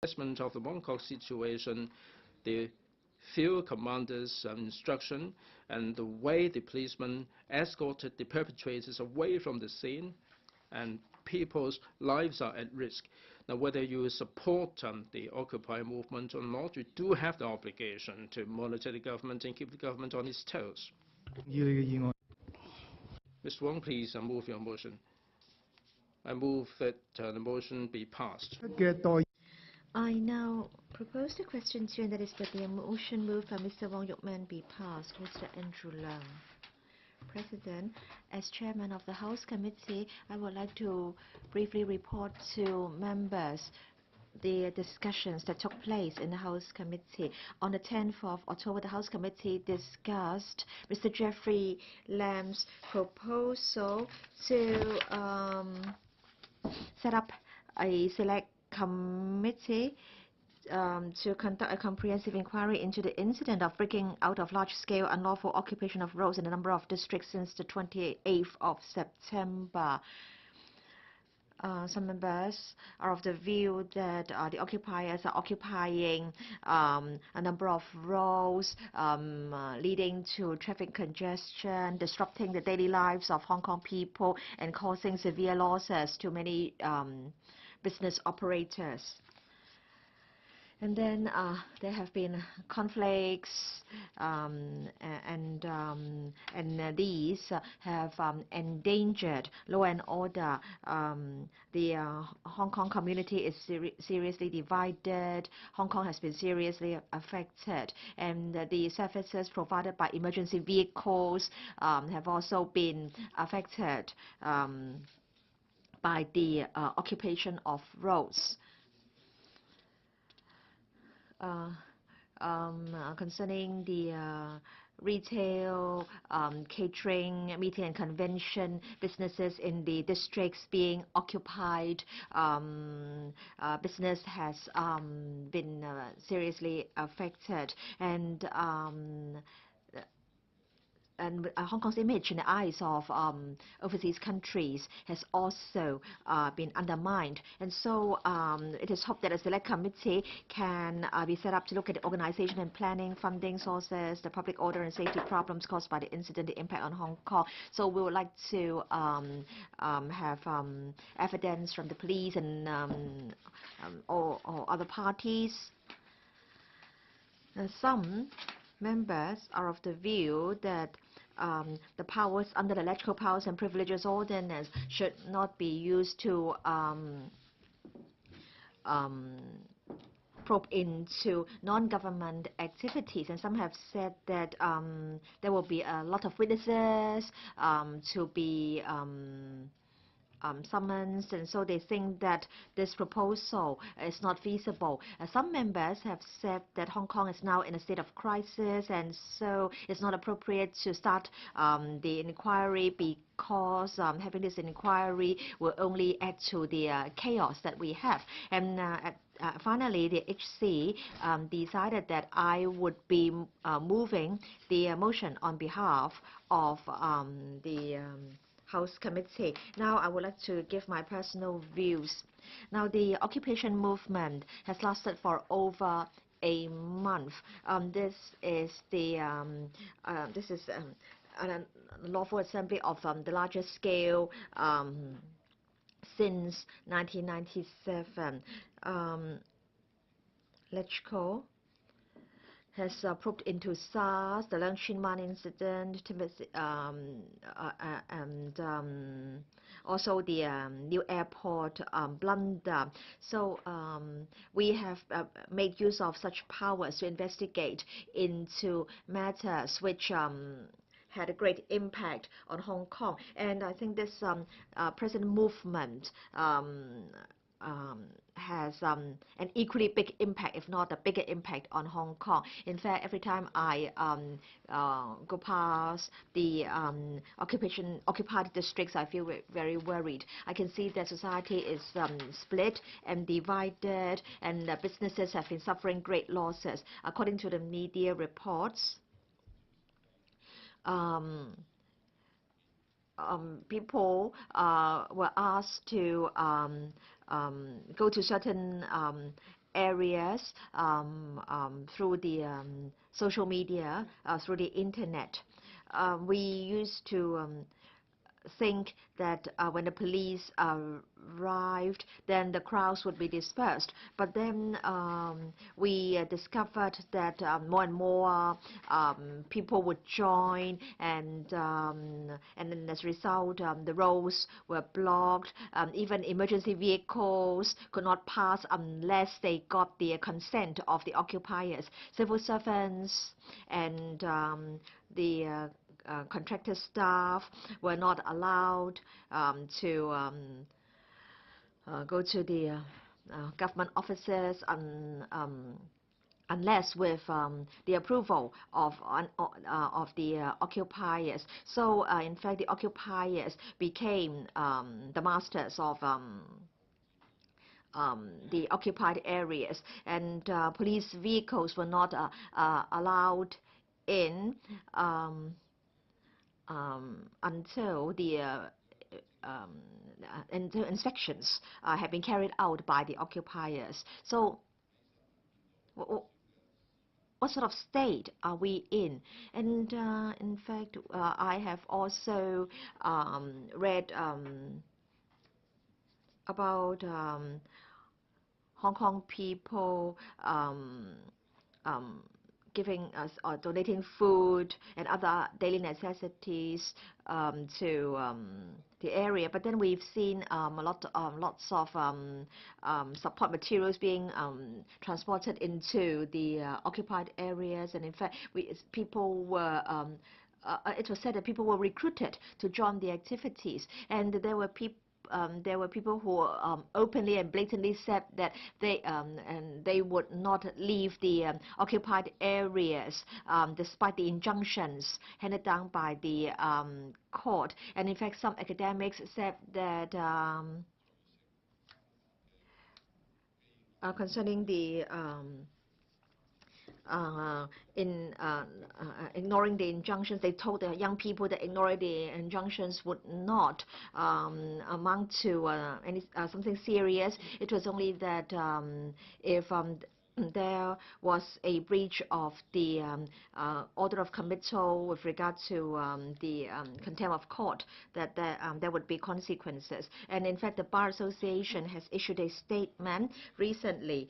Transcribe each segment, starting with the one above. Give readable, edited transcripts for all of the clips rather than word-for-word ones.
assessment of the Mong Kok situation, the field commander's instruction, and the way the policemen escorted the perpetrators away from the scene, and people's lives are at risk. Now, whether you support the Occupy movement or not, you do have the obligation to monitor the government and keep the government on its toes. Mr. Wong, please move your motion. I move that the motion be passed. I now propose the question to, and that is that the motion moved by Mr. Wong Yuk-man be passed. Mr. Andrew Leung. President, as chairman of the House Committee, I would like to briefly report to members the discussions that took place in the House Committee. On the 10th of October, the House Committee discussed Mr. Jeffrey Lam's proposal to set up a select committee to conduct a comprehensive inquiry into the incident of breaking out of large-scale unlawful occupation of roads in a number of districts since the 28th of September. Some members are of the view that the occupiers are occupying a number of roads, leading to traffic congestion, disrupting the daily lives of Hong Kong people, and causing severe losses to many business operators. And then there have been conflicts, and these have endangered law and order. The Hong Kong community is seriously divided. Hong Kong has been seriously affected, and the services provided by emergency vehicles have also been affected by the occupation of roads. Concerning the retail, catering, meeting and convention businesses in the districts being occupied, business has been seriously affected, and Hong Kong's image in the eyes of overseas countries has also been undermined. And so it is hoped that a select committee can be set up to look at the organization and planning, funding sources, the public order and safety problems caused by the incident, the impact on Hong Kong. So we would like to have evidence from the police and or other parties. Some members are of the view that the powers under the LegCo Powers and Privileges Ordinance should not be used to probe into non-government activities, and some have said that there will be a lot of witnesses to be summons, and so they think that this proposal is not feasible. Some members have said that Hong Kong is now in a state of crisis, and so it's not appropriate to start the inquiry because having this inquiry will only add to the chaos that we have. And finally, the HC decided that I would be moving the motion on behalf of the House Committee. Now I would like to give my personal views. Now the occupation movement has lasted for over a month. This is an unlawful assembly of the largest scale since 1997. LegCo has probed into SARS, the Leung Chin-man incident, and also the new airport blunder. So we have made use of such powers to investigate into matters which had a great impact on Hong Kong. And I think this present movement has an equally big impact, if not a bigger impact, on Hong Kong. In fact, every time I go past the occupied districts, I feel very worried. I can see that society is split and divided, and businesses have been suffering great losses. According to the media reports, people were asked to go to certain areas through the social media, through the internet. We used to think that when the police arrived, then the crowds would be dispersed. But then we discovered that more and more people would join, and then as a result, the roads were blocked. Even emergency vehicles could not pass unless they got the consent of the occupiers. Civil servants and the contractor staff were not allowed to go to the government offices unless with the approval of the occupiers. So in fact, the occupiers became the masters of the occupied areas, and police vehicles were not allowed in until the inspections have been carried out by the occupiers. So what sort of state are we in? And in fact, I have also read about Hong Kong people giving us or donating food and other daily necessities to the area. But then we've seen lots of support materials being transported into the occupied areas, and in fact, people were it was said that people were recruited to join the activities, and there were people who openly and blatantly said that they would not leave the occupied areas despite the injunctions handed down by the court. And in fact, some academics said that concerning the ignoring the injunctions, they told the young people that ignoring the injunctions would not amount to something serious. It was only that if there was a breach of the order of committal with regard to the contempt of court, that there would be consequences. And in fact, the Bar Association has issued a statement recently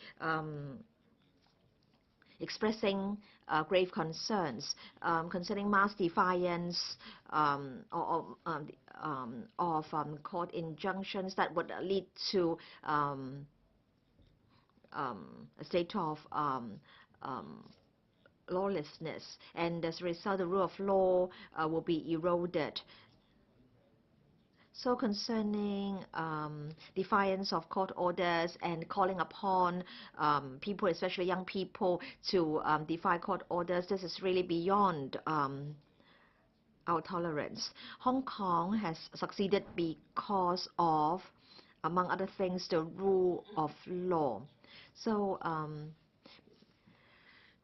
expressing grave concerns concerning mass defiance of court injunctions that would lead to a state of lawlessness, and as a result, the rule of law will be eroded. So concerning defiance of court orders and calling upon people, especially young people, to defy court orders, this is really beyond our tolerance. Hong Kong has succeeded because of, among other things, the rule of law. So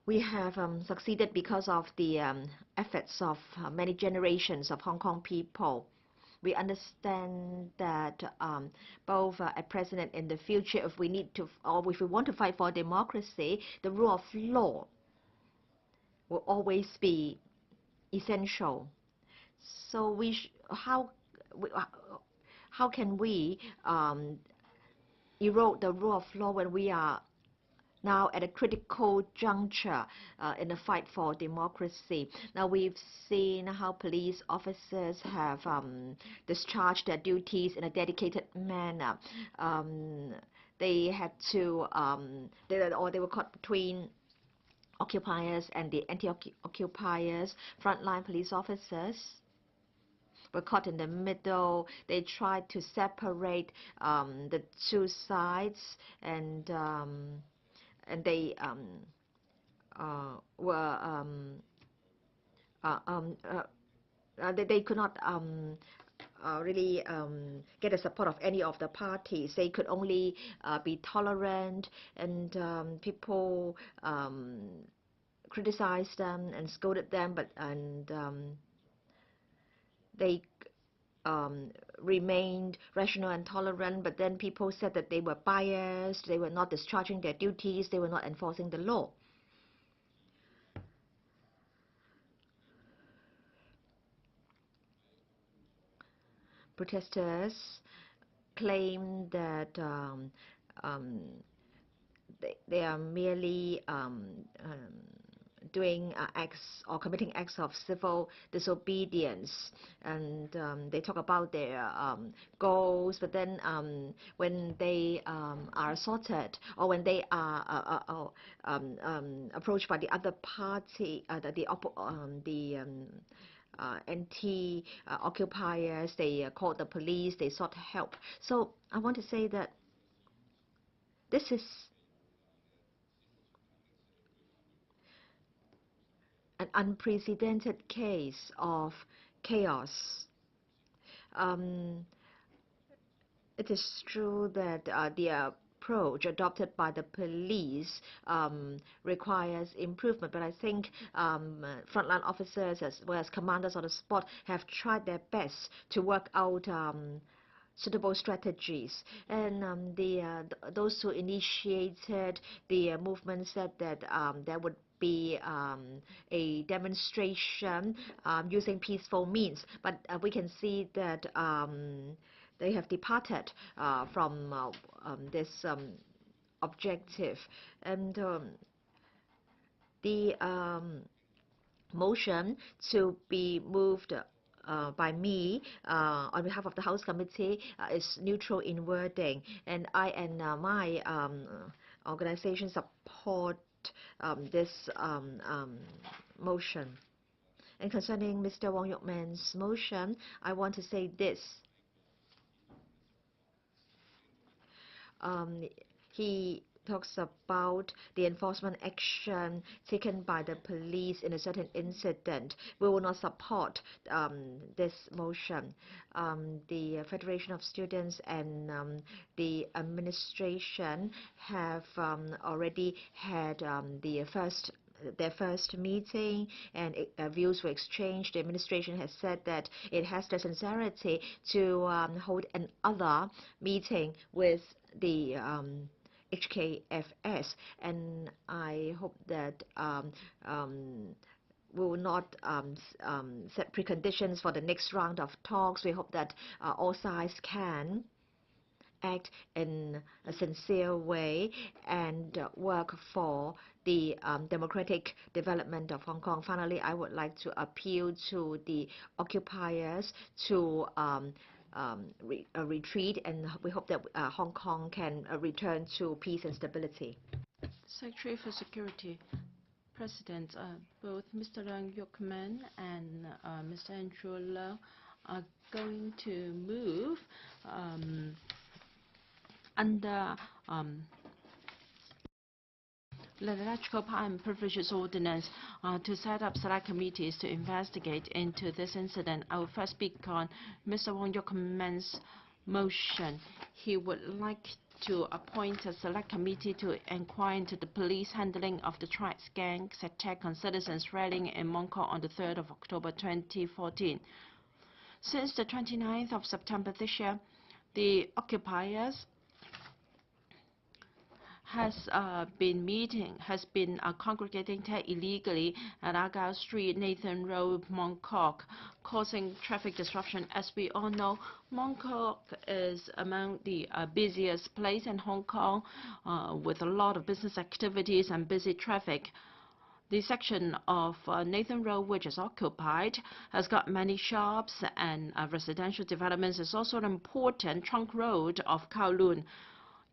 we have succeeded because of the efforts of many generations of Hong Kong people. We understand that both at present and in the future, if we need to, or if we want to fight for democracy, the rule of law will always be essential. So how can we erode the rule of law when we are now at a critical juncture in the fight for democracy? Now we've seen how police officers have discharged their duties in a dedicated manner. They had to, they were caught between occupiers and the anti-occupiers. Frontline police officers were caught in the middle. They tried to separate the two sides, and they they could not really get the support of any of the parties. They could only be tolerant, and people criticized them and scolded them, but they remained rational and tolerant, but then people said that they were biased, they were not discharging their duties, they were not enforcing the law. Protesters claim that they are merely doing acts or committing acts of civil disobedience, and they talk about their goals, but then when they are assaulted or when they are approached by the other party, the anti-occupiers, they called the police, they sought help. So I want to say that this is an unprecedented case of chaos. It is true that the approach adopted by the police requires improvement, but I think frontline officers as well as commanders on the spot have tried their best to work out suitable strategies. And those who initiated the movement said that there would be a demonstration using peaceful means, but we can see that they have departed from this objective. And the motion to be moved by me on behalf of the House Committee is neutral in wording, and I and my organization support this motion. And concerning Mr. Wong Yuk-man's motion, I want to say this. He talks about the enforcement action taken by the police in a certain incident. We will not support this motion. The Federation of Students and the administration have already had their first meeting, and views were exchanged. The administration has said that it has the sincerity to hold another meeting with the HKFS, and I hope that we will not set preconditions for the next round of talks. We hope that all sides can act in a sincere way and work for the democratic development of Hong Kong. Finally, I would like to appeal to the occupiers to retreat, and we hope that Hong Kong can return to peace and stability. Secretary for Security, President, both Mr. Wong Yuk-man and Mr. Andrew Leung are going to move under the LegCo Power and Privileges Ordinance to set up select committees to investigate into this incident. I will first speak on Mr. Wong Yuk-man's motion. He would like to appoint a select committee to inquire into the police handling of the triad gang's attack on citizens rallying in Mong Kok on the 3rd of October 2014. Since the 29th of September this year, the occupiers has been congregating illegally at Argyle Street, Nathan Road, Mong Kok, causing traffic disruption. As we all know, Mong Kok is among the busiest place in Hong Kong with a lot of business activities and busy traffic. The section of Nathan Road, which is occupied, has got many shops and residential developments. It's also an important trunk road of Kowloon.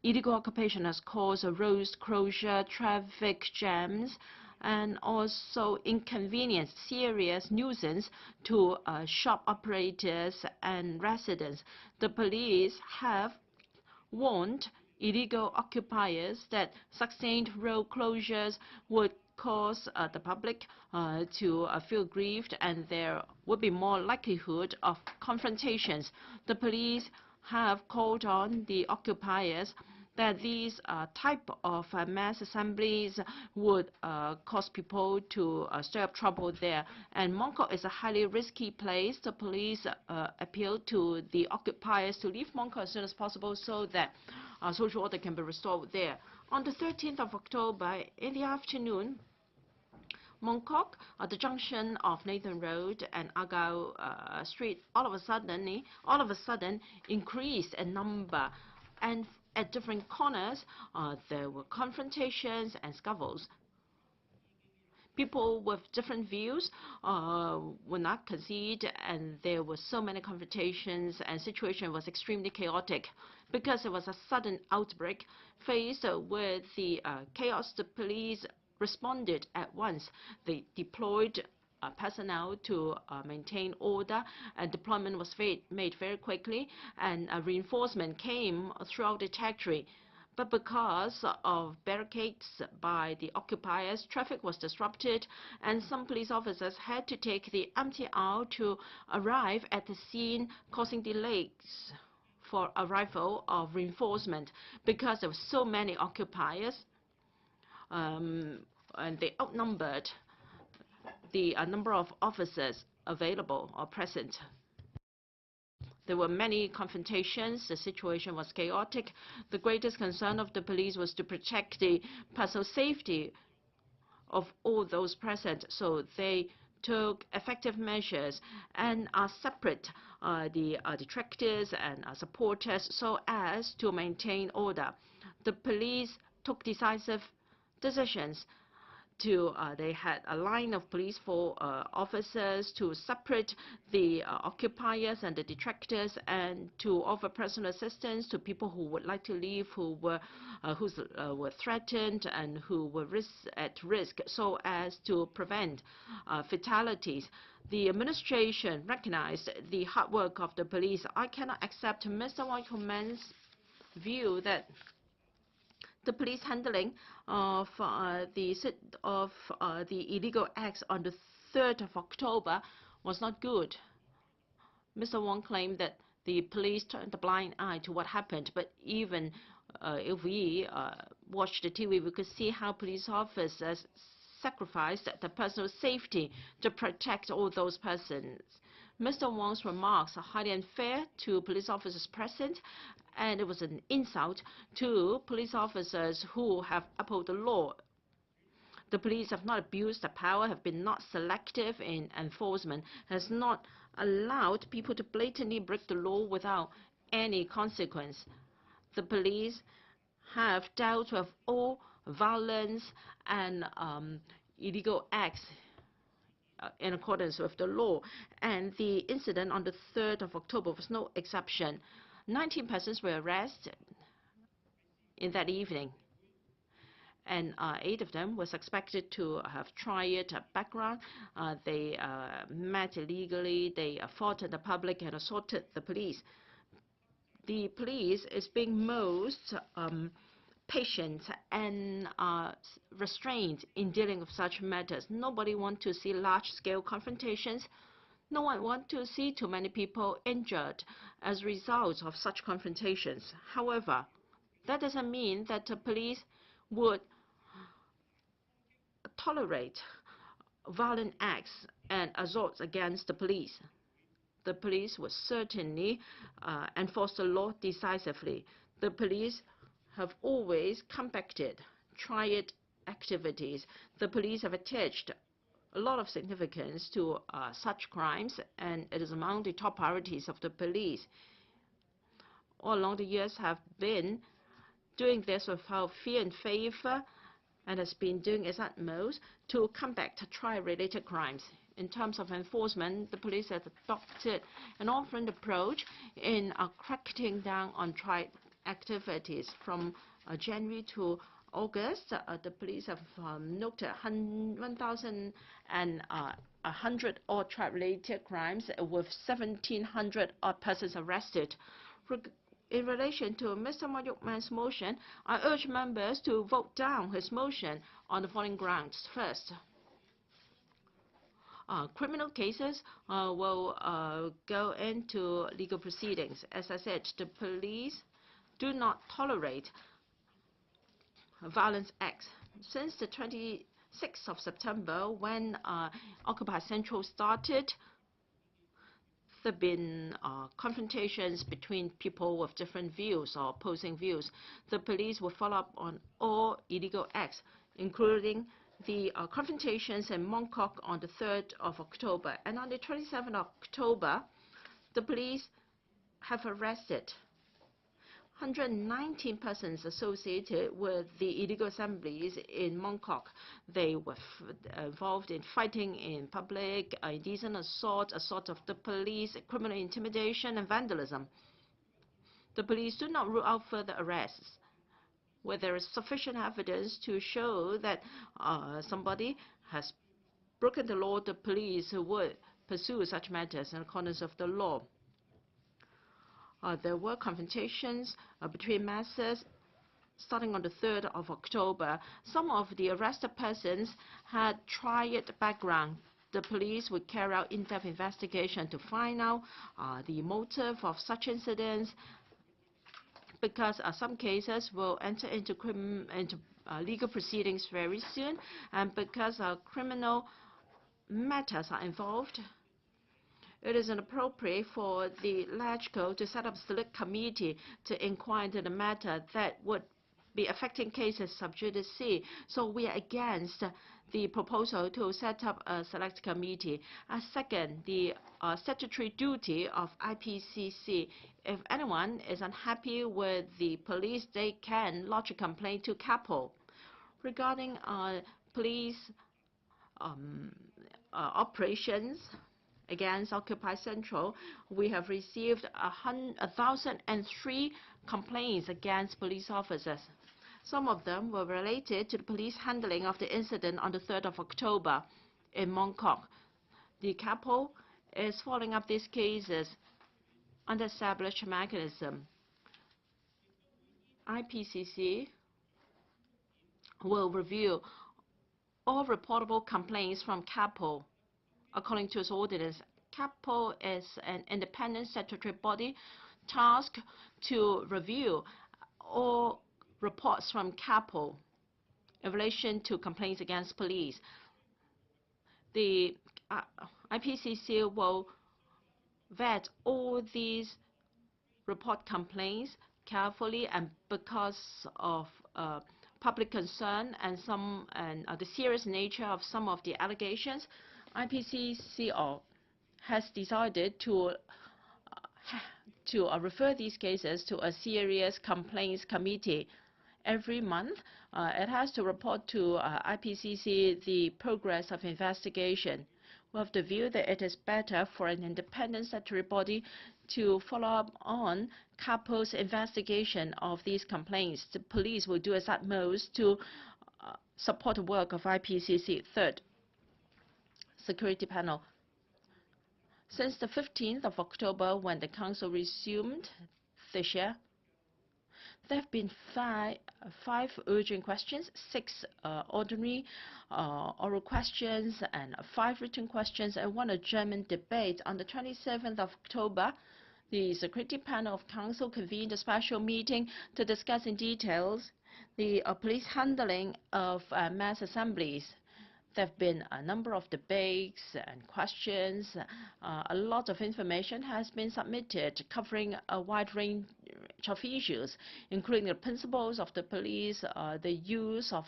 Illegal occupation has caused a road closure, traffic jams, and also inconvenience, serious nuisance to shop operators and residents. The police have warned illegal occupiers that sustained road closures would cause the public to feel grieved, and there would be more likelihood of confrontations. The police have called on the occupiers that these type of mass assemblies would cause people to stir up trouble there. And Mong Kok is a highly risky place. The police appealed to the occupiers to leave Mong Kok as soon as possible so that social order can be restored there. On the 13th of October, in the afternoon, Mong Kok, the junction of Nathan Road and Argyle Street, all of a sudden increased in number, and at different corners there were confrontations and scuffles. People with different views would not concede, and there were so many confrontations, and the situation was extremely chaotic. Because it was a sudden outbreak, faced with the chaos, the police responded at once. They deployed personnel to maintain order, and deployment was made very quickly, and reinforcement came throughout the territory. But because of barricades by the occupiers, traffic was disrupted, and some police officers had to take the MTR to arrive at the scene, causing delays for arrival of reinforcement because there were so many occupiers, and they outnumbered the number of officers available or present. There were many confrontations. The situation was chaotic. The greatest concern of the police was to protect the personal safety of all those present. So they took effective measures and separate the detractors and supporters so as to maintain order. The police took decisive decisions. They had a line of police officers to separate the occupiers and the detractors, and to offer personal assistance to people who would like to leave, who were threatened and who were at risk, so as to prevent fatalities. The administration recognized the hard work of the police. I cannot accept Mr. Wong Yuk-man's view that the police handling of the illegal acts on the 3rd of October was not good. Mr. Wong claimed that the police turned a blind eye to what happened, but even if we watched the TV, we could see how police officers sacrificed their personal safety to protect all those persons. Mr. Wong's remarks are highly unfair to police officers present, and it was an insult to police officers who have upheld the law. The police have not abused their power, have been not selective in enforcement, has not allowed people to blatantly break the law without any consequence. The police have dealt with all violence and illegal acts in accordance with the law, and the incident on the 3rd of October was no exception. 19 persons were arrested in that evening, and 8 of them were suspected to have triad background. They met illegally, they fought in the public and assaulted the police. The police is being most patient and restrained in dealing with such matters. Nobody wants to see large-scale confrontations. No one wants to see too many people injured as a result of such confrontations. However, that doesn't mean that the police would tolerate violent acts and assaults against the police. The police will certainly enforce the law decisively. The police have always combated triad activities. The police have attached a lot of significance to such crimes, and it is among the top priorities of the police. All along the years have been doing this without fear and favor, and has been doing its utmost to combat triad-related crimes. In terms of enforcement, the police has adopted an all-round approach in cracking down on triad activities. From January to August, the police have noted 1,100 odd triad-related crimes with 1,700 odd persons arrested. In relation to Mr. Wong Yuk-man's motion, I urge members to vote down his motion on the following grounds. First, criminal cases will go into legal proceedings. As I said, the police do not tolerate violence acts. Since the 26th of September, when Occupy Central started, there have been confrontations between people with different views or opposing views. The police will follow up on all illegal acts, including the confrontations in Mong Kok on the 3rd of October. And on the 27th of October, the police have arrested 119 persons associated with the illegal assemblies in Mong Kok. They were involved in fighting in public, indecent assault, assault of the police, criminal intimidation, and vandalism. The police do not rule out further arrests where there is sufficient evidence to show that somebody has broken the law. The police would pursue such matters in accordance of the law. There were confrontations between masses starting on the 3rd of October. Some of the arrested persons had triad background. The police would carry out in-depth investigation to find out the motive of such incidents, because some cases will enter into legal proceedings very soon, and because criminal matters are involved, it is inappropriate for the LegCo to set up a select committee to inquire into the matter that would be affecting cases sub judice. So we are against the proposal to set up a select committee. Second, the statutory duty of IPCC. If anyone is unhappy with the police, they can lodge a complaint to CAPO. Regarding police operations against Occupy Central, we have received 1,003 complaints against police officers. Some of them were related to the police handling of the incident on the 3rd of October in Mong Kok. The CAPO is following up these cases under established mechanism. IPCC will review all reportable complaints from CAPO according to its ordinance. CAPO is an independent statutory body tasked to review all reports from CAPO in relation to complaints against police. The IPCC will vet all these report complaints carefully, and because of public concern and the serious nature of some of the allegations, IPCC has decided to refer these cases to a serious complaints committee. Every month, it has to report to IPCC the progress of investigation. We have the view that it is better for an independent statutory body to follow up on CAPO's investigation of these complaints. The police will do its utmost to support the work of IPCC. Third, security panel. Since the 15th of October, when the Council resumed this year, there have been five urgent questions, 6 ordinary oral questions, and 5 written questions, and 1 adjournment debate. On the 27th of October, the Security Panel of Council convened a special meeting to discuss in details the police handling of mass assemblies. There have been a number of debates and questions. A lot of information has been submitted covering a wide range of issues, including the principles of the police, the use of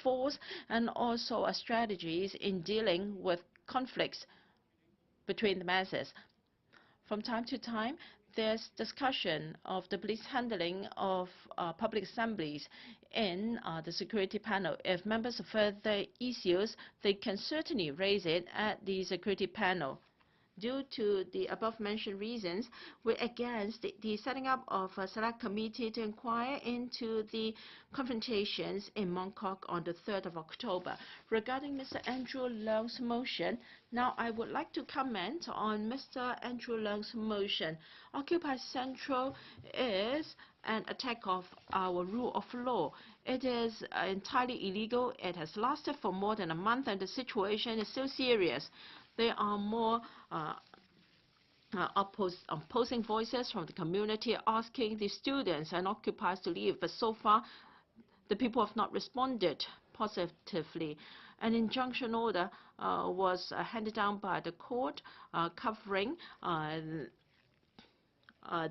force, and also strategies in dealing with conflicts between the masses. From time to time, there's discussion of the police handling of public assemblies in the security panel. If members have further issues, they can certainly raise it at the security panel. Due to the above-mentioned reasons, we're against the setting up of a select committee to inquire into the confrontations in Mong Kok on the 3rd of October. Regarding Mr. Andrew Leung's motion, now I would like to comment on Mr. Andrew Leung's motion. Occupy Central is an attack of our rule of law. It is entirely illegal. It has lasted for more than a month, and the situation is still serious. There are more opposing voices from the community asking the students and occupiers to leave, but so far the people have not responded positively. An injunction order was handed down by the court covering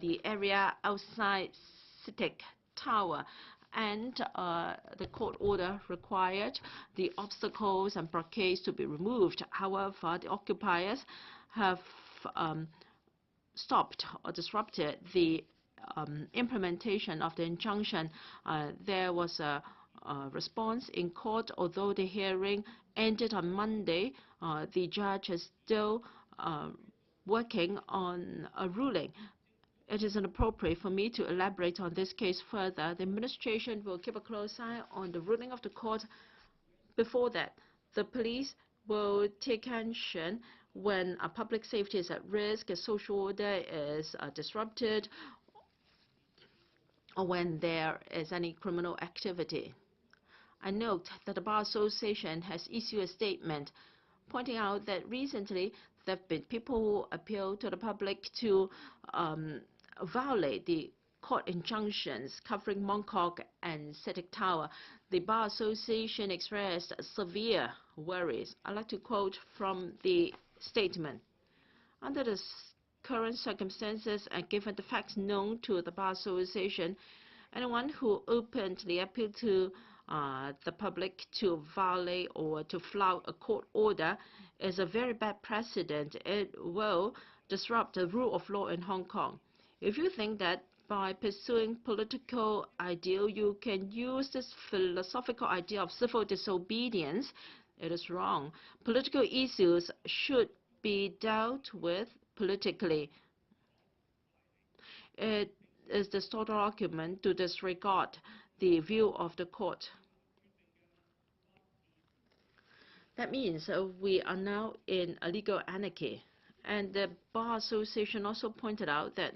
the area outside CITIC Tower, and the court order required the obstacles and blockades to be removed. However, the occupiers have stopped or disrupted the implementation of the injunction. There was a response in court. Although the hearing ended on Monday, the judge is still working on a ruling. It is inappropriate for me to elaborate on this case further. The administration will keep a close eye on the ruling of the court. Before that, the police will take action when public safety is at risk, a social order is disrupted, or when there is any criminal activity. I note that the Bar Association has issued a statement pointing out that recently there have been people who appeal to the public to violate the court injunctions covering Mong Kok and CITIC Tower. The Bar Association expressed severe worries. I'd like to quote from the statement. Under the current circumstances and given the facts known to the Bar Association, anyone who openly appealed to the public to violate or to flout a court order is a very bad precedent. It will disrupt the rule of law in Hong Kong. If you think that by pursuing political ideal you can use this philosophical idea of civil disobedience, it is wrong. Political issues should be dealt with politically. It is the total argument to disregard the view of the court. That means we are now in a legal anarchy. And the Bar Association also pointed out that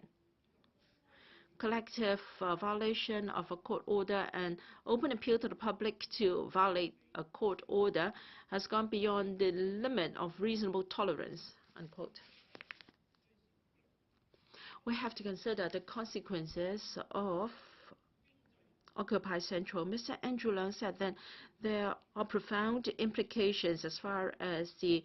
collective violation of a court order and open appeal to the public to violate a court order has gone beyond the limit of reasonable tolerance, unquote. We have to consider the consequences of Occupy Central. Mr. Andrew Leung said that there are profound implications as far as the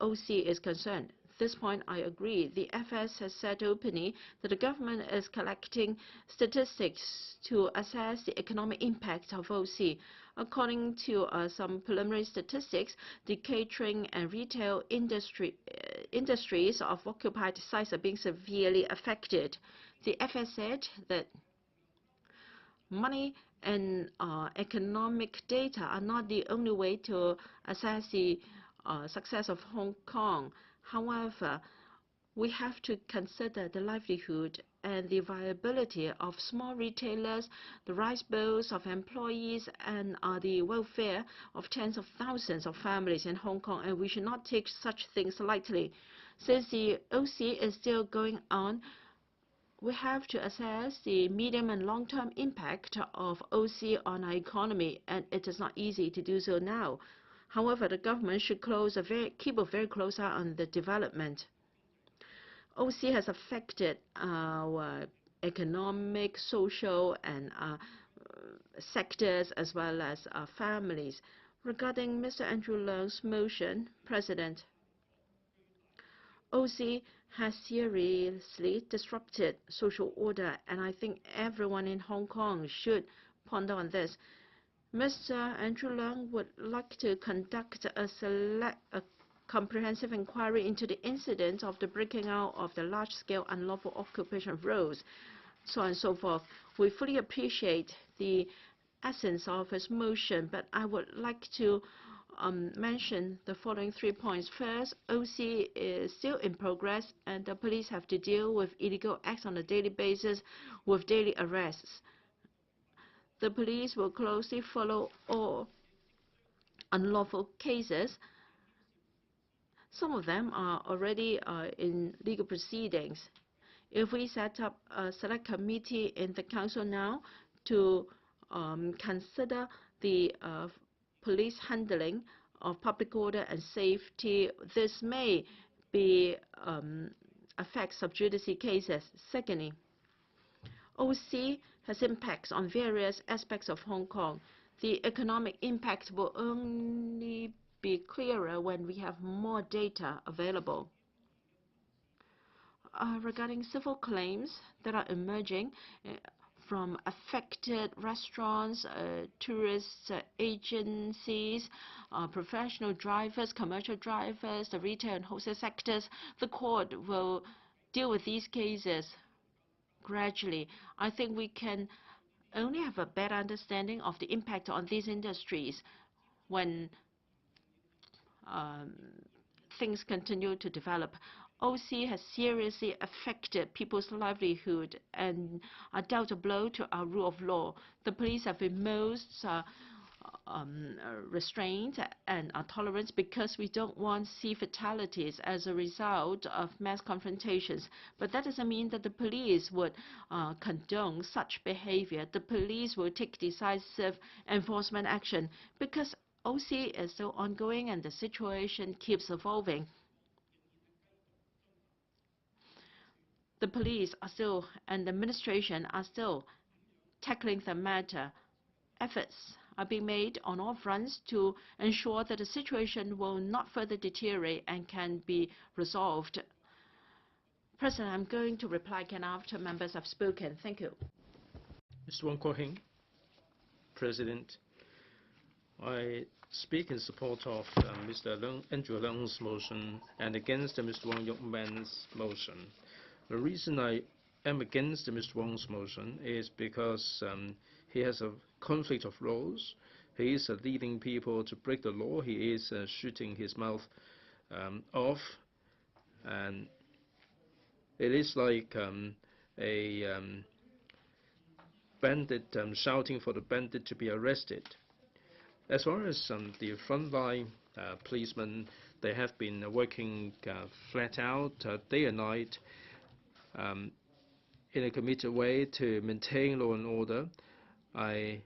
OC is concerned. At this point, I agree. The FS has said openly that the government is collecting statistics to assess the economic impact of OC. According to some preliminary statistics, the catering and retail industries of occupied sites are being severely affected. The FS said that money and economic data are not the only way to assess the success of Hong Kong. However, we have to consider the livelihood and the viability of small retailers, the rice bowls of employees, and the welfare of tens of thousands of families in Hong Kong, and we should not take such things lightly. Since the OC is still going on, we have to assess the medium and long-term impact of OC on our economy, and it is not easy to do so now. However, the government should keep a very close eye on the development. OC has affected our economic, social, and sectors as well as families. Regarding Mr. Andrew Leung's motion, President, OC has seriously disrupted social order, and I think everyone in Hong Kong should ponder on this. Mr. Andrew Leung would like to conduct a comprehensive inquiry into the incident of the breaking out of the large-scale unlawful occupation of roads, so on and so forth. We fully appreciate the essence of his motion, but I would like to mention the following 3 points. First, OC is still in progress, and the police have to deal with illegal acts on a daily basis with daily arrests. The police will closely follow all unlawful cases. Some of them are already in legal proceedings. If we set up a select committee in the council now to consider the police handling of public order and safety, this may be affect sub judice cases. Secondly, OC has impacts on various aspects of Hong Kong. The economic impact will only be clearer when we have more data available. Regarding civil claims that are emerging from affected restaurants, tourist agencies, professional drivers, commercial drivers, the retail and wholesale sectors, the court will deal with these cases gradually. I think we can only have a better understanding of the impact on these industries when things continue to develop. OC has seriously affected people's livelihood and dealt a blow to our rule of law. The police have been most restrained and tolerant because we don't want to see fatalities as a result of mass confrontations. But that doesn't mean that the police would condone such behavior. The police will take decisive enforcement action because OC is still ongoing and the situation keeps evolving. The police are still, and the administration are still tackling the matter. Efforts are being made on all fronts to ensure that the situation will not further deteriorate and can be resolved. President, I'm going to reply again after members have spoken. Thank you. Mr. Wong Kwok-hing, President, I speak in support of Mr. Andrew Leung's motion and against Mr. Wong Yuk-man's motion. The reason I am against Mr. Wong's motion is because he has a conflict of roles. He is leading people to break the law. He is shooting his mouth off. And it is like a bandit shouting for the bandit to be arrested. As far as the frontline policemen, they have been working flat out day and night in a committed way to maintain law and order. I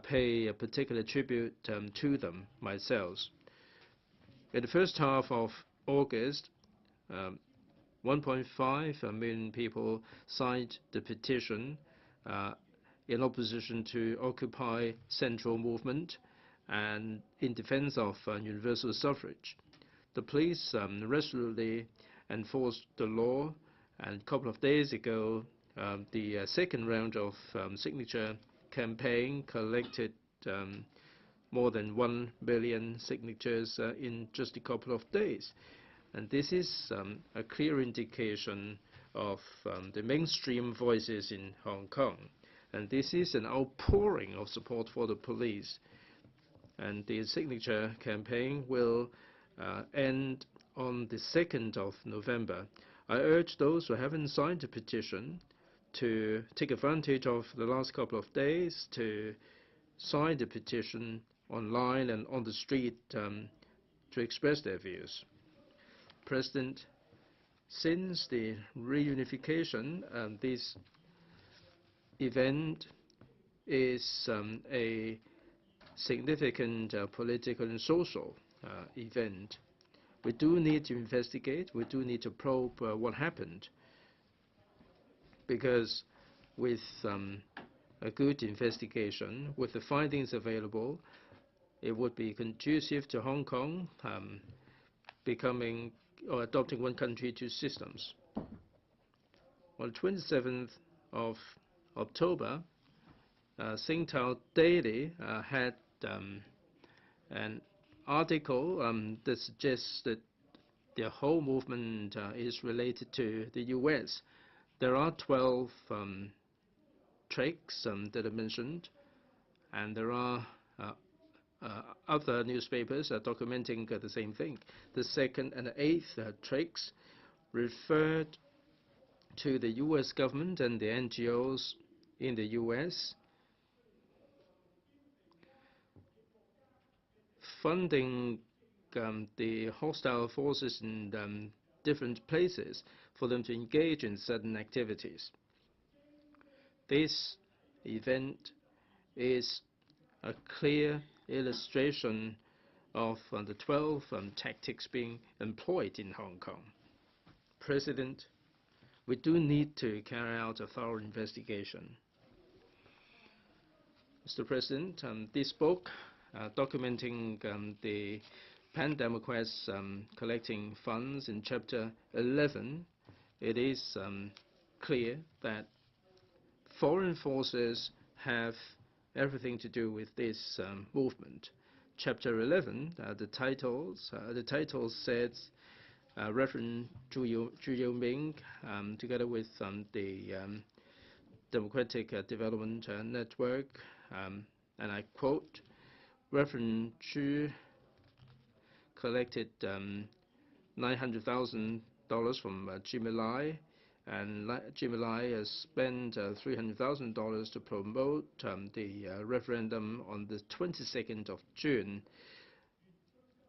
pay a particular tribute to them myself. In the first half of August, 1.5 million people signed the petition in opposition to Occupy Central movement and in defense of universal suffrage. The police resolutely enforced the law, and a couple of days ago, the second round of signature campaign collected more than 1 billion signatures in just a couple of days. And this is a clear indication of the mainstream voices in Hong Kong. And this is an outpouring of support for the police. And the signature campaign will end on the 2nd of November. I urge those who haven't signed the petition to take advantage of the last couple of days to sign the petition online and on the street to express their views. President, since the reunification, this event is a significant political and social event. We do need to investigate, we do need to probe what happened, because with a good investigation, with the findings available, it would be conducive to Hong Kong becoming or adopting one country, two systems. On the 27th of October, Singtao Daily had an article that suggests that the whole movement is related to the US. There are 12 tricks that are mentioned, and there are other newspapers documenting the same thing. The second and the eighth tricks referred to the US government and the NGOs in the US funding the hostile forces in different places for them to engage in certain activities. This event is a clear illustration of the 12 tactics being employed in Hong Kong. President, we do need to carry out a thorough investigation. Mr. President, this book documenting the Pan-Democrats collecting funds in Chapter 11, it is clear that foreign forces have everything to do with this movement. Chapter 11, the title says Reverend Zhu Youming, together with the Democratic Development Network, and I quote, Reverend Zhu collected $900,000 from Jimmy Lai, and Jimmy Lai has spent $300,000 to promote the referendum on the 22nd of June.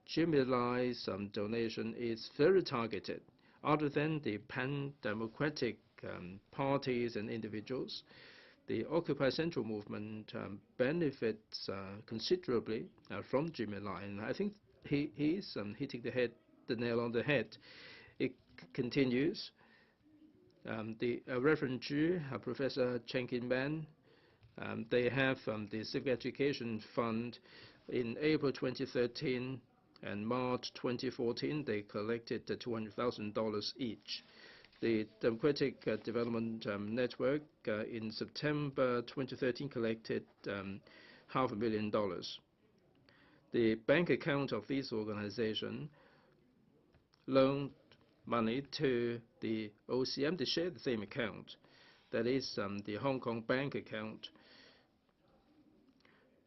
Jimmy Lai's donation is very targeted. Other than the pan-democratic parties and individuals, the Occupy Central movement benefits considerably from Jimmy Lai, and I think he is hitting the nail on the head. It continues. The Reverend Zhu, Professor Chen Kin-man, they have the Civic Education Fund. In April 2013 and March 2014, they collected $200,000 each. The Democratic Development Network in September 2013 collected $500,000. The bank account of this organization loaned money to the OCM. They share the same account. That is the Hong Kong bank account.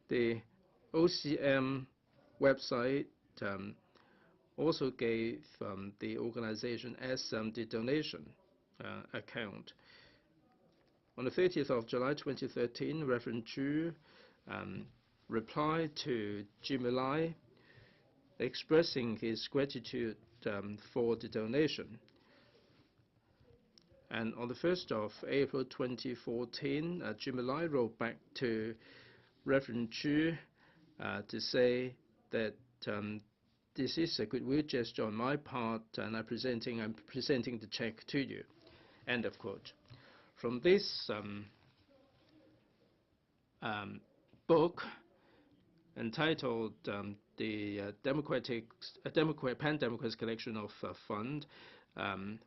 The OCM website also gave the organization as the donation account. On the 30th of July 2013, Reverend Zhu replied to Jimmy Lai expressing his gratitude for the donation. And on the 1st of April 2014, Jimmy Lai wrote back to Reverend Zhu to say that this is a goodwill gesture on my part, and I'm presenting the check to you. End of quote. From this book entitled the Pan-Democrats Collection of Fund,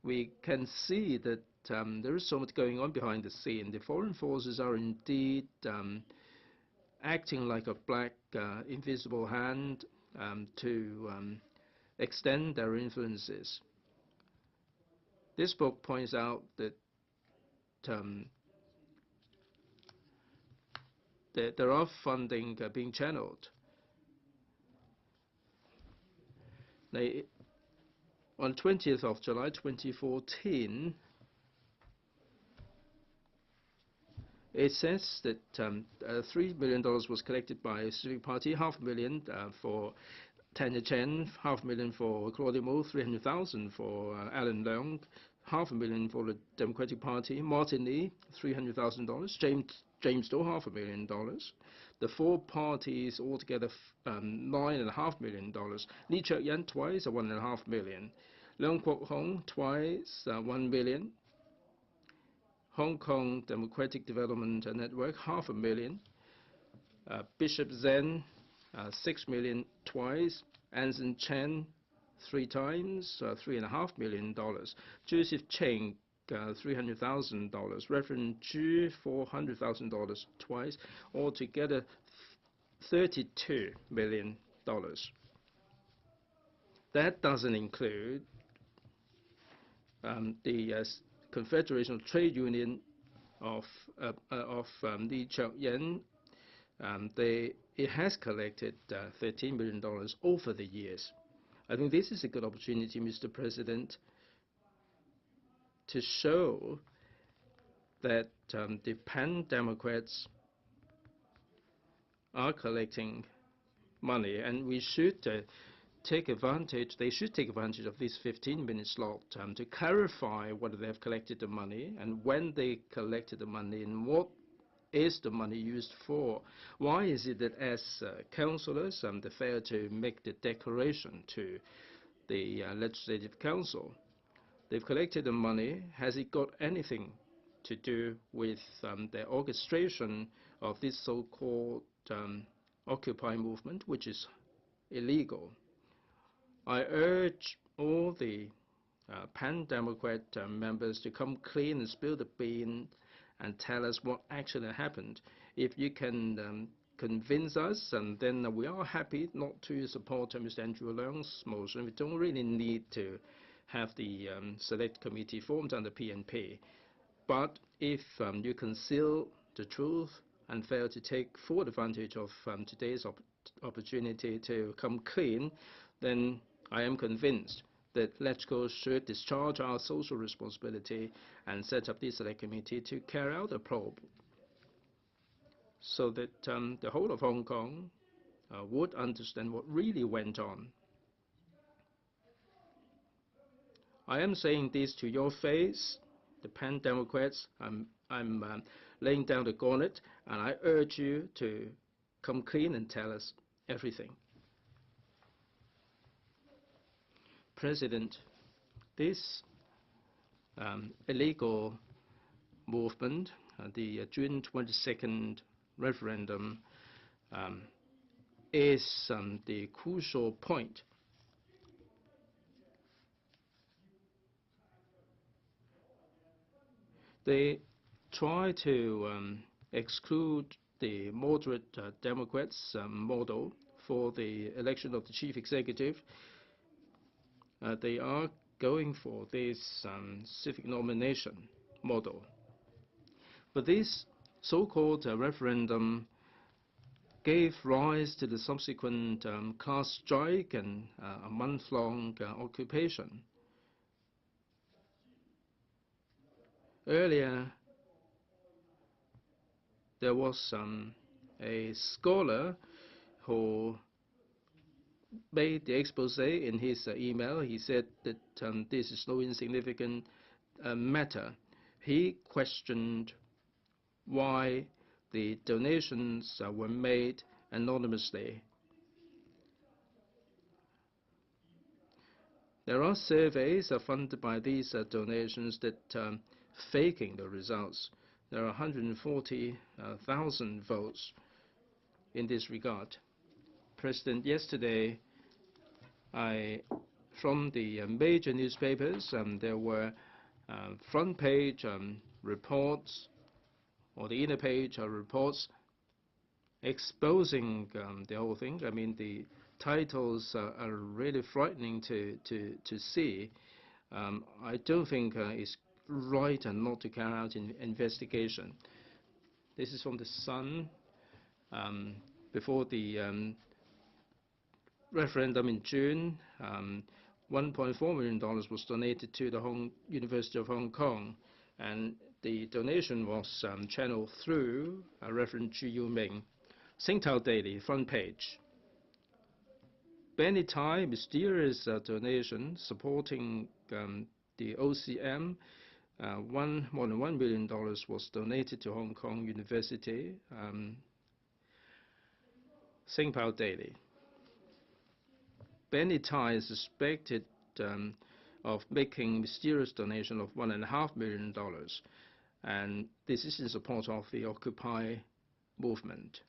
we can see that there is so much going on behind the scene. The foreign forces are indeed acting like a black invisible hand to extend their influences. This book points out that there are funding being channeled. On 20th of July 2014, it says that $3 million was collected by a Civic Party, $500,000 for Tanya Chen, $500,000 for Claudia Mo, $300,000 for Alan Leung, $500,000 for the Democratic Party, Martin Lee, $300,000, James Do, $500,000. The four parties altogether $9.5 million. Lee Cheuk-yan twice, $1.5 million. Leung Kwok-hing twice, $1 million. Hong Kong Democratic Development Network, $500,000. Bishop Zen, $6 million twice. Anson Chen, 3 times, $3.5 million. Joseph Cheng, $300,000. Reverend Zhu, $400,000 twice. Altogether, $32 million. That doesn't include the Confederation of Trade Union of Lee Cheuk-yan. It has collected $13 million over the years. I think this is a good opportunity, Mr. President, to show that the Pan-Democrats are collecting money, and we should take advantage. They should take advantage of this 15-minute slot to clarify whether they have collected the money and when they collected the money and what is the money used for. Why is it that as councillors they fail to make the declaration to the Legislative Council? they've collected the money. Has it got anything to do with the orchestration of this so-called Occupy movement, which is illegal? I urge all the pan-Democrat members to come clean and spill the beans and tell us what actually happened. If you can convince us, and then we are happy not to support Mr. Andrew Leung's motion. We don't really need to have the select committee formed under PNP. But if you conceal the truth and fail to take full advantage of today's opportunity to come clean, then I am convinced that LegCo should discharge our social responsibility and set up this select committee to carry out a probe, so that the whole of Hong Kong would understand what really went on. I am saying this to your face, the pan-Democrats. I'm laying down the gauntlet, and I urge you to come clean and tell us everything. President, this illegal movement, the June 22nd referendum, is the crucial point. They try to exclude the moderate Democrats model for the election of the chief executive. They are going for this civic nomination model. But this so-called referendum gave rise to the subsequent class strike and a month-long occupation. Earlier, there was a scholar who made the expose in his email. He said that this is no insignificant matter. He questioned why the donations were made anonymously. There are surveys funded by these donations that faking the results. There are 140,000 votes in this regard. President, yesterday, from the major newspapers, there were front page reports, or the inner page reports exposing the whole thing. I mean, the titles are really frightening to see. I don't think it's right and not to carry out an investigation. This is from the Sun. Before the referendum in June, $1.4 million was donated to the University of Hong Kong, and the donation was channeled through Reverend Chu Yu-ming. Singtao Daily, front page. Benny Tai, mysterious donation supporting the OCM. More than $1 million was donated to Hong Kong University. Singtao Daily. Benny Tai is suspected of making mysterious donation of $1.5 million, and this is in support of the Occupy movement.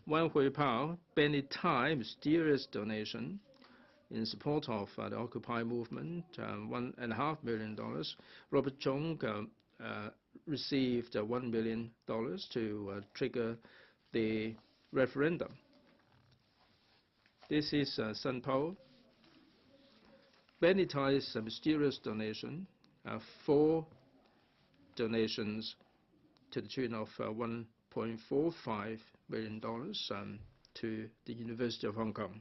Wang Hui-pao, Benny Tai, mysterious donation in support of the Occupy movement, $1.5 million. Robert Chung received $1 million to trigger the referendum. This is Sun Po. Benny Tai's mysterious donation, 4 donations to the tune of $1.45 million to the University of Hong Kong.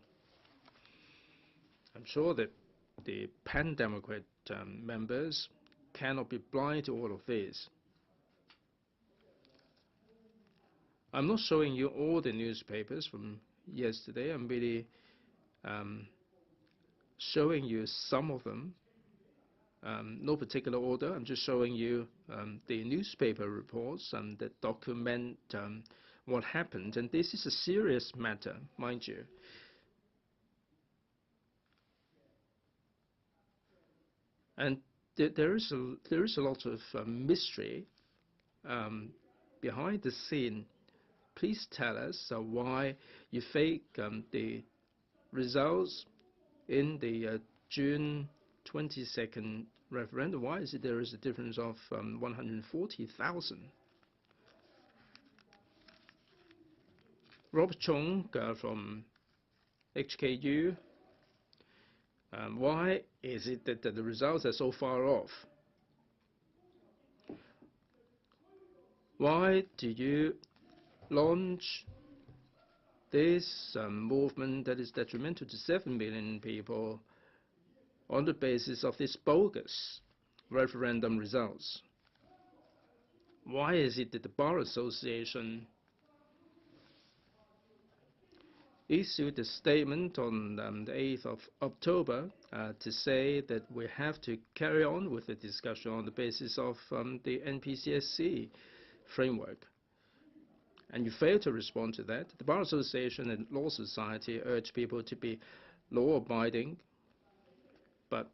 I'm sure that the pan-Democrat members cannot be blind to all of this. I'm not showing you all the newspapers from yesterday. I'm really showing you some of them. No particular order. I'm just showing you the newspaper reports that document what happened. And this is a serious matter, mind you. And there is a lot of mystery behind the scene. Please tell us why you think the results in the June 22nd referendum, why is it there is a difference of 140,000? Robert Chung from HKU, why is it that the results are so far off? Why do you launch this movement that is detrimental to 7 million people on the basis of these bogus referendum results? Why is it that the Bar Association issued a statement on the 8th of October to say that we have to carry on with the discussion on the basis of the NPCSC framework? And you fail to respond to that. The Bar Association and Law Society urge people to be law-abiding, but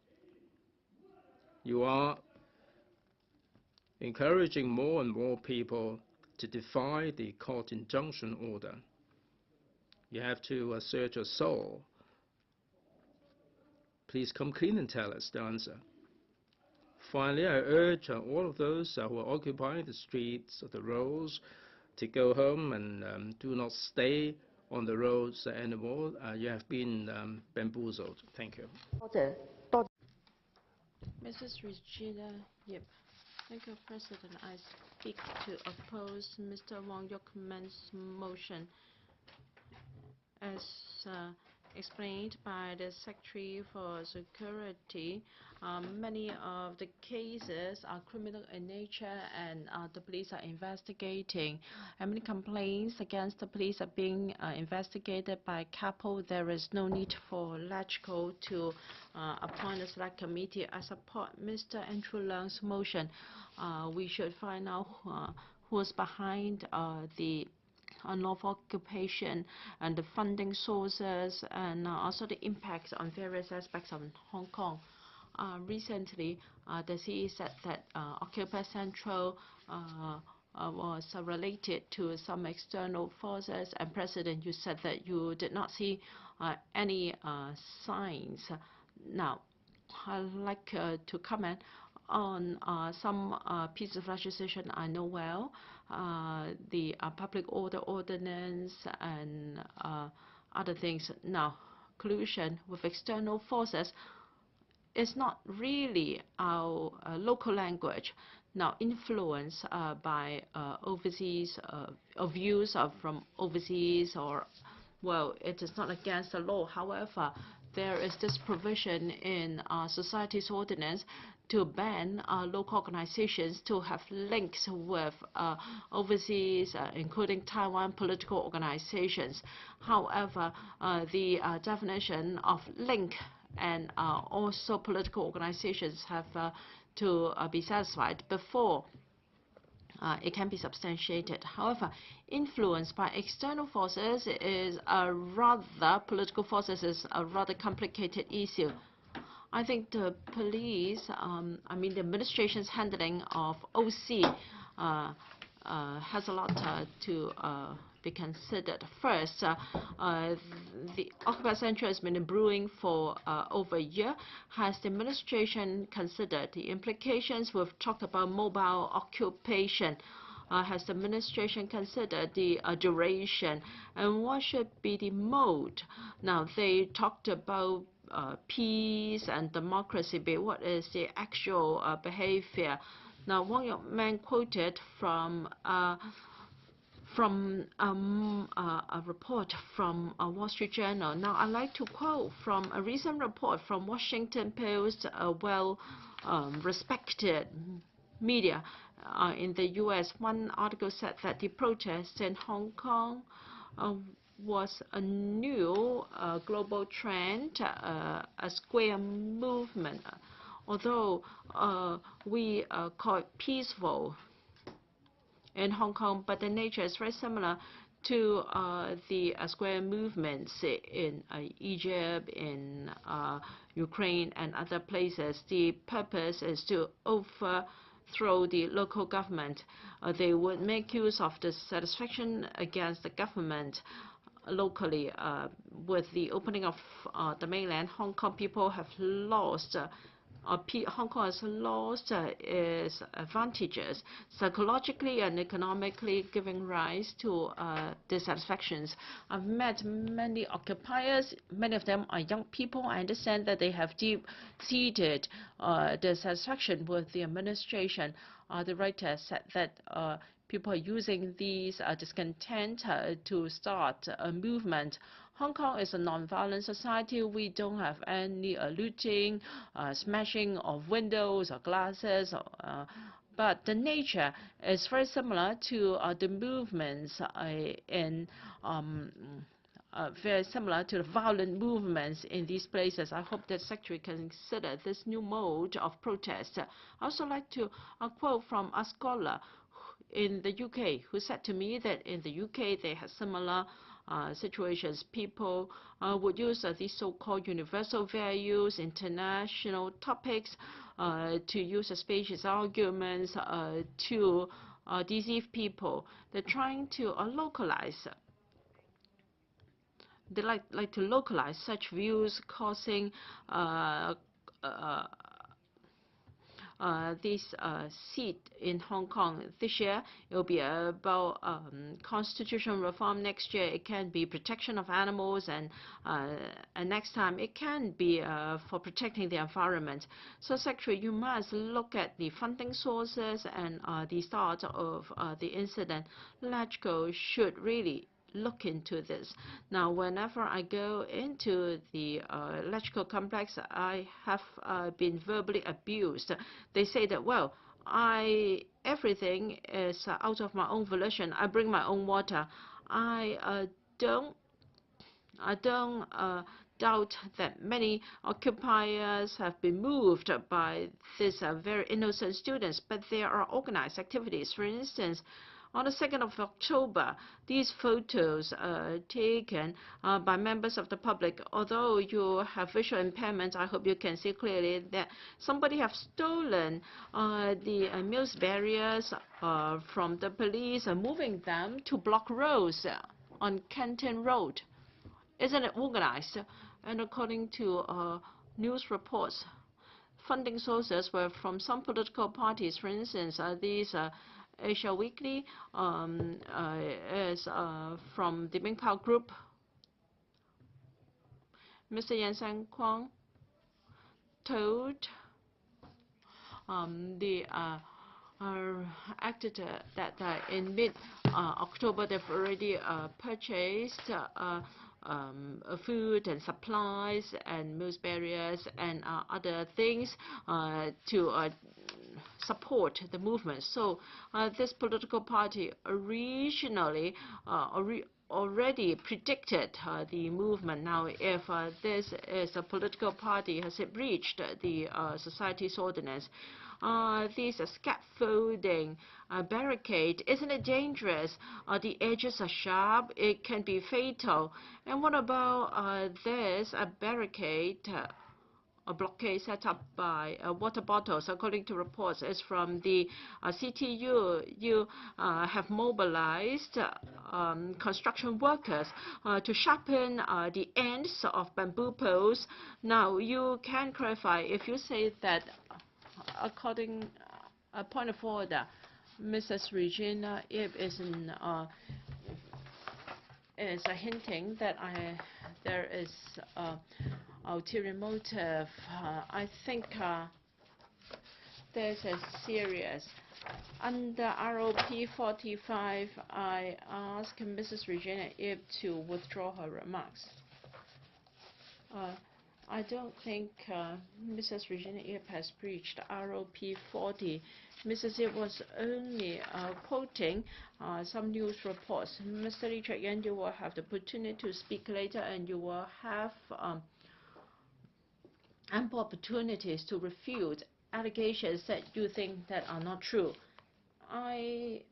you are encouraging more and more people to defy the court injunction order. You have to search your soul. Please come clean and tell us the answer. Finally, I urge all of those who are occupying the streets or the roads to go home and do not stay on the roads anymore. You have been bamboozled. Thank you. Mrs. Regina Yip. Thank you, President. I speak to oppose Mr. Wong Yuk-man's motion. As explained by the Secretary for Security, many of the cases are criminal in nature, and the police are investigating. And many complaints against the police are being investigated by CAPO. There is no need for LegCo to appoint a select committee. I support Mr. Andrew Leung's motion. We should find out who's behind the unlawful occupation and the funding sources, and also the impacts on various aspects of Hong Kong. Recently, the CE said that Occupy Central was related to some external forces, and President, you said that you did not see any signs. Now, I'd like to comment on some pieces of legislation I know well, the public order ordinance and other things. Now, collusion with external forces is not really our local language. Now, influence by overseas views from overseas, or, well, it is not against the law. However, there is this provision in society's ordinance to ban local organizations to have links with overseas, including Taiwan political organizations. However, the definition of link and also political organizations have to be satisfied before it can be substantiated. However, influence by external forces is political forces is a rather complicated issue. I think the police, the administration's handling of OC has a lot to be considered. First, the Occupy Central has been brewing for over a year. Has the administration considered the implications? We've talked about mobile occupation. Has the administration considered the duration, and what should be the mode? Now, they talked about peace and democracy, but what is the actual behavior? Now, Wong Yuk-man quoted from a report from Wall Street Journal. Now, I'd like to quote from a recent report from Washington Post, a well-respected media in the U.S. One article said that the protests in Hong Kong was a new global trend, a square movement. Although we call it peaceful in Hong Kong, but the nature is very similar to the square movements in Egypt, in Ukraine, and other places. The purpose is to overthrow the local government. They would make use of dissatisfaction against the government locally. With the opening of the mainland, Hong Kong people have lost Hong Kong has lost its advantages psychologically and economically, giving rise to dissatisfactions. I've met many occupiers. Many of them are young people. I understand that they have deep-seated dissatisfaction with the administration. The writer said that people are using these discontent to start a movement. Hong Kong is a non-violent society. We don't have any looting, smashing of windows or glasses, but the nature is very similar to the movements very similar to the violent movements in these places. I hope that Secretary can consider this new mode of protest. I also like to quote from a scholar in the UK who said to me that in the UK they had similar situations. People would use these so-called universal values, international topics, to use specious arguments to deceive people. They're trying to localize. They like to localize such views, causing this seat in Hong Kong. This year, it will be about constitutional reform. Next year, it can be protection of animals, and next time, it can be for protecting the environment. So, Secretary, you must look at the funding sources and the start of the incident. LegCo should really look into this. Now, whenever I go into the LegCo complex, I have been verbally abused. They say that, well, everything is out of my own volition. I bring my own water. I don't doubt that many occupiers have been moved by these very innocent students, but there are organized activities. For instance, on the 2nd of October, these photos taken by members of the public. Although you have visual impairments, I hope you can see clearly that somebody have stolen the news barriers from the police and moving them to block roads on Canton Road. Isn't it organized? And according to news reports, funding sources were from some political parties. For instance, these Asia Weekly is from the Ming Pao Group. Mr. Yan Sang-kwong told the actor that in mid-October they've already purchased food and supplies and news barriers and other things to support the movement. So this political party originally already predicted the movement. Now, if this is a political party, has it breached the society's ordinance? These scaffolding barricade, isn't it dangerous? The edges are sharp. It can be fatal. And what about this barricade? A blockade set up by water bottles, according to reports, is from the CTU. You have mobilized construction workers to sharpen the ends of bamboo poles. Now, you can clarify if you say that, according a point of order, Mrs. Regina Ip is hinting that there is ulterior motive. I think this is serious. Under ROP 45, I ask Mrs. Regina Ip to withdraw her remarks. I don't think Mrs. Regina Ip has breached ROP 40. Mrs. Ip was only quoting some news reports. Mr. Lee Cheuk-yan, you will have the opportunity to speak later, and you will have ample opportunities to refute allegations that you think that are not true. I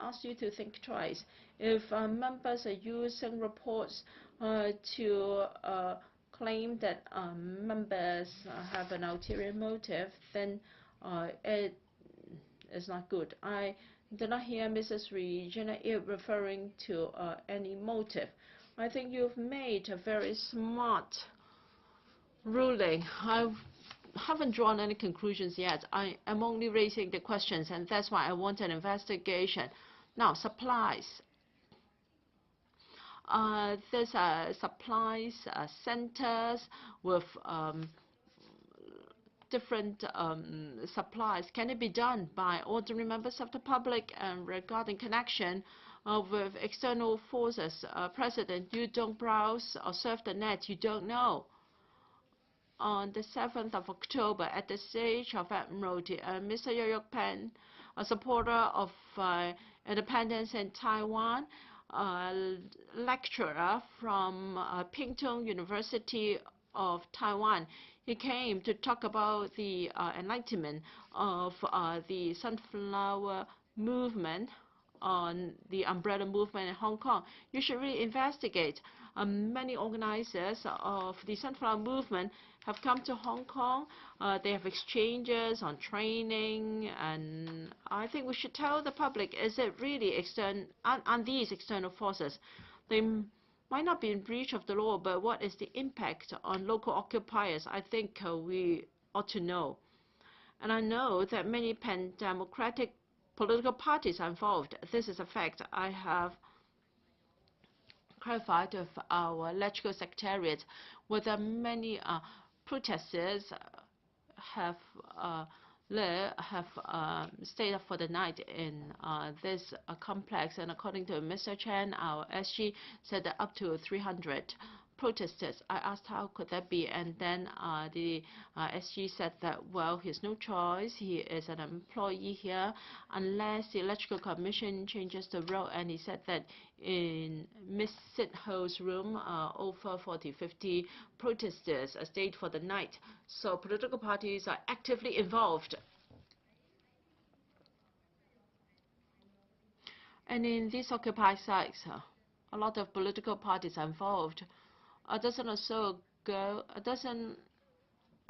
ask you to think twice. If members are using reports to claim that members have an ulterior motive, then it is not good. I did not hear Mrs. Regina referring to any motive. I think you've made a very smart ruling. I haven't drawn any conclusions yet. I am only raising the questions, and that's why I want an investigation. Now, supplies. There's supplies centers with different supplies. Can it be done by ordinary members of the public? And regarding connection with external forces, President, you don't browse or surf the net, you don't know. On the 7th of October, at the stage of Admiralty, Mr. Yuk-man, a supporter of independence in Taiwan, a lecturer from Pik-wan University of Taiwan. He came to talk about the enlightenment of the sunflower movement on the umbrella movement in Hong Kong. You should really investigate. Many organizers of the sunflower movement have come to Hong Kong. They have exchanges on training, and I think we should tell the public, is it really external, on these external forces? They might not be in breach of the law, but what is the impact on local occupiers? I think we ought to know. And I know that many pan-democratic political parties are involved. This is a fact. I have clarified with our LegCo secretariat whether many protesters have stayed up for the night in this complex. And according to Mr. Chen, our SG said that up to 300 protesters. I asked how could that be, and then the SG said that, well, he has no choice. He is an employee here unless the Electoral Commission changes the rule. And he said that in Miss Sit Ho's room, over 40-50 protesters stayed for the night. So political parties are actively involved. And in these occupied sites, a lot of political parties are involved. A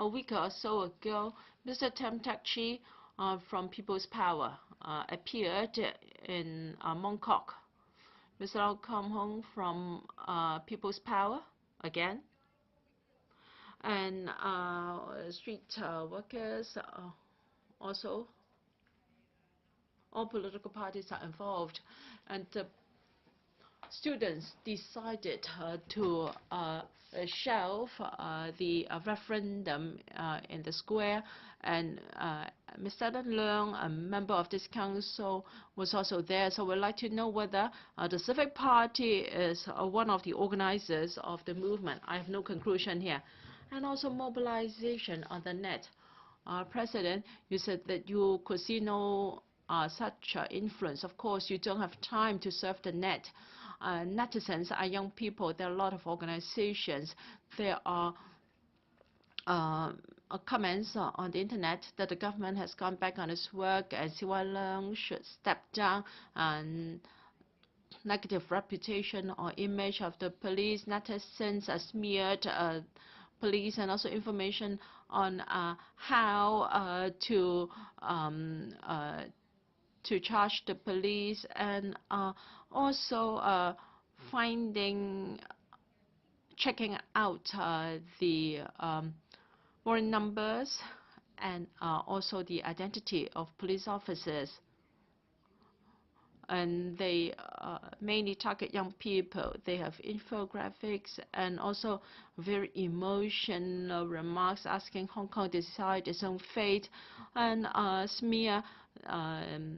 week or so ago, Mr. Tam Tak-chi from People's Power appeared in Mong Kok. Mr. Lau Kam-hong from People's Power again, and street workers also. All political parties are involved, and students decided to shelve the referendum in the square, and Mr. Andrew Leung, a member of this council, was also there. So we'd like to know whether the Civic Party is one of the organizers of the movement. I have no conclusion here. And also mobilization on the net. President, you said that you could see no such influence. Of course, you don't have time to surf the net. Netizens are young people. There are a lot of organizations. There are comments on the internet that the government has gone back on its work and C.Y. Leung should step down, and negative reputation or image of the police. Netizens are smeared police, and also information on how to charge the police, and also checking out the warrant numbers, and also the identity of police officers. And they mainly target young people. They have infographics and also very emotional remarks asking Hong Kong to decide its own fate, and smear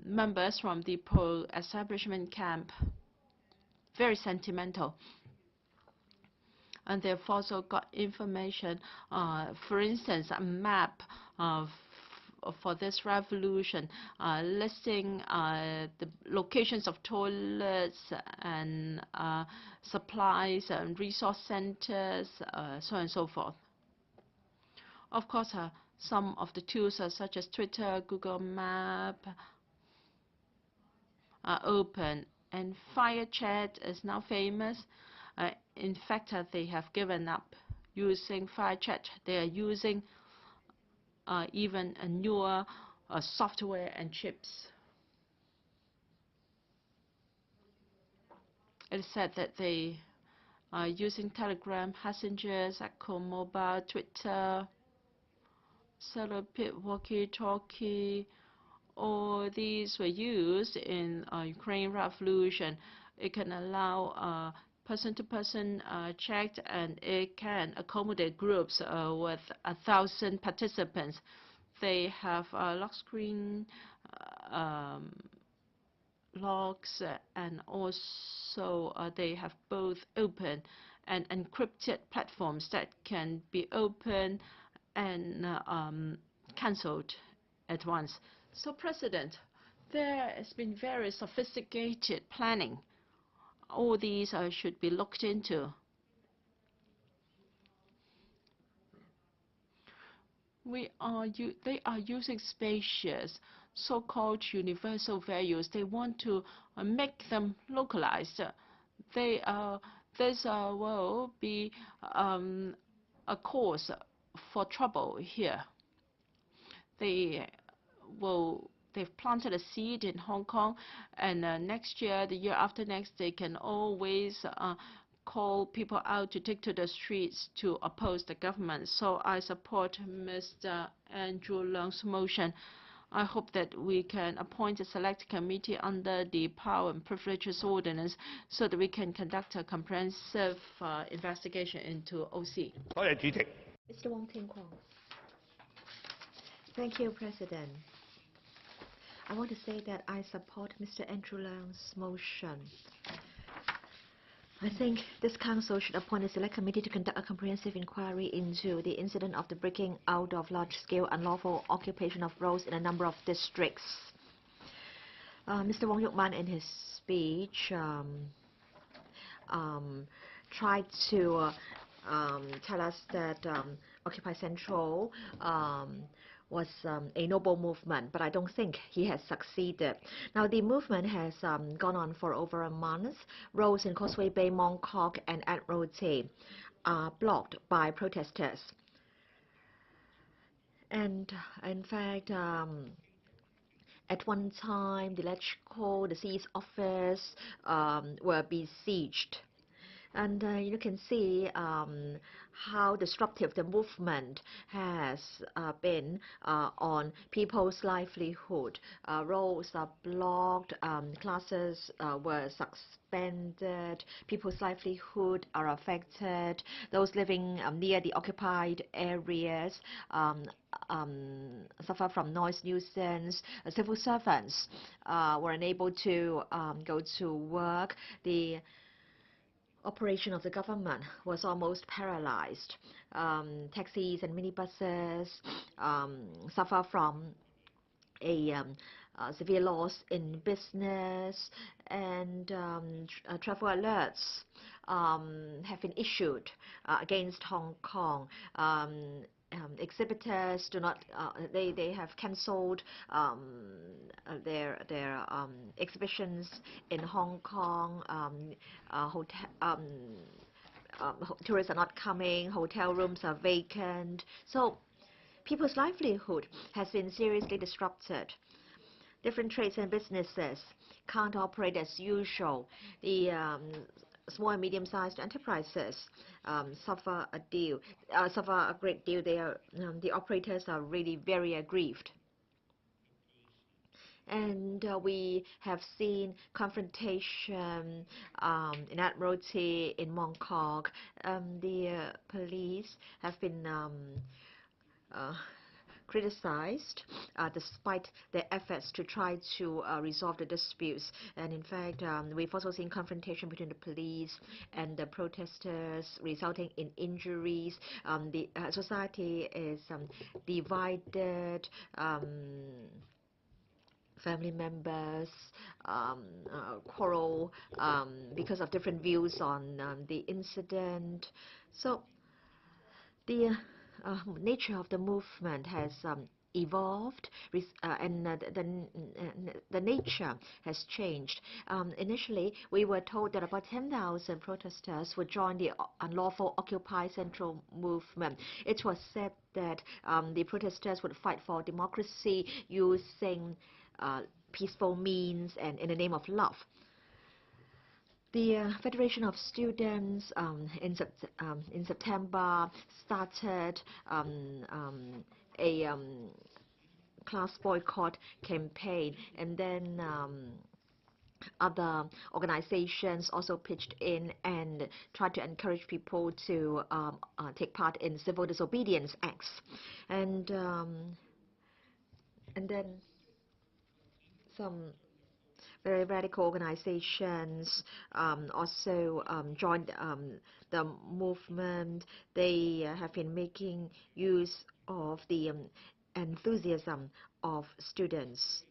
members from the pro-establishment camp. Very sentimental. And they've also got information, for instance, a map for this revolution, listing the locations of toilets and supplies and resource centers, so on and so forth. Of course, some of the tools such as Twitter, Google Map, open. And fire chat is now famous. In fact, they have given up using fire chat. They are using even a newer software and chips. It is said that they are using Telegram, messengers, LegCo mobile, Twitter, cellular walkie-talkie. All these were used in Ukraine Revolution. It can allow person-to-person chat, and it can accommodate groups with 1,000 participants. They have lock screen logs, and also they have both open and encrypted platforms that can be opened and cancelled at once. So, President, there has been very sophisticated planning. All these should be looked into. They are using spacious, so-called universal values. They want to make them localized. This will be a cause for trouble here. They've planted a seed in Hong Kong, and next year, the year after next, they can always call people out to take to the streets to oppose the government. So I support Mr. Andrew Leung's motion. I hope that we can appoint a select committee under the Power and Privileges Ordinance so that we can conduct a comprehensive investigation into OC. Mr. Wong Ting-kwong. Thank you, President. I want to say that I support Mr. Andrew Leung's motion. I think this Council should appoint a select committee to conduct a comprehensive inquiry into the incident of the breaking out of large-scale unlawful occupation of roads in a number of districts. Mr. Wong Yuk-man in his speech tried to tell us that Occupy Central was a noble movement, but I don't think he has succeeded. Now, the movement has gone on for over a month. Roads in Causeway Bay, Mong Kok, and Admiralty are blocked by protesters. And in fact, at one time, the LegCo, the CE's office, were besieged. And you can see how disruptive the movement has been on people's livelihood. Roads are blocked, classes were suspended, people's livelihood are affected. Those living near the occupied areas suffer from noise nuisance. Civil servants were unable to go to work. The operation of the government was almost paralyzed. Taxis and minibuses suffer from a severe loss in business, and travel alerts have been issued against Hong Kong. Exhibitors do not, they have cancelled their exhibitions in Hong Kong. Tourists are not coming, hotel rooms are vacant. So people's livelihood has been seriously disrupted. Different trades and businesses can't operate as usual. The small and medium-sized enterprises suffer a great deal. The operators are really very aggrieved. And we have seen confrontation in Admiralty, in Mong Kok. The police have been criticized despite their efforts to try to resolve the disputes. And in fact, we've also seen confrontation between the police and the protesters, resulting in injuries. The society is divided. Family members quarrel because of different views on the incident. So the nature of the movement has evolved, and the nature has changed. Initially, we were told that about 10,000 protesters would join the unlawful Occupy Central movement. It was said that the protesters would fight for democracy using peaceful means and in the name of love. The Federation of Students in September started a class boycott campaign, and then other organizations also pitched in and tried to encourage people to take part in civil disobedience acts. And then some very radical organizations also joined the movement. They have been making use of the enthusiasm of students.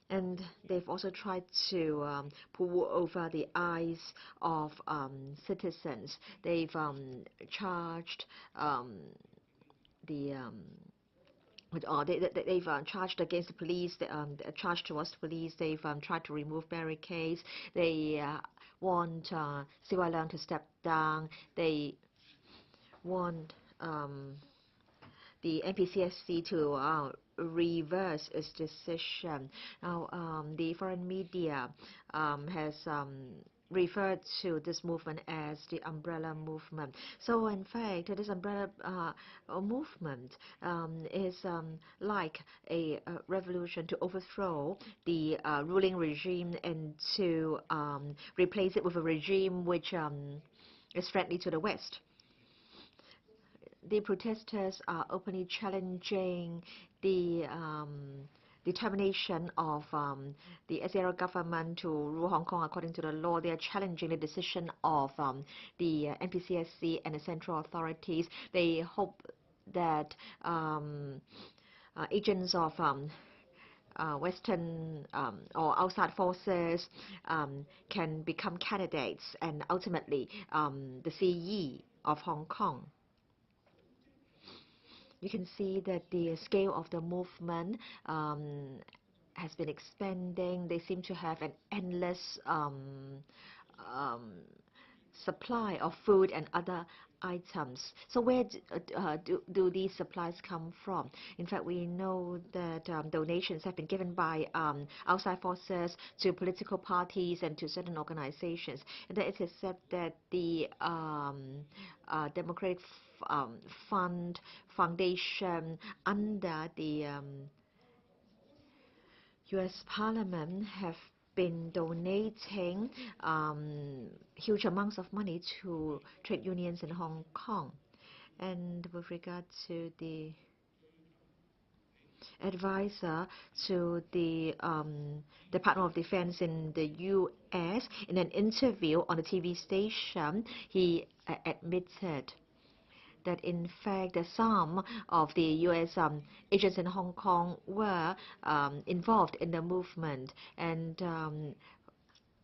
And they've also tried to pull over the eyes of citizens. They've charged they've charged against the police, charged towards the police. They've tried to remove barricades. They want Civil Leung to step down. They want the NPCSC to reverse its decision. Now, the foreign media has referred to this movement as the umbrella movement. So in fact, this umbrella movement is like a revolution to overthrow the ruling regime and to replace it with a regime which is friendly to the West. The protesters are openly challenging the determination of the SAR government to rule Hong Kong according to the law. They are challenging the decision of the NPCSC and the central authorities. They hope that agents of Western or outside forces can become candidates and ultimately the CE of Hong Kong. You can see that the scale of the movement has been expanding. They seem to have an endless supply of food and other items. So where do these supplies come from? In fact, we know that donations have been given by outside forces to political parties and to certain organizations. And that it is said that the Democratic Foundation under the U.S. Parliament have been donating huge amounts of money to trade unions in Hong Kong. And with regard to the advisor to the Department of Defense in the U.S., in an interview on a TV station, he admitted that in fact some of the U.S. Agents in Hong Kong were involved in the movement, and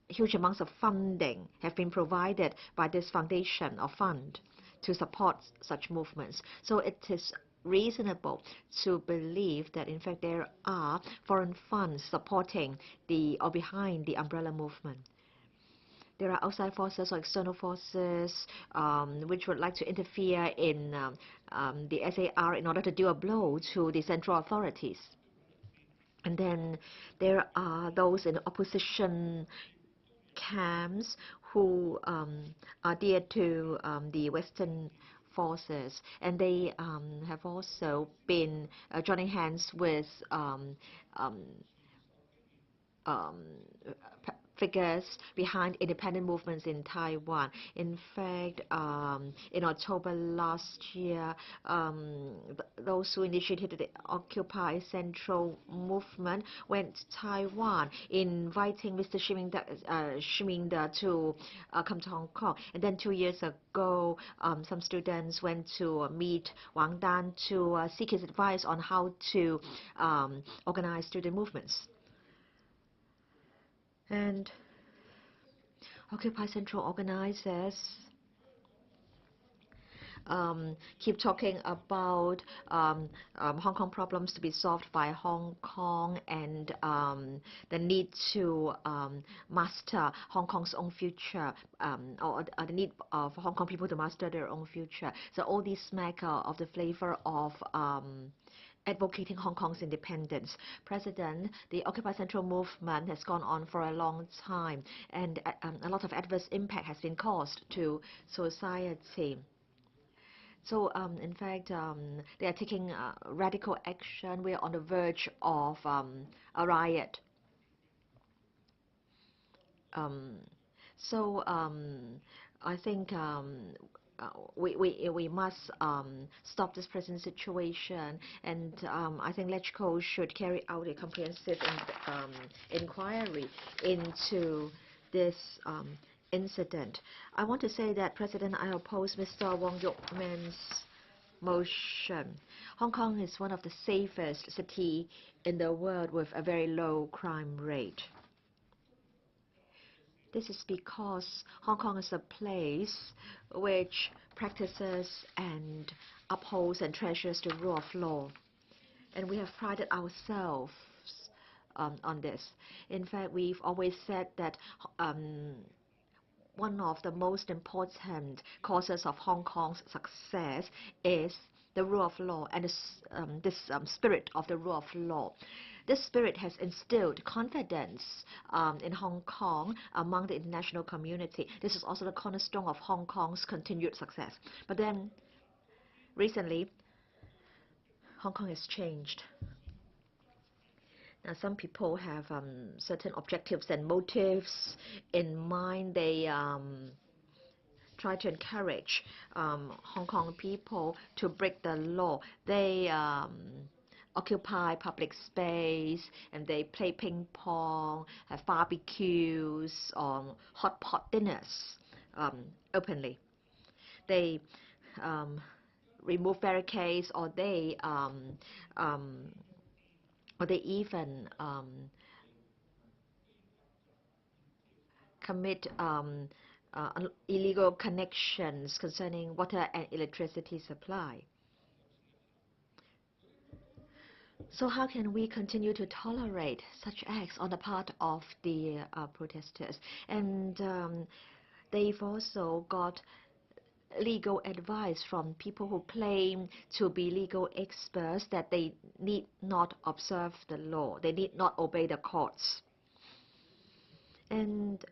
huge amounts of funding have been provided by this foundation or fund to support such movements. So it is reasonable to believe that in fact there are foreign funds supporting or behind the umbrella movement. There are outside forces or external forces which would like to interfere in the SAR in order to deal a blow to the central authorities. And then there are those in opposition camps who are dear to the Western forces, and they have also been joining hands with figures behind independent movements in Taiwan. In fact, in October last year, those who initiated the Occupy Central movement went to Taiwan, inviting Mr. Shimingda to come to Hong Kong. And then 2 years ago, some students went to meet Wang Dan to seek his advice on how to organize student movements. And Occupy Central organizers keep talking about Hong Kong problems to be solved by Hong Kong and the need to master Hong Kong's own future, or the need for Hong Kong people to master their own future. So all these smack of the flavor of advocating Hong Kong's independence. President, the Occupy Central movement has gone on for a long time, and a lot of adverse impact has been caused to society. So, in fact, they are taking radical action. We are on the verge of a riot. So, I think we must stop this present situation, and I think LegCo should carry out a comprehensive inquiry into this incident. I want to say that, President, I oppose Mr. Wong Yuk-man's motion. Hong Kong is one of the safest cities in the world with a very low crime rate. This is because Hong Kong is a place which practices and upholds and treasures the rule of law. And we have prided ourselves on this. In fact, we've always said that one of the most important causes of Hong Kong's success is the rule of law and this spirit of the rule of law. This spirit has instilled confidence in Hong Kong among the international community. This is also the cornerstone of Hong Kong's continued success. But then, recently, Hong Kong has changed. Now, some people have certain objectives and motives in mind. They try to encourage Hong Kong people to break the law. They occupy public space, and they play ping pong, have barbecues, hot pot dinners openly. They remove barricades, or they even commit illegal connections concerning water and electricity supply. So how can we continue to tolerate such acts on the part of the protesters? And they've also got legal advice from people who claim to be legal experts that they need not observe the law, they need not obey the courts. And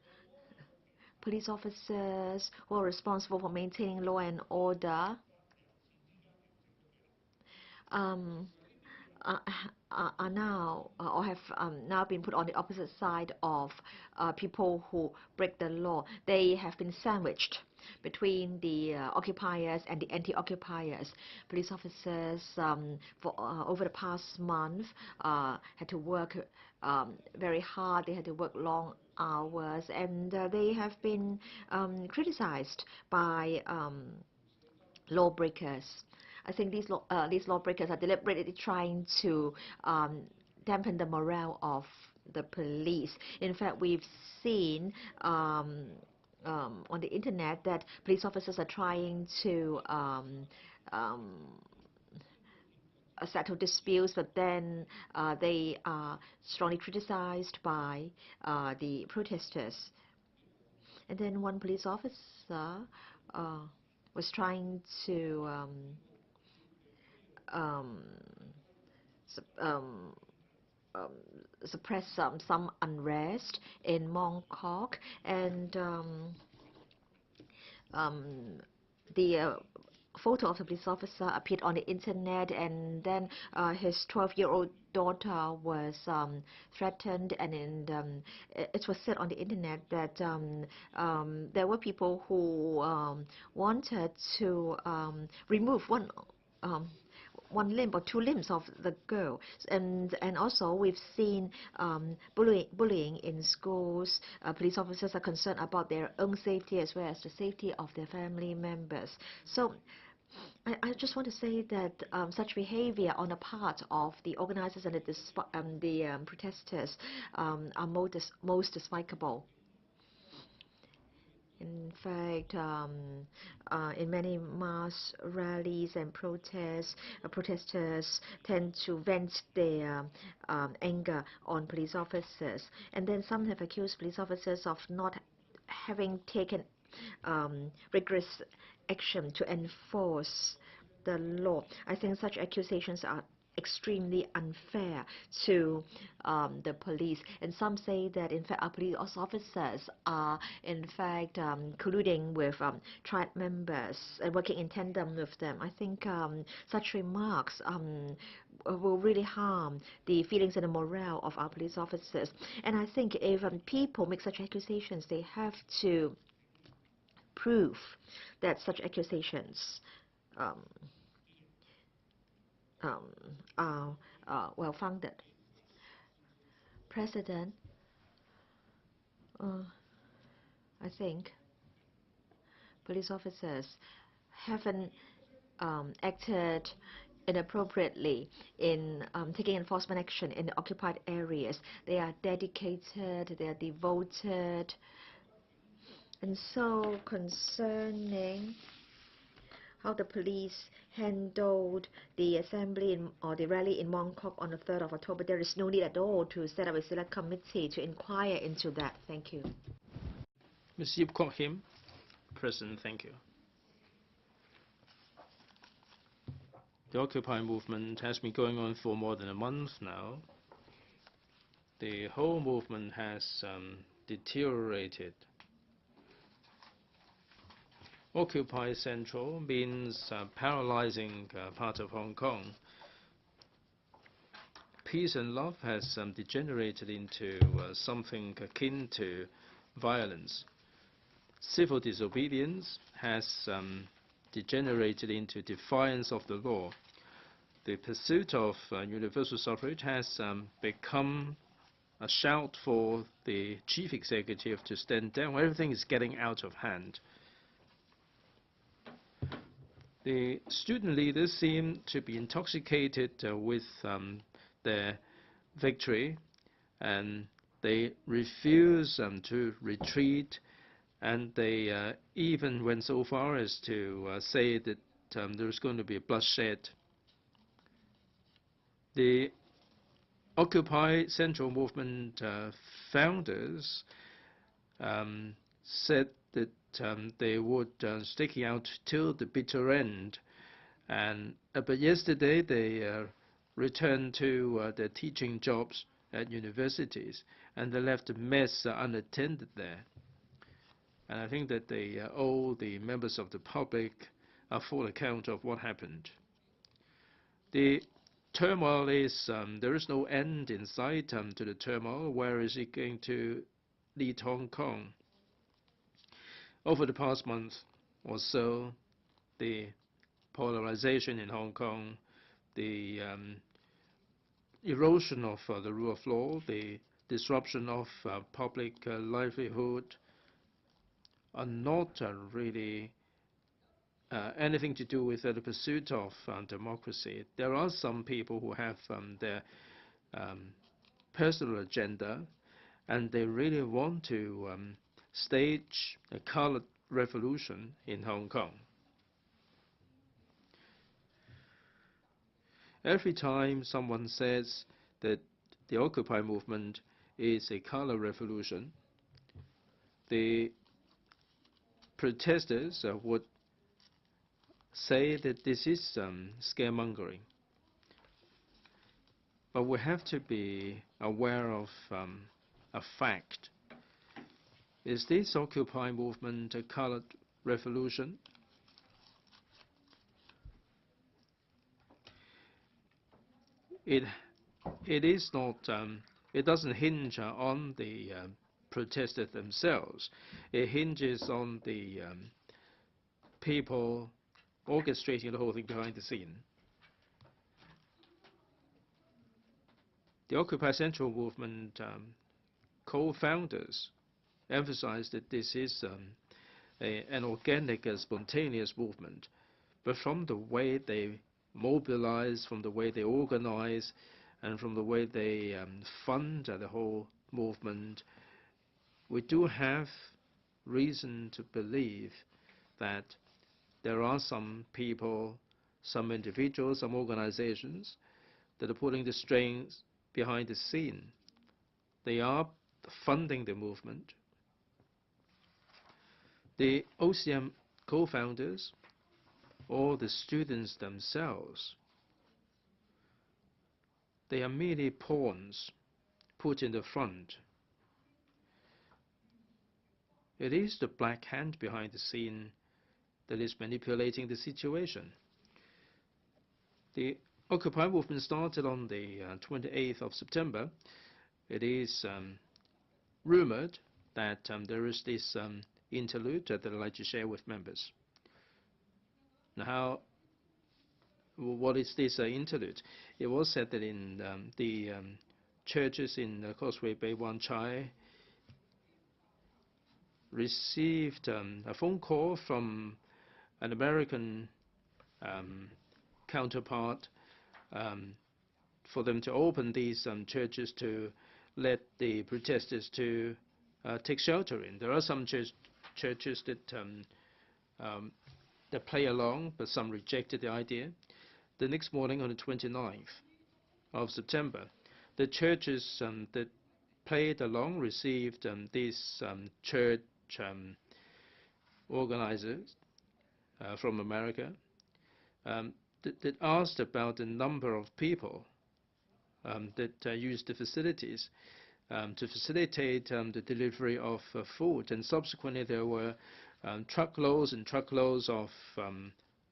police officers who are responsible for maintaining law and order are now or have now been put on the opposite side of people who break the law. They have been sandwiched between the occupiers and the anti-occupiers. Police officers for over the past month had to work very hard. They had to work long hours, and they have been criticized by lawbreakers. I think these lawbreakers are deliberately trying to dampen the morale of the police. In fact, we've seen on the internet that police officers are trying to settle disputes, but then they are strongly criticized by the protesters. And then one police officer was trying to suppress some unrest in Mong Kok, and the photo of the police officer appeared on the internet, and then his 12-year-old daughter was threatened, and it was said on the internet that there were people who wanted to remove one limb or two limbs of the girl, and also we've seen bullying in schools. Police officers are concerned about their own safety as well as the safety of their family members. So I just want to say that such behavior on the part of the organizers and the protesters are most despicable. In fact, in many mass rallies and protests, protesters tend to vent their anger on police officers. And then some have accused police officers of not having taken rigorous action to enforce the law. I think such accusations are extremely unfair to the police, and some say that in fact our police officers are in fact colluding with triad members and working in tandem with them. I think such remarks will really harm the feelings and the morale of our police officers. And I think if people make such accusations, they have to prove that such accusations are well-founded. President, I think police officers haven't acted inappropriately in taking enforcement action in the occupied areas. They are dedicated, they are devoted. And so concerning how the police handled the assembly or the rally in Mong Kok on the 3rd of October, there is no need at all to set up a select committee to inquire into that. Thank you. Ms. Yip Kwok-him, President, thank you. The Occupy movement has been going on for more than a month now. The whole movement has deteriorated. Occupy Central means paralyzing part of Hong Kong. Peace and love has degenerated into something akin to violence. Civil disobedience has degenerated into defiance of the law. The pursuit of universal suffrage has become a shout for the chief executive to stand down. Everything is getting out of hand. The student leaders seem to be intoxicated with their victory, and they refuse to retreat, and they even went so far as to say that there's going to be bloodshed. The Occupy Central Movement founders said that they would stick it out till the bitter end, and but yesterday they returned to their teaching jobs at universities, and they left a mess unattended there. And I think that they owe the members of the public a full account of what happened. The turmoil is, there is no end in sight to the turmoil. Where is it going to lead Hong Kong? Over the past month or so, the polarization in Hong Kong, the erosion of the rule of law, the disruption of public livelihood are not really anything to do with the pursuit of democracy. There are some people who have their personal agenda, and they really want to stage a colored revolution in Hong Kong. Every time someone says that the Occupy movement is a color revolution, the protesters would say that this is scaremongering. But we have to be aware of a fact. Is this Occupy movement a colored revolution? It is not. It doesn't hinge on the protesters themselves. It hinges on the people orchestrating the whole thing behind the scene. The Occupy Central Movement co-founders emphasized that this is an organic, spontaneous movement. But from the way they mobilize, from the way they organize, and from the way they fund the whole movement, we do have reason to believe that there are some people, some individuals, some organizations that are pulling the strings behind the scene. They are funding the movement. The OCM co-founders or the students themselves, they are merely pawns put in the front. It is the black hand behind the scene that is manipulating the situation. The Occupy movement started on the 28th of September. It is rumored that there is this interlude that I'd like to share with members. Now, what is this interlude? It was said that in the churches in Causeway Bay, Wan Chai, received a phone call from an American counterpart for them to open these churches to let the protesters to take shelter in. There are some churches that play along, but some rejected the idea. The next morning, on the 29th of September, the churches that played along received these church organizers from America that asked about the number of people that used the facilities to facilitate the delivery of food. And subsequently, there were truckloads and truckloads of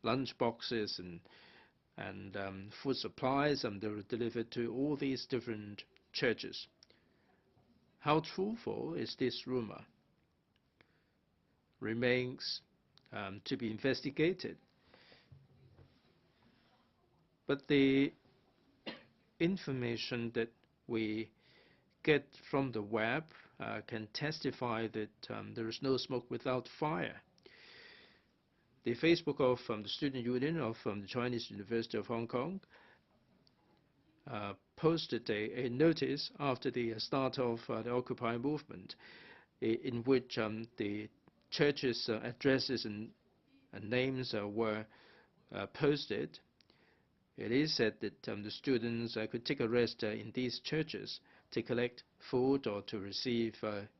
lunch boxes and food supplies, and they were delivered to all these different churches. How truthful is this rumor? Remains to be investigated. But the information that we get from the web can testify that there is no smoke without fire. The Facebook of the Student Union of the Chinese University of Hong Kong posted a notice after the start of the Occupy movement, in which the churches' addresses and names were posted. It is said that the students could take a rest in these churches to collect food or to receive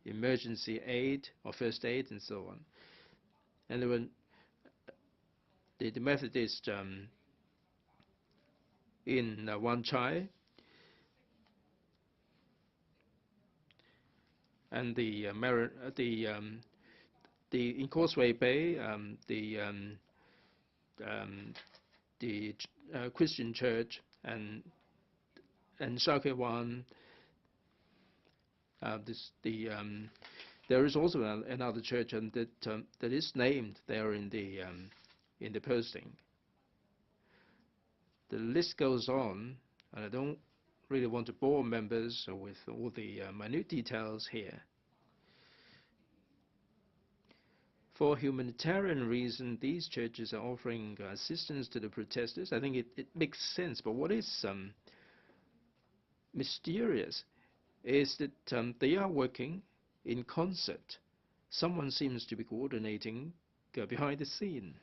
emergency aid or first aid and so on. And when the Methodist in Wan Chai and in Causeway Bay, the Christian church and Pik-wan, there is also another church and that is named there in the posting. The list goes on, and I don't really want to bore members with all the minute details here. For humanitarian reasons, these churches are offering assistance to the protesters. I think it makes sense. But what is mysterious is that they are working in concert. Someone seems to be coordinating behind the scene.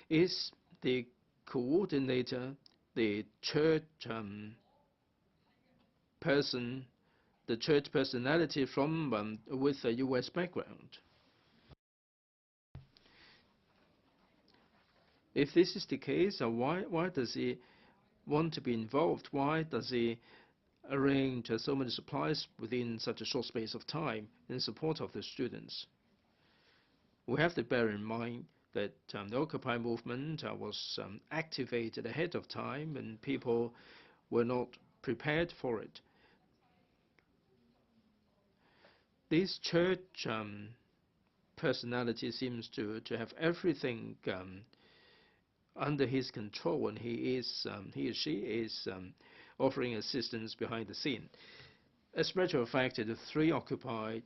Is the coordinator the church person, the church personality from with a U.S. background? If this is the case, why does he want to be involved? Why does he arrange so many supplies within such a short space of time in support of the students? We have to bear in mind that the Occupy movement was activated ahead of time and people were not prepared for it. This church personality seems to have everything under his control, and he or she is offering assistance behind the scene. As a matter of fact, the three occupied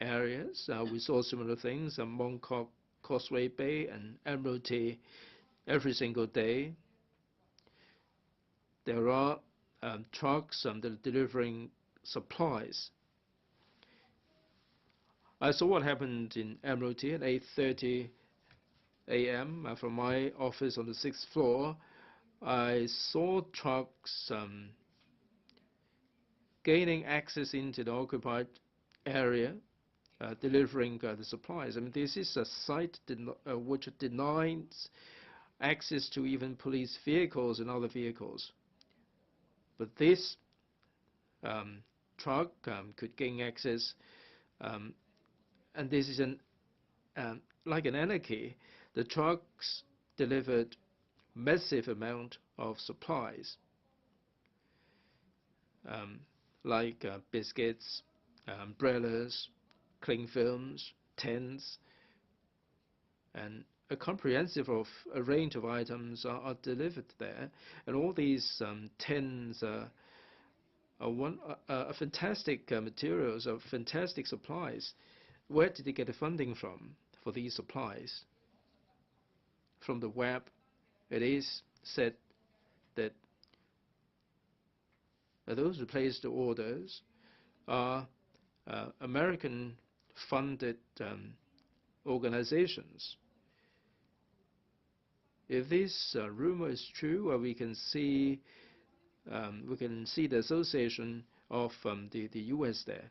areas, we saw similar things, Mong Kok, Causeway Bay, and Admiralty every single day. There are trucks that are delivering supplies. I saw what happened in Admiralty at 8:30 a.m. From my office on the 6th floor. I saw trucks gaining access into the occupied area, delivering the supplies. I mean, this is a site which denies access to even police vehicles and other vehicles. But this truck could gain access, and this is like an anarchy. The trucks delivered massive amount of supplies, like biscuits, umbrellas, cling films, tents, and a comprehensive of a range of items are delivered there. And all these tents are fantastic materials, are fantastic supplies. Where did they get the funding from for these supplies? From the web, it is said that those who placed the orders are American-funded organizations. If this rumor is true, we can see the association of the U.S. there.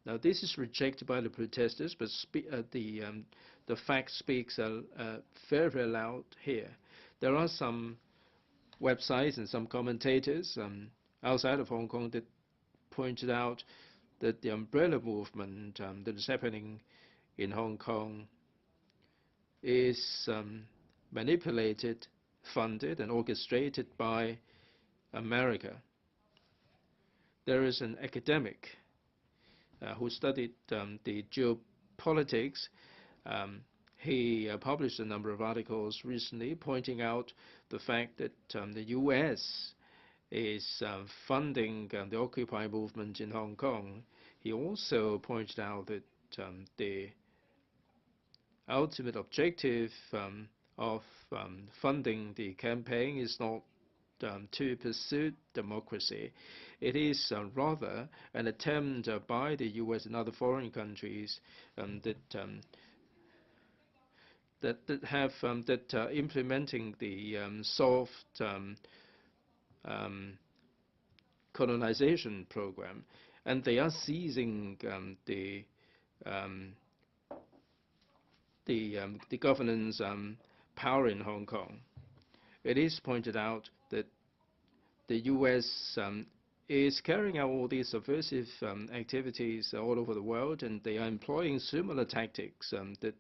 Now, this is rejected by the protesters, but the fact speaks very, very loud here. There are some websites and some commentators outside of Hong Kong that pointed out that the umbrella movement that is happening in Hong Kong is manipulated, funded, and orchestrated by America. There is an academic who studied the geopolitics. He published a number of articles recently pointing out the fact that the U.S. is funding the Occupy movement in Hong Kong. He also pointed out that the ultimate objective of funding the campaign is not to pursue democracy. It is rather an attempt by the U.S. and other foreign countries that are implementing the soft colonization program, and they are seizing the governance power in Hong Kong. It is pointed out that the U.S. Is carrying out all these subversive activities all over the world, and they are employing similar tactics to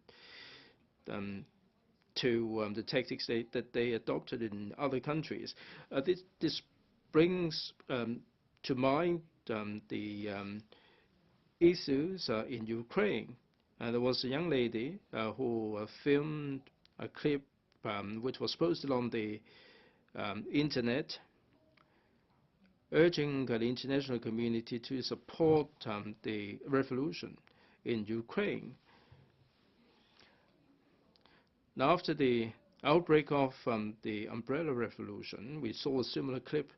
the tactics that they adopted in other countries. This brings to mind the issues in Ukraine. There was a young lady who filmed a clip which was posted on the internet, urging the international community to support the revolution in Ukraine. Now, after the outbreak of the Umbrella Revolution, we saw a similar clip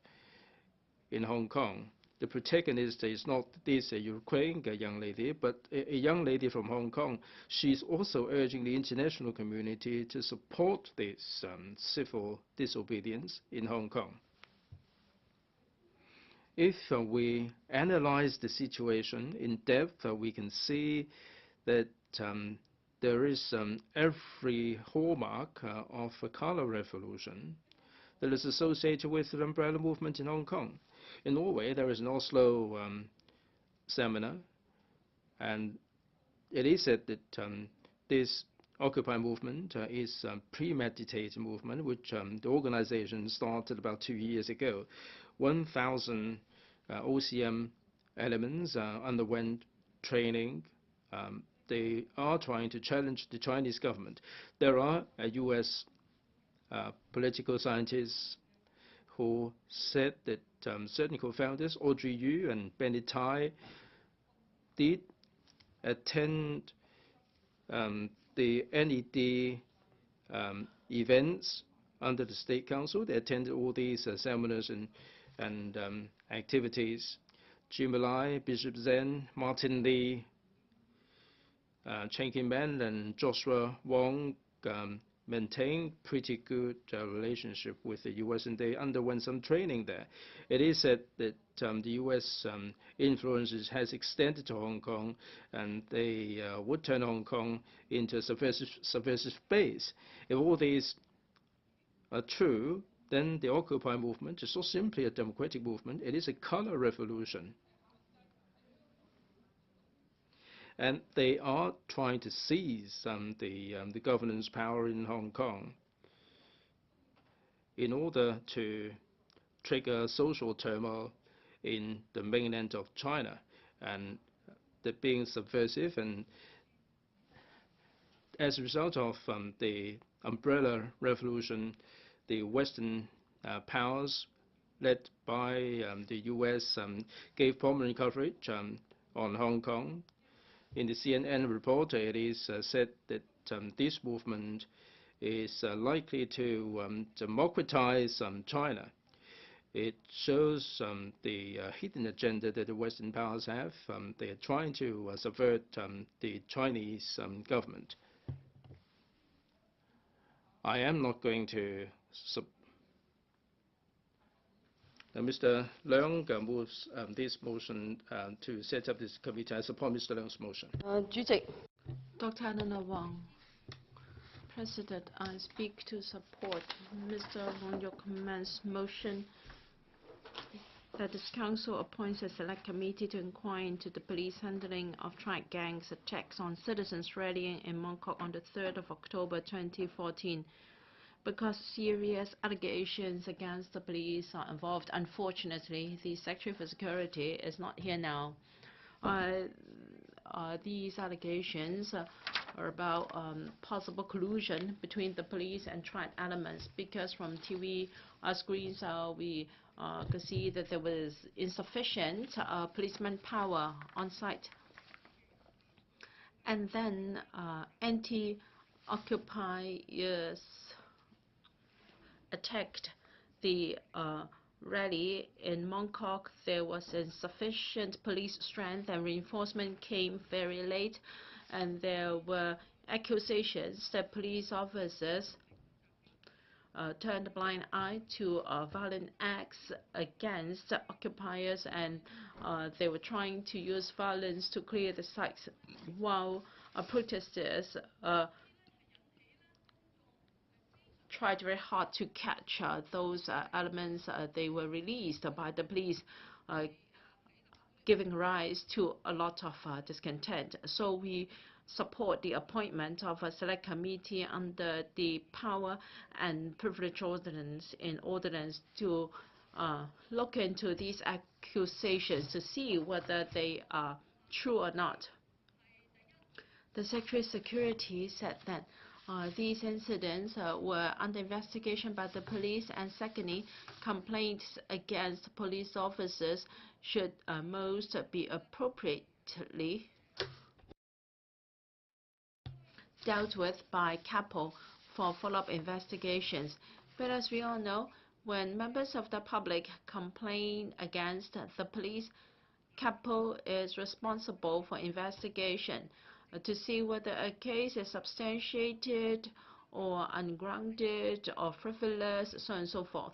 in Hong Kong. The protagonist is not this Ukraine young lady, but a young lady from Hong Kong. She's also urging the international community to support this civil disobedience in Hong Kong. If we analyze the situation in depth, we can see that there is every hallmark of a color revolution that is associated with the umbrella movement in Hong Kong. In Norway, there is an Oslo seminar, and it is said that this Occupy movement is a premeditated movement, which the organization started about 2 years ago. 1,000 OCM elements underwent training. They are trying to challenge the Chinese government. There are U.S. Political scientists who said that certain co-founders, Audrey Yu and Benny Tai, did attend the NED events under the State Council. They attended all these seminars and activities. Jim Lai, Bishop Zen, Martin Lee, Chen Kim-man, and Joshua Wong maintained pretty good relationship with the U.S. and they underwent some training there. It is said that the U.S. Influences has extended to Hong Kong, and they would turn Hong Kong into a subversive base. If all these are true, then the Occupy movement is not simply a democratic movement, it is a color revolution. And they are trying to seize the governance power in Hong Kong in order to trigger social turmoil in the mainland of China. And they're being subversive, and as a result of the umbrella revolution, the Western powers led by the U.S. Gave prominent coverage on Hong Kong. In the CNN report, it is said that this movement is likely to democratize China. It shows the hidden agenda that the Western powers have. They are trying to subvert the Chinese government. I am not going to Mr. Leung moves this motion to set up this committee. I support Mr. Leung's motion. Dr. Hon Wong, President, I speak to support Mr. Wong Yuk-man's motion that this Council appoints a select committee to inquire into the police handling of triad gangs attacks on citizens rallying in Mong Kok on the 3rd of October 2014. Because serious allegations against the police are involved. Unfortunately, the Secretary for Security is not here now. These allegations are about possible collusion between the police and triad elements, because from TV screens we could see that there was insufficient policeman power on site. And then anti-occupiers attacked the rally in Mong Kok. There was insufficient police strength and reinforcement came very late, and there were accusations that police officers turned a blind eye to violent acts against occupiers, and they were trying to use violence to clear the sites, while protesters tried very hard to catch those elements. They were released by the police, giving rise to a lot of discontent. So we support the appointment of a select committee under the Power and Privilege Ordinance in Ordinance to look into these accusations to see whether they are true or not. The Secretary of Security said that these incidents were under investigation by the police, and secondly, complaints against police officers should most be appropriately dealt with by CAPO for follow-up investigations. But as we all know, when members of the public complain against the police, CAPO is responsible for investigation to see whether a case is substantiated or ungrounded or frivolous, so on and so forth.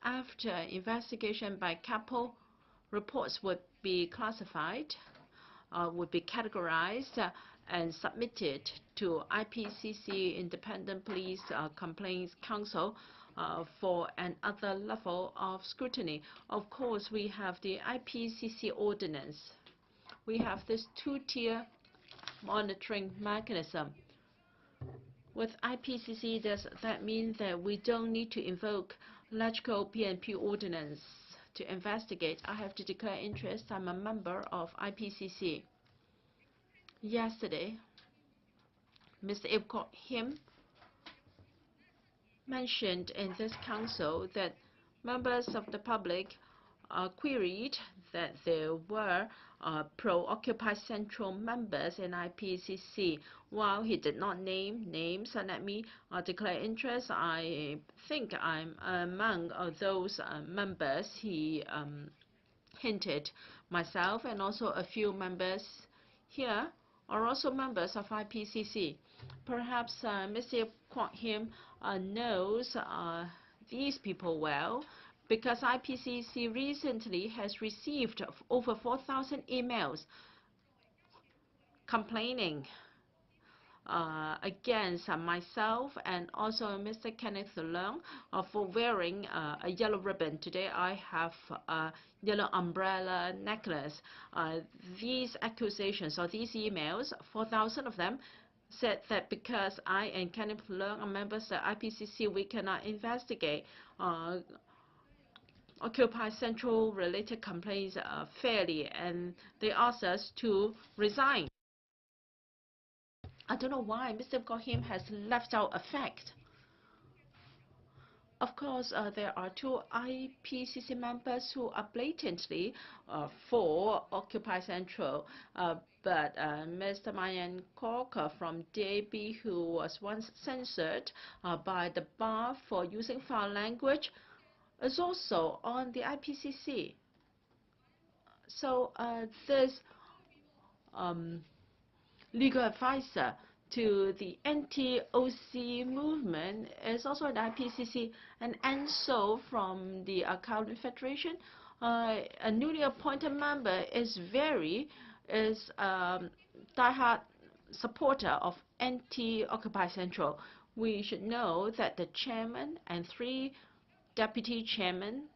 After investigation by CAPO, reports would be classified, would be categorized, and submitted to IPCC, Independent Police Complaints Council, for another level of scrutiny. Of course, we have the IPCC Ordinance. We have this two-tier monitoring mechanism. With IPCC, does that mean that we don't need to invoke LegCo PNP Ordinance to investigate? I have to declare interest. I'm a member of IPCC. Yesterday, Mr. Kwok-him mentioned in this council that members of the public queried that there were pro-Occupy Central members in IPCC. While he did not name names, let me declare interest. I think I'm among those members he hinted. Myself and also a few members here are also members of IPCC. Perhaps Mr. Kwok-him knows these people well, because IPCC recently has received over 4,000 emails complaining against myself and also Mr. Kenneth Leung for wearing a yellow ribbon. Today I have a yellow umbrella necklace. These accusations or these emails, 4,000 of them, said that because I and Kenneth Leung are members of IPCC, we cannot investigate Occupy Central related complaints fairly, and they asked us to resign. I don't know why Mr. Kwok-him has left out a fact. Of course, there are two IPCC members who are blatantly for Occupy Central, but Mr. Mong Kok from DAB, who was once censored by the bar for using foul language, is also on the IPCC. So this legal advisor to the anti-OC movement is also an IPCC, and Enso from the Accounting Federation, a newly appointed member, is diehard supporter of anti-Occupy Central. We should know that the chairman and 3 deputy chairmen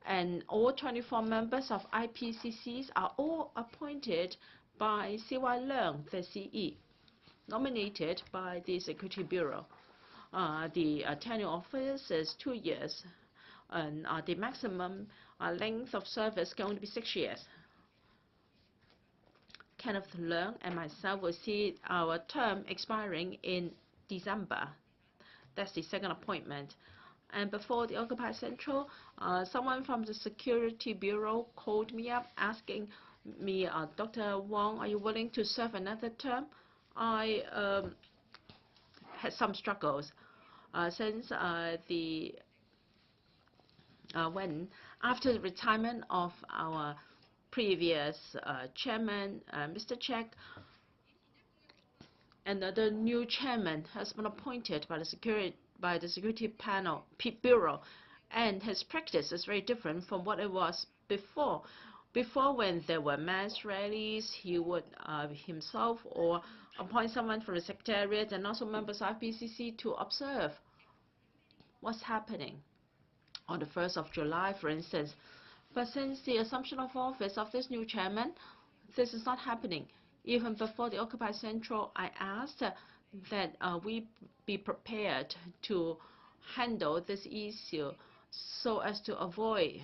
and all 24 members of IPCCs are all appointed by C.Y. Leung, the CE, nominated by the Security Bureau. The tenure of office is 2 years, and the maximum length of service can only be 6 years. Kenneth Leung and myself will see our term expiring in December. That's the second appointment. And before the Occupy Central, someone from the Security Bureau called me up asking me, Dr. Wong, are you willing to serve another term? I had some struggles since after the retirement of our previous chairman, Mr. Cheuk, another new chairman has been appointed by the Security Bureau, and his practice is very different from what it was before. Before, when there were mass rallies, he would himself or appoint someone from the Secretariat and also members of IPCC to observe what's happening on the 1st of July, for instance. But since the assumption of office of this new chairman, this is not happening. Even before the Occupy Central, I asked that we be prepared to handle this issue so as to avoid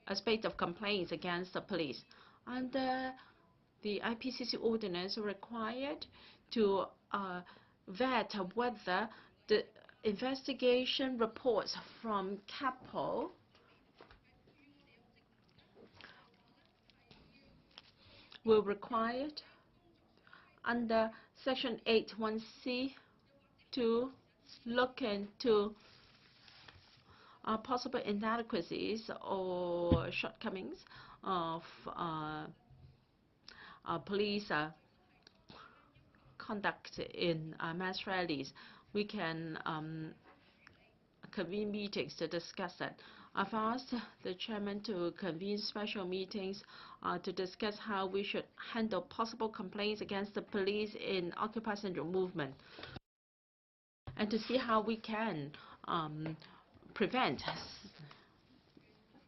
a spate of complaints against the police. Under the IPCC ordinance required to vet whether the investigation reports from CAPO were required under Section 8(1)(c) to look into possible inadequacies or shortcomings of police conduct in mass rallies. We can convene meetings to discuss that. I've asked the chairman to convene special meetings to discuss how we should handle possible complaints against the police in Occupy Central movement, and to see how we can prevent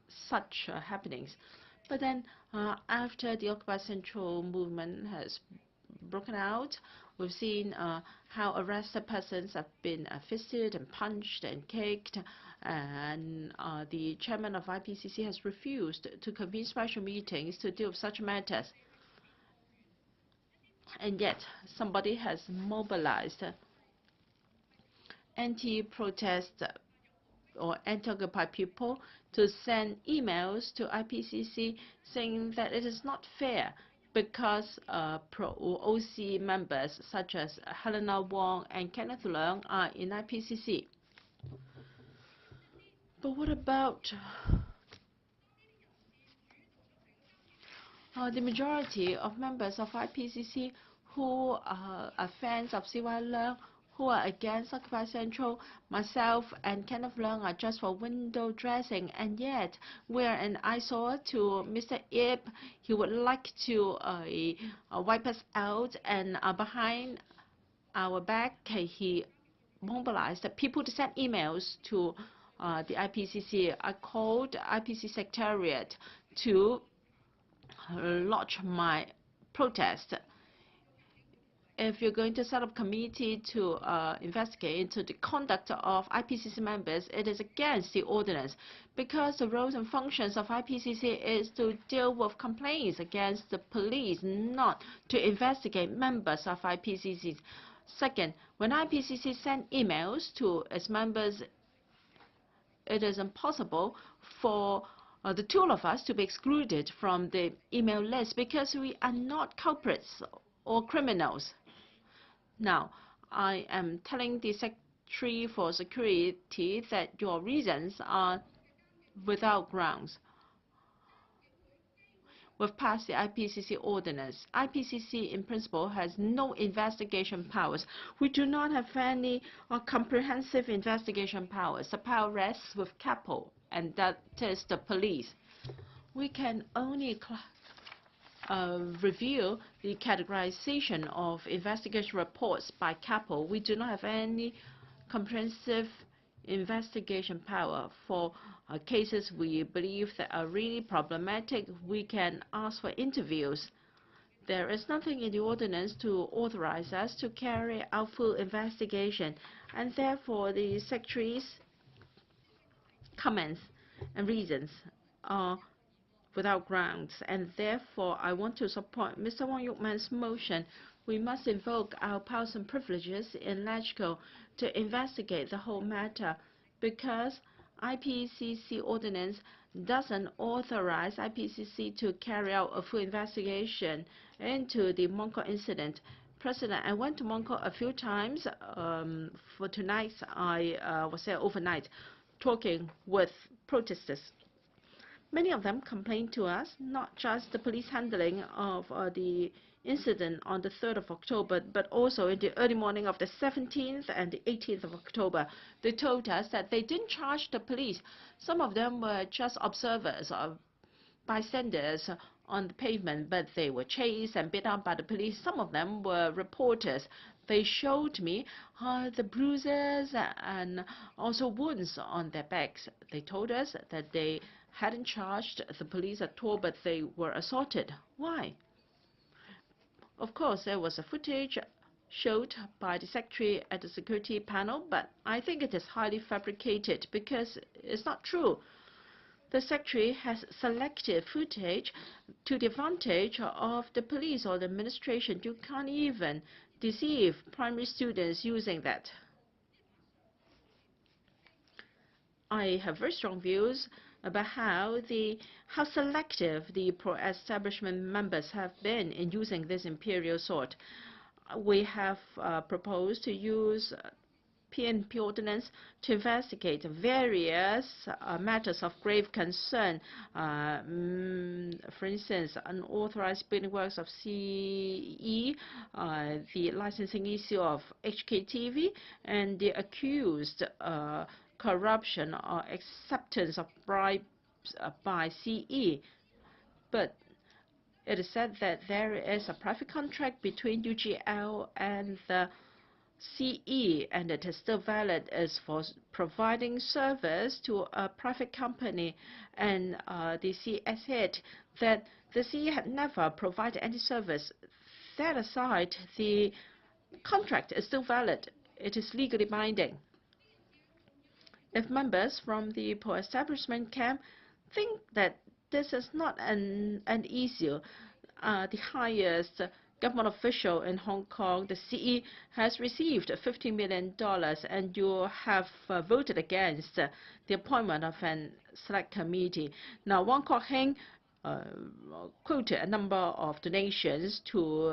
such happenings. But then after the Occupy Central movement has broken out, we've seen how arrested persons have been fisted and punched and kicked, and the chairman of IPCC has refused to convene special meetings to deal with such matters. And yet somebody has mobilized anti-protest or anti-occupied people to send emails to IPCC saying that it is not fair because pro-OC members such as Hon Wong and Kenneth Leung are in IPCC. But what about the majority of members of IPCC who are fans of C.Y. Leung, who are against Occupy Central? Myself and Kenneth Leung are just for window dressing, and yet we're an eyesore to Mr. Ip. He would like to wipe us out, and behind our back, he mobilized the people to send emails to the IPCC. I called the IPCC Secretariat to lodge my protest. If you're going to set up a committee to investigate into the conduct of IPCC members, it is against the ordinance, because the roles and functions of IPCC is to deal with complaints against the police, not to investigate members of IPCC. Second, when IPCC send emails to its members, it is impossible for the two of us to be excluded from the email list because we are not culprits or criminals. Now, I am telling the Secretary for Security that your reasons are without grounds. We've passed the IPCC ordinance. IPCC, in principle, has no investigation powers. We do not have any comprehensive investigation powers. The power rests with CAPO, and that is the police. We can only review the categorization of investigation reports by CAPO. We do not have any comprehensive investigation power. For cases we believe that are really problematic, we can ask for interviews. There is nothing in the ordinance to authorize us to carry out full investigation, and therefore the Secretary's comments and reasons are without grounds, and therefore I want to support Mr. Wong Yuk-man's motion. We must invoke our powers and privileges in LegCo to investigate the whole matter, because IPCC ordinance doesn't authorize IPCC to carry out a full investigation into the Mong Kok incident. President, I went to Mong Kok a few times. For tonight, I was there overnight talking with protesters. Many of them complained to us, not just the police handling of the incident on the 3rd of October, but also in the early morning of the 17th and the 18th of October. They told us that they didn't charge the police. Some of them were just observers or bystanders on the pavement, but they were chased and beat up by the police. Some of them were reporters. They showed me the bruises and also wounds on their backs. They told us that they hadn't charged the police at all, but they were assaulted. Why? Of course, there was a footage showed by the Secretary at the security panel, but I think it is highly fabricated because it's not true. The Secretary has selected footage to the advantage of the police or the administration. You can't even deceive primary students using that. I have very strong views about how selective the pro-establishment members have been in using this imperial sword. We have proposed to use PNP ordinance to investigate various matters of grave concern. For instance, unauthorized building works of CE, the licensing issue of HKTV, and the accused corruption or acceptance of bribes by CE. But it is said that there is a private contract between UGL and the CE, and it is still valid as for providing service to a private company. And the CE said that the CE had never provided any service. That aside, the contract is still valid. It is legally binding. If members from the pro-establishment camp think that this is not an issue, the highest government official in Hong Kong, the CE has received $50 million, and you have voted against the appointment of an select committee. Now, Kwok-hing quoted a number of donations to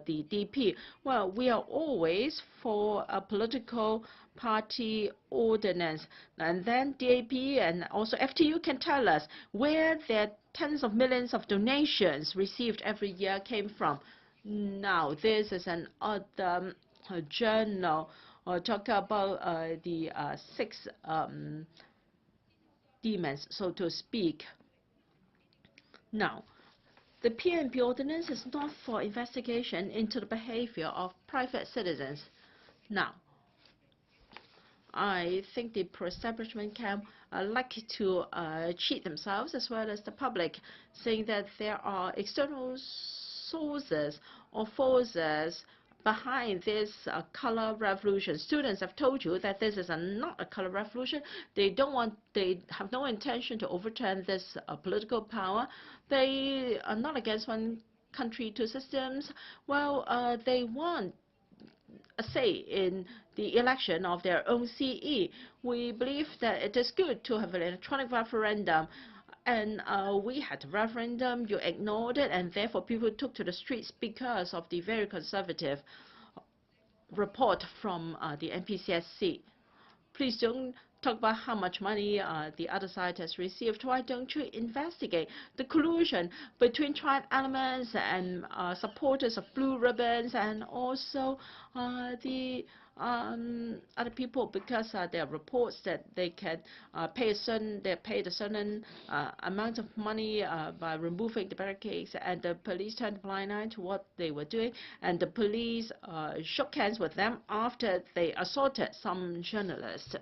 the DP. Well, we are always for a political party ordinance. And then DAP and also FTU can tell us where their tens of millions of donations received every year came from. Now, this is another journal talk about the six demons, so to speak. Now, the PNP ordinance is not for investigation into the behavior of private citizens. Now, I think the pro-establishment camp like to cheat themselves as well as the public, saying that there are external sources or forces behind this color revolution. Students have told you that this is not a color revolution. They have no intention to overturn this political power. They are not against one country, two systems. Well, they want a say in the election of their own CE. We believe that it is good to have an electronic referendum. And we had a referendum, you ignored it, and therefore people took to the streets because of the very conservative report from the NPCSC. Please don't talk about how much money the other side has received. Why don't you investigate the collusion between triad elements and supporters of blue ribbons and also the other people, because there are reports that they can pay paid a certain amount of money by removing the barricades, and the police turned a blind eye to what they were doing, and the police shook hands with them after they assaulted some journalists.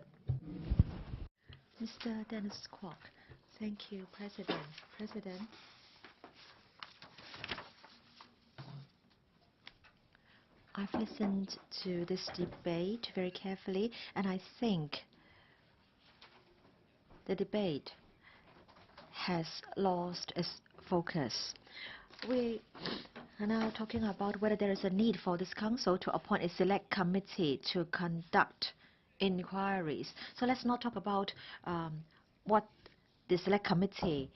Mr. Dennis Kwok. Thank you, President. I've listened to this debate very carefully, and I think the debate has lost its focus. We are now talking about whether there is a need for this council to appoint a select committee to conduct inquiries. So let's not talk about what the select committee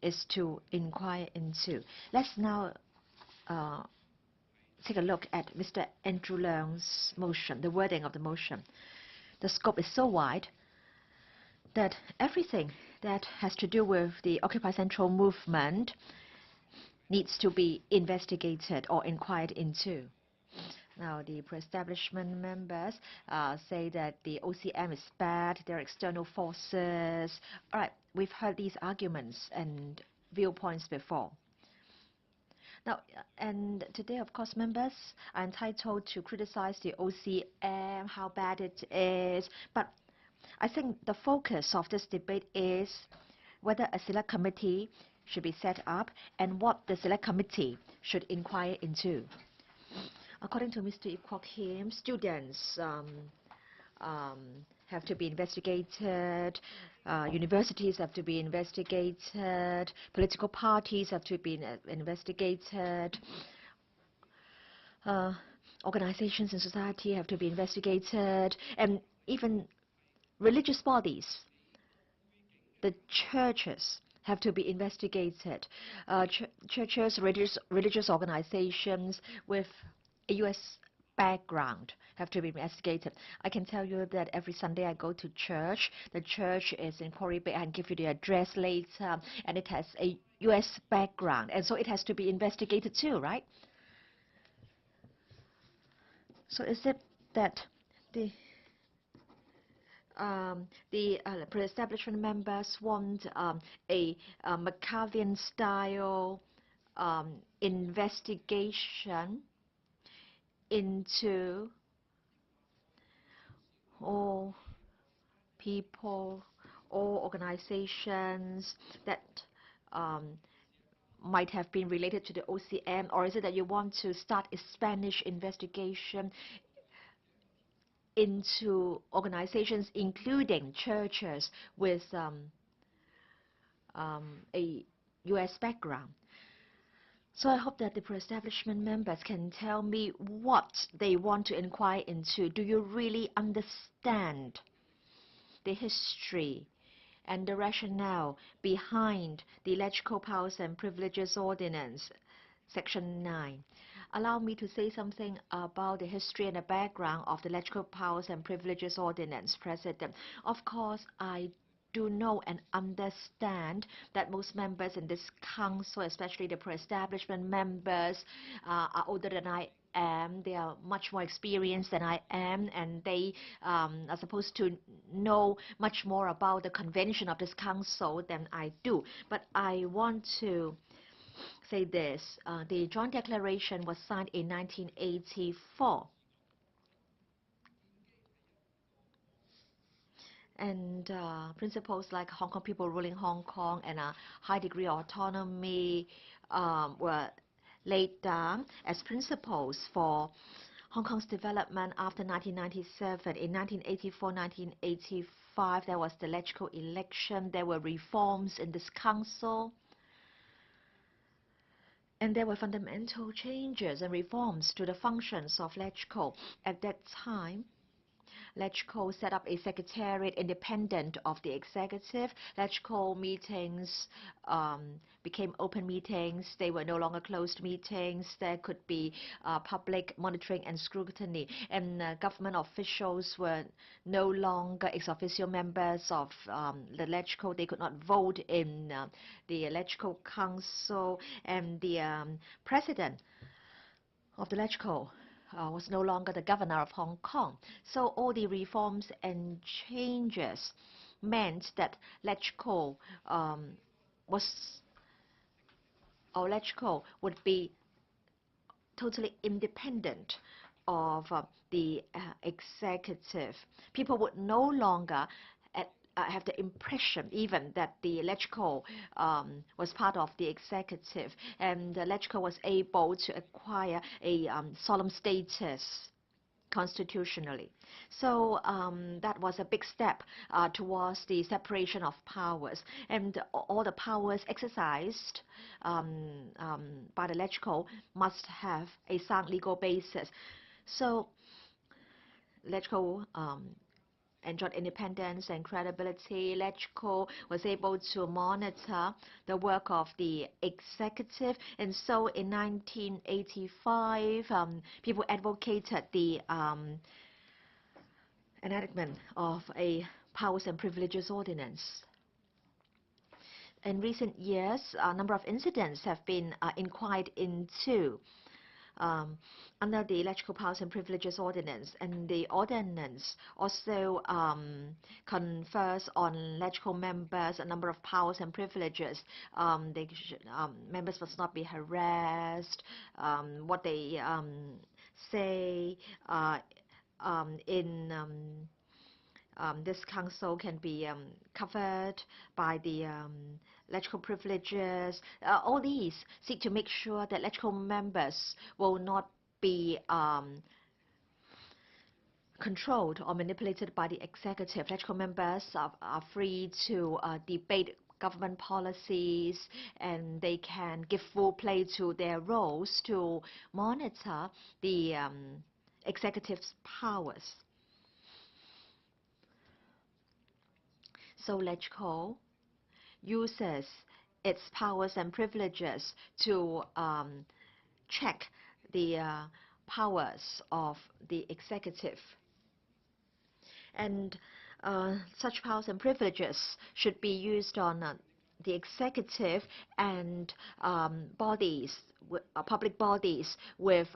is to inquire into. Let's now take a look at Mr. Andrew Leung's motion, the wording of the motion. The scope is so wide that everything that has to do with the Occupy Central movement needs to be investigated or inquired into. Now, the pro-establishment members say that the OCM is bad, there are external forces. All right, we've heard these arguments and viewpoints before. Now, and today, of course, members are entitled to criticize the OCM, how bad it is. But I think the focus of this debate is whether a select committee should be set up and what the select committee should inquire into. According to Mr. Kwok-him, students have to be investigated, universities have to be investigated, political parties have to be investigated, organizations in society have to be investigated, and even religious bodies, the churches, have to be investigated. Churches, religious organizations with a U.S. background have to be investigated. I can tell you that every Sunday I go to church. The church is in Quarry Bay. I can give you the address later, and it has a U.S. background, and so it has to be investigated too, right? So is it that the pre-establishment members want a McCarthyan-style investigation into all people, all organizations that might have been related to the OCM, or is it that you want to start a Spanish investigation into organizations, including churches with a U.S. background? So I hope that the pre-establishment members can tell me what they want to inquire into. Do you really understand the history and the rationale behind the LegCo Powers and Privileges Ordinance, Section 9? Allow me to say something about the history and the background of the LegCo Powers and Privileges Ordinance, President. Of course, I do know and understand that most members in this council, especially the pre-establishment members, are older than I am. They are much more experienced than I am, and they are supposed to know much more about the convention of this council than I do. But I want to say this. The Joint Declaration was signed in 1984. And principles like Hong Kong people ruling Hong Kong and a high degree of autonomy were laid down as principles for Hong Kong's development after 1997. In 1984-1985, there was the LegCo election. There were reforms in this council. And there were fundamental changes and reforms to the functions of LegCo. At that time, LegCo set up a secretariat independent of the executive. LegCo meetings became open meetings. They were no longer closed meetings. There could be public monitoring and scrutiny. And government officials were no longer ex officio members of the LegCo. They could not vote in the LegCo Council. And the president of the LegCo was no longer the governor of Hong Kong. So all the reforms and changes meant that LegCo would be totally independent of the executive. People would no longer have the impression even that the LegCo was part of the executive, and the LegCo was able to acquire a solemn status constitutionally. So that was a big step towards the separation of powers, and all the powers exercised by the LegCo must have a sound legal basis. So LegCo enjoyed independence and credibility. LegCo was able to monitor the work of the executive, and so in 1985, people advocated the enactment of a Powers and Privileges Ordinance. In recent years, a number of incidents have been inquired into under the LegCo Powers and Privileges Ordinance, and the ordinance also confers on LegCo members a number of powers and privileges. Members must not be harassed. What they say in this council can be covered by the LegCo privileges. All these seek to make sure that LegCo members will not be controlled or manipulated by the executive. LegCo members are free to debate government policies, and they can give full play to their roles to monitor the executive's powers. So LegCo uses its powers and privileges to check the powers of the executive. And such powers and privileges should be used on the executive and public bodies with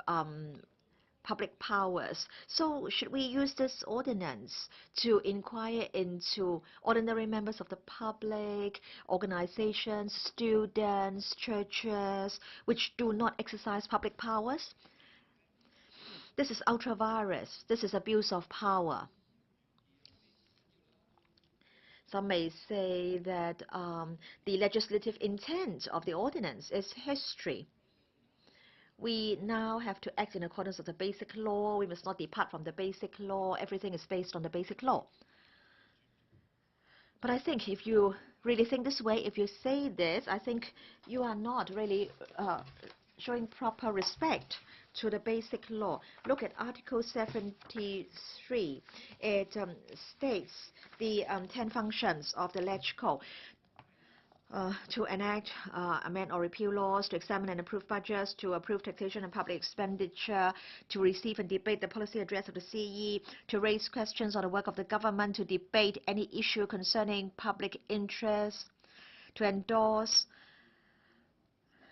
public powers. So should we use this ordinance to inquire into ordinary members of the public, organizations, students, churches, which do not exercise public powers? This is ultra-virus. This is abuse of power. Some may say that the legislative intent of the ordinance is history. We now have to act in accordance with the basic law. We must not depart from the basic law. Everything is based on the basic law. But I think if you really think this way, if you say this, I think you are not really showing proper respect to the basic law. Look at Article 73. It states the 10 functions of the LegCo. To enact, amend or repeal laws, to examine and approve budgets, to approve taxation and public expenditure, to receive and debate the policy address of the CE, to raise questions on the work of the government, to debate any issue concerning public interest, to endorse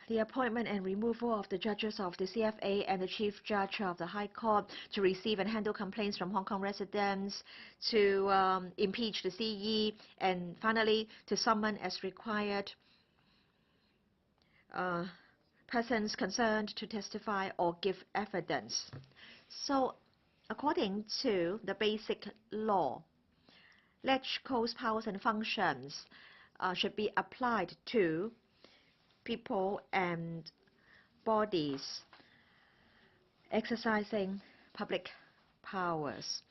the appointment and removal of the judges of the CFA and the Chief Judge of the High Court, to receive and handle complaints from Hong Kong residents, to impeach the CE, and finally to summon as required persons concerned to testify or give evidence. So, according to the basic law, LegCo's powers and functions should be applied to people and bodies exercising public powers.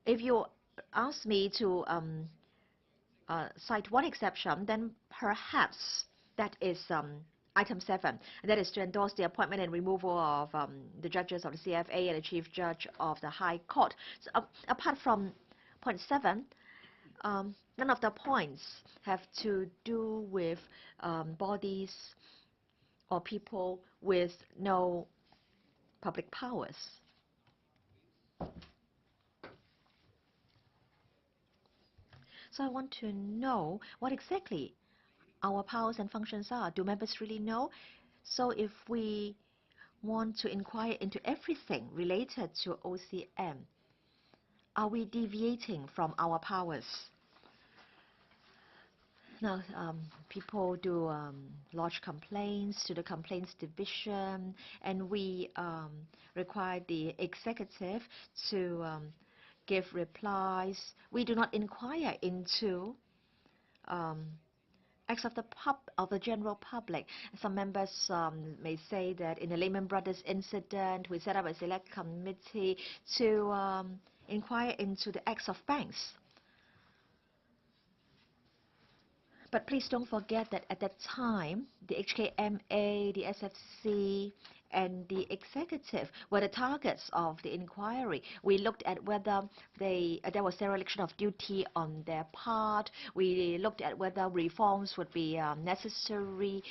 If you ask me to cite one exception, then perhaps that is item 7, and that is to endorse the appointment and removal of the judges of the CFA and the Chief Judge of the High Court. So, apart from point 7, none of the points have to do with bodies or people with no public powers. So I want to know what exactly our powers and functions are. Do members really know? So if we want to inquire into everything related to OCM, are we deviating from our powers? Now, people do lodge complaints to the complaints division, and we require the executive to give replies. We do not inquire into acts of the general public. Some members may say that in the Lehman Brothers incident, we set up a select committee to inquire into the acts of banks. But please don't forget that at that time, the HKMA, the SFC, and the executive were the targets of the inquiry. We looked at whether there was dereliction of duty on their part. We looked at whether reforms would be necessary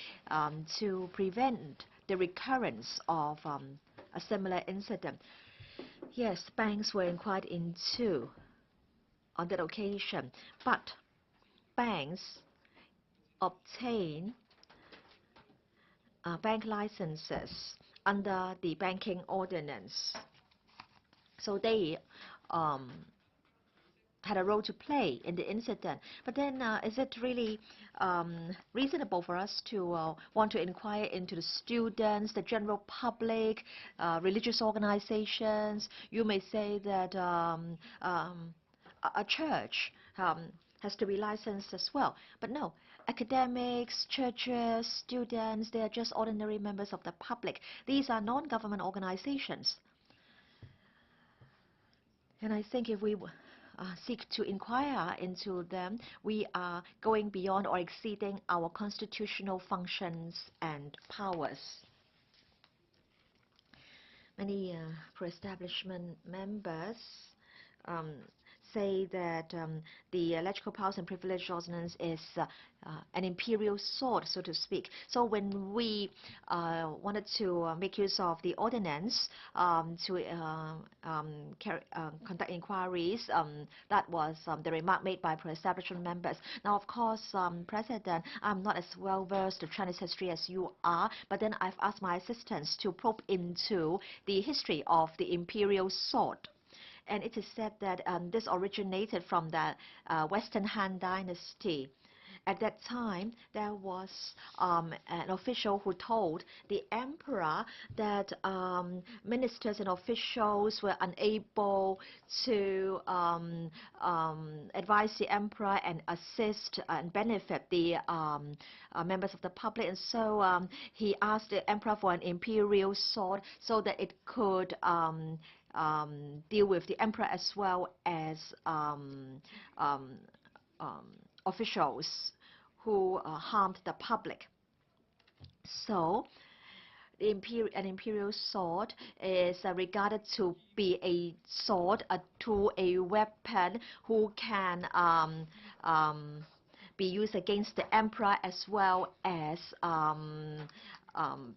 to prevent the recurrence of a similar incident. Yes, banks were inquired into on that occasion, but banks obtain bank licenses under the banking ordinance. So they had a role to play in the incident. But then is it really reasonable for us to want to inquire into the students, the general public, religious organizations? You may say that a church has to be licensed as well. But no, academics, churches, students, they are just ordinary members of the public. These are non-government organizations. And I think if we seek to inquire into them, we are going beyond or exceeding our constitutional functions and powers. Many pro-establishment members say that the LegCo powers and privilege ordinance is an imperial sword, so to speak. So when we wanted to make use of the ordinance to conduct inquiries, that was the remark made by pro-establishment members. Now, of course, President, I'm not as well versed in Chinese history as you are, but then I've asked my assistants to probe into the history of the imperial sword. And it is said that this originated from the Western Han Dynasty. At that time, there was an official who told the emperor that ministers and officials were unable to advise the emperor and assist and benefit the members of the public. And so he asked the emperor for an imperial sword so that it could deal with the emperor as well as officials who harmed the public. So an imperial sword is regarded to be a sword, a tool, a weapon who can be used against the emperor as well as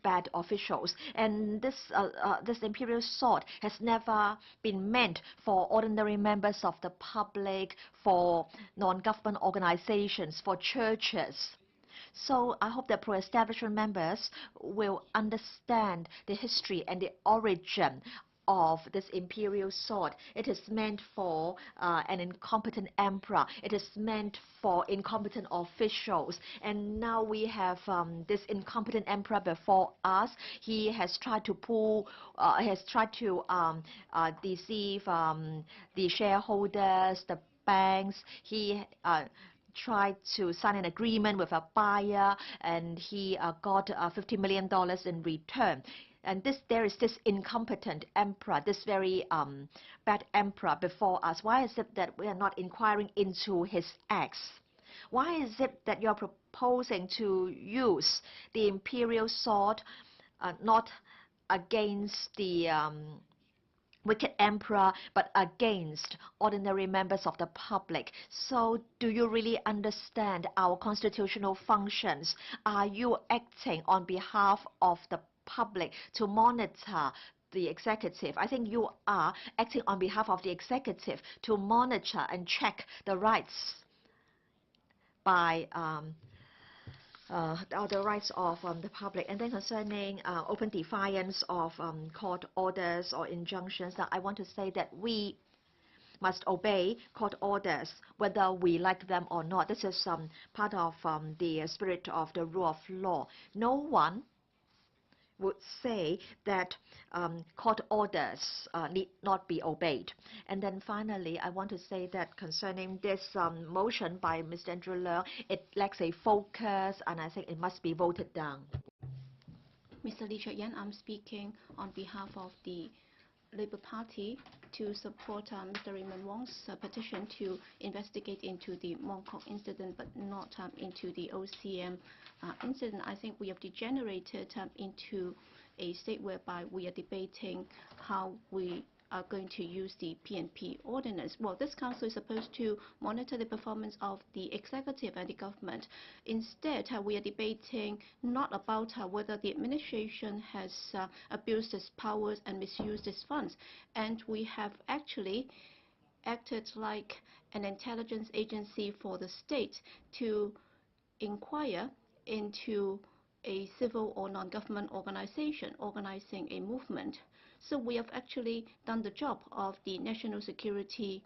bad officials. And this imperial sword has never been meant for ordinary members of the public, for non-government organizations, for churches. So I hope that pro-establishment members will understand the history and the origin of this imperial sword. It is meant for an incompetent emperor. It is meant for incompetent officials. And now we have this incompetent emperor before us. He has tried to deceive the shareholders, the banks. He tried to sign an agreement with a buyer, and he got $50 million in return. And there is this incompetent emperor, this very bad emperor before us. Why is it that we are not inquiring into his acts? Why is it that you're proposing to use the imperial sword not against the wicked emperor, but against ordinary members of the public? So do you really understand our constitutional functions? Are you acting on behalf of the public to monitor the executive? I think you are acting on behalf of the executive to monitor and check the rights by the rights of the public. And then concerning open defiance of court orders or injunctions, that I want to say that we must obey court orders whether we like them or not. This is part of the spirit of the rule of law. No one would say that court orders need not be obeyed. And then finally, I want to say that concerning this motion by Mr. Andrew Leung, it lacks a focus, and I think it must be voted down. Mr. Lee Cheuk-yan, I'm speaking on behalf of the Labour Party to support Mr. Raymond Wong's petition to investigate into the Mong Kok incident, but not into the OCM incident. I think we have degenerated into a state whereby we are debating how we are going to use the PNP ordinance. Well, this council is supposed to monitor the performance of the executive and the government. Instead, we are debating not about whether the administration has abused its powers and misused its funds. And we have actually acted like an intelligence agency for the state to inquire into a civil or non-government organization organizing a movement. So we have actually done the job of the National Security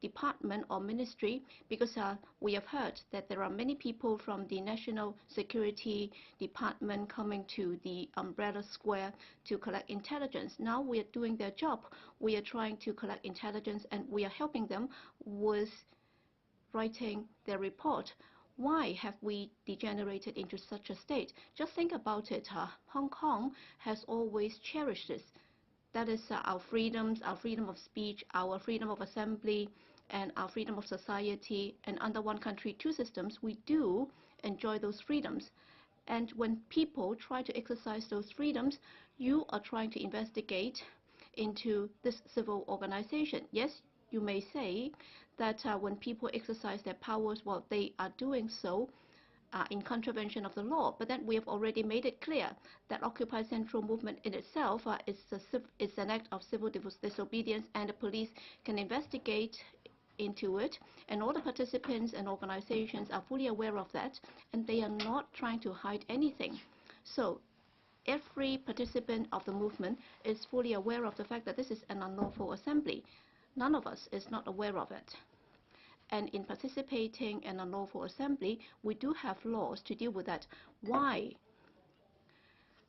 Department or Ministry, because we have heard that there are many people from the National Security Department coming to the Umbrella Square to collect intelligence. Now we are doing their job. We are trying to collect intelligence, and we are helping them with writing their report. Why have we degenerated into such a state? Just think about it. Hong Kong has always cherished this. That is our freedoms, our freedom of speech, our freedom of assembly, and our freedom of society. And under one country, two systems, we do enjoy those freedoms. And when people try to exercise those freedoms, you are trying to investigate into this civil organization. Yes, you may say that when people exercise their powers, well, they are doing so in contravention of the law. But then we have already made it clear that Occupy Central movement in itself is an act of civil disobedience, and the police can investigate into it. And all the participants and organizations are fully aware of that, and they are not trying to hide anything. So every participant of the movement is fully aware of the fact that this is an unlawful assembly. None of us is not aware of it. And in participating in an unlawful assembly, we do have laws to deal with that. Why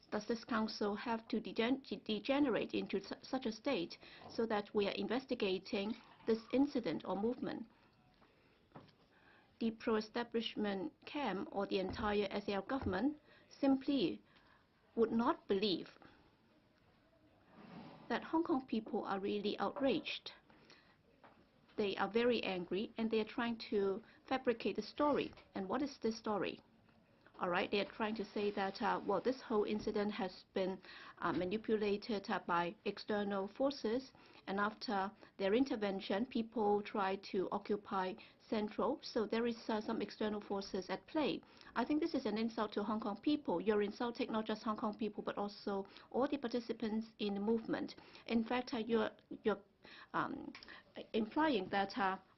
does this council have to degenerate into such a state so that we are investigating this incident or movement? The pro-establishment camp or the entire SAL government simply would not believe that Hong Kong people are really outraged. They are very angry, and they are trying to fabricate a story. And what is this story? All right, they are trying to say that, well, this whole incident has been manipulated by external forces, and after their intervention, people try to occupy Central, so there is some external forces at play. I think this is an insult to Hong Kong people. You're insulting not just Hong Kong people, but also all the participants in the movement. In fact, you're implying that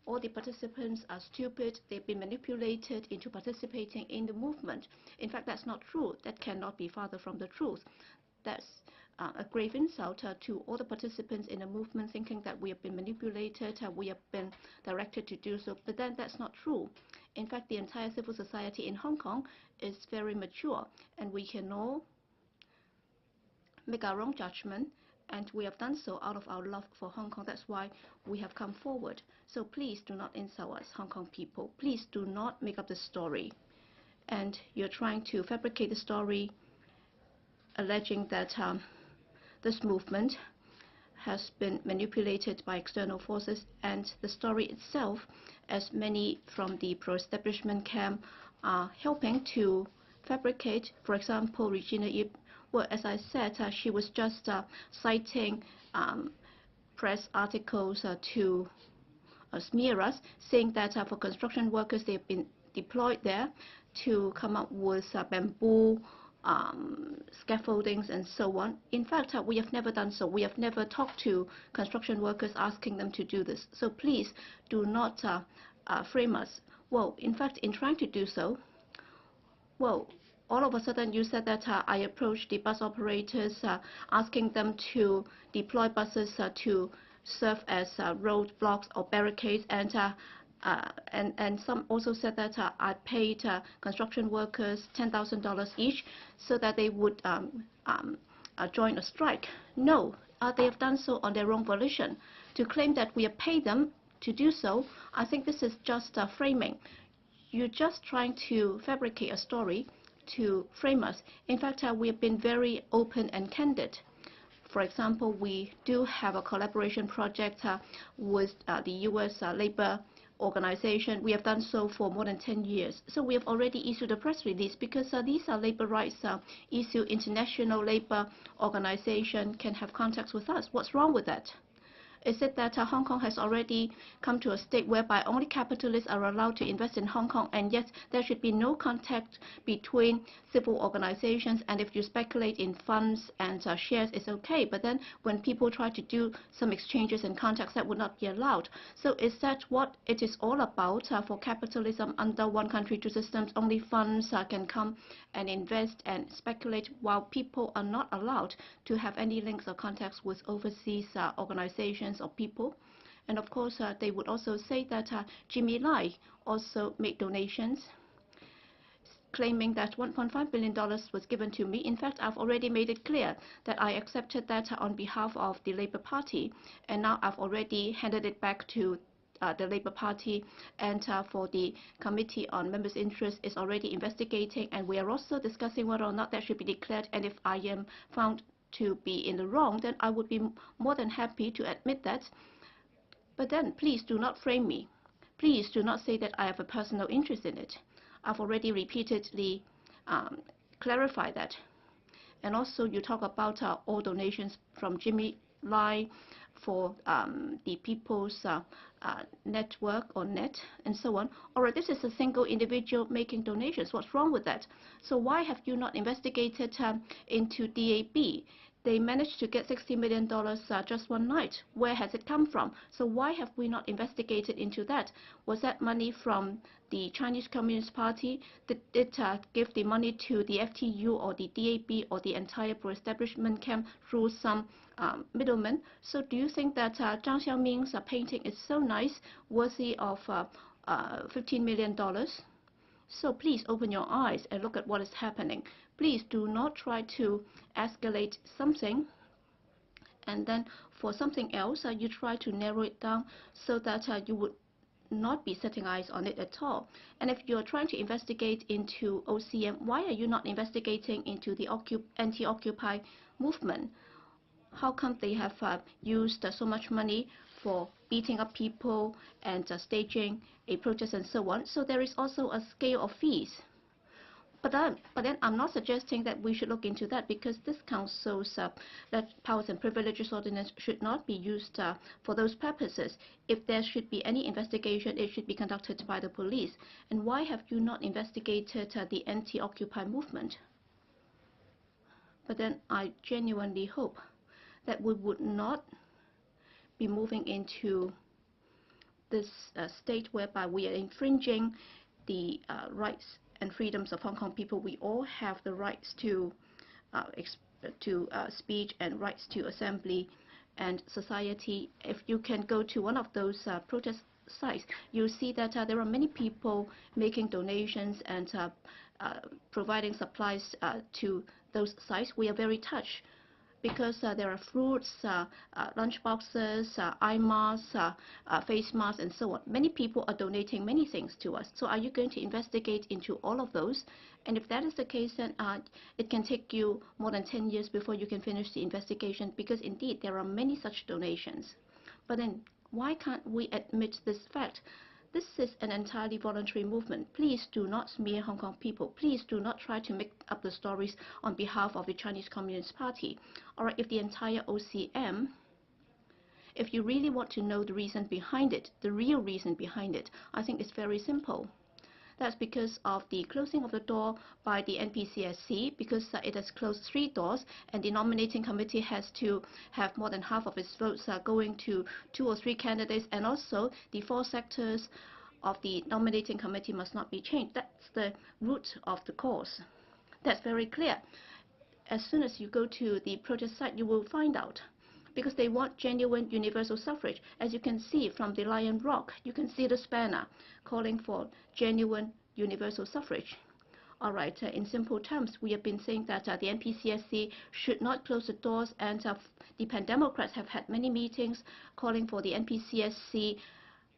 all the participants are stupid, they've been manipulated into participating in the movement. In fact, that's not true. That cannot be farther from the truth. That's a grave insult to all the participants in the movement, thinking that we have been manipulated, we have been directed to do so, but then that's not true. In fact, the entire civil society in Hong Kong is very mature, and we can all make our own judgment, and we have done so out of our love for Hong Kong. That's why we have come forward. So please do not insult us, Hong Kong people. Please do not make up the story. And you're trying to fabricate the story, alleging that this movement has been manipulated by external forces, and the story itself, as many from the pro-establishment camp are helping to fabricate. For example, Regina Ip, well, as I said, she was just citing press articles to smear us, saying that for construction workers, they've been deployed there to come up with bamboo scaffoldings and so on. In fact, we have never done so. We have never talked to construction workers asking them to do this. So please do not frame us. Well, in fact, in trying to do so, well, all of a sudden you said that I approached the bus operators asking them to deploy buses to serve as roadblocks or barricades, and some also said that I paid construction workers $10,000 each so that they would join a strike. No, they have done so on their own volition. To claim that we have paid them to do so, I think this is just framing. You're just trying to fabricate a story to frame us. In fact, we have been very open and candid. For example, we do have a collaboration project with the U.S. Labor Organization. We have done so for more than 10 years. So we have already issued a press release because these are labor rights issue. International Labor Organization can have contacts with us. What's wrong with that? Is it that Hong Kong has already come to a state whereby only capitalists are allowed to invest in Hong Kong, and yet there should be no contact between civil organizations, and if you speculate in funds and shares, it's okay, but then when people try to do some exchanges and contacts, that would not be allowed. So is that what it is all about for capitalism under one country, two systems? Only funds can come and invest and speculate, while people are not allowed to have any links or contacts with overseas organizations or people. And of course, they would also say that Jimmy Lai also made donations, claiming that $1.5 billion was given to me. In fact, I've already made it clear that I accepted that on behalf of the Labour Party, and now I've already handed it back to the Labour Party, and for the Committee on Members' Interest is already investigating, and we are also discussing whether or not that should be declared. And if I am found to be in the wrong, then I would be more than happy to admit that. But then please do not frame me. Please do not say that I have a personal interest in it. I've already repeatedly clarified that. And also you talk about all donations from Jimmy Lai for the People's Network or Net and so on. Alright, this is a single individual making donations. What's wrong with that? So why have you not investigated into DAB? They managed to get $60 million just one night. Where has it come from? So why have we not investigated into that? Was that money from the Chinese Communist Party? Did it give the money to the FTU or the DAB or the entire pro-establishment camp through some middlemen? So do you think that Zhang Xiaoming's painting is so nice, worthy of $15 million? So please open your eyes and look at what is happening. Please do not try to escalate something, and then for something else you try to narrow it down so that you would not be setting eyes on it at all. And if you're trying to investigate into OCM, why are you not investigating into the anti-Occupy movement? How come they have used so much money for beating up people and staging a protest and so on? So there is also a scale of fees. But then I'm not suggesting that we should look into that, because this council's powers and privileges ordinance should not be used for those purposes. If there should be any investigation, it should be conducted by the police. And why have you not investigated the anti-Occupy movement? But then I genuinely hope that we would not be moving into this state whereby we are infringing the rights and freedoms of Hong Kong people. We all have the rights to speech and rights to assembly and society. If you can go to one of those protest sites, you'll see that there are many people making donations and providing supplies to those sites. We are very touched, because there are fruits, lunch boxes, eye masks, face masks, and so on. Many people are donating many things to us. So are you going to investigate into all of those? And if that is the case, then it can take you more than 10 years before you can finish the investigation, because indeed there are many such donations. But then why can't we admit this fact? This is an entirely voluntary movement. Please do not smear Hong Kong people. Please do not try to make up the stories on behalf of the Chinese Communist Party. Or if the entire OCM, if you really want to know the reason behind it, the real reason behind it, I think it's very simple. That's because of the closing of the door by the NPCSC, because it has closed 3 doors, and the nominating committee has to have more than half of its votes going to 2 or 3 candidates, and also the 4 sectors of the nominating committee must not be changed. That's the root of the cause. That's very clear. As soon as you go to the protest site, you will find out, because they want genuine universal suffrage. As you can see from the Lion Rock, you can see the banner calling for genuine universal suffrage. All right, in simple terms, we have been saying that the NPCSC should not close the doors, and the Pan-Democrats have had many meetings calling for the NPCSC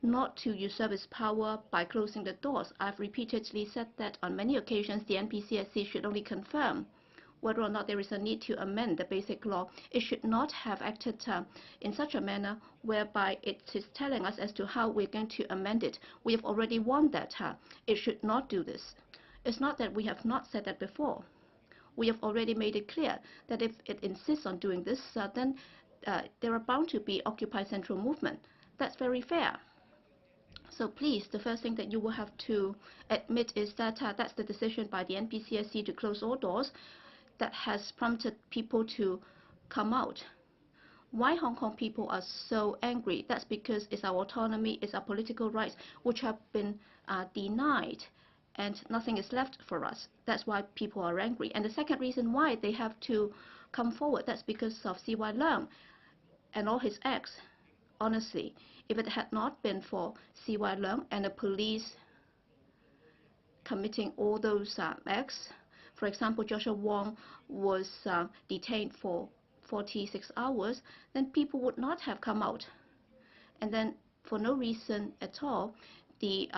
not to usurp its power by closing the doors. I've repeatedly said that on many occasions the NPCSC should only confirm whether or not there is a need to amend the basic law. It should not have acted in such a manner whereby it is telling us as to how we're going to amend it. We have already warned that it should not do this. It's not that we have not said that before. We have already made it clear that if it insists on doing this, then there are bound to be Occupy Central movement. That's very fair. So please, the first thing that you will have to admit is that that's the decision by the NPCSC to close all doors that has prompted people to come out. Why Hong Kong people are so angry? That's because it's our autonomy, it's our political rights, which have been denied, and nothing is left for us. That's why people are angry. And the second reason why they have to come forward, that's because of C.Y. Leung and all his acts. Honestly, if it had not been for C.Y. Leung and the police committing all those acts, for example, Joshua Wong was detained for 46 hours, then people would not have come out. And then for no reason at all, the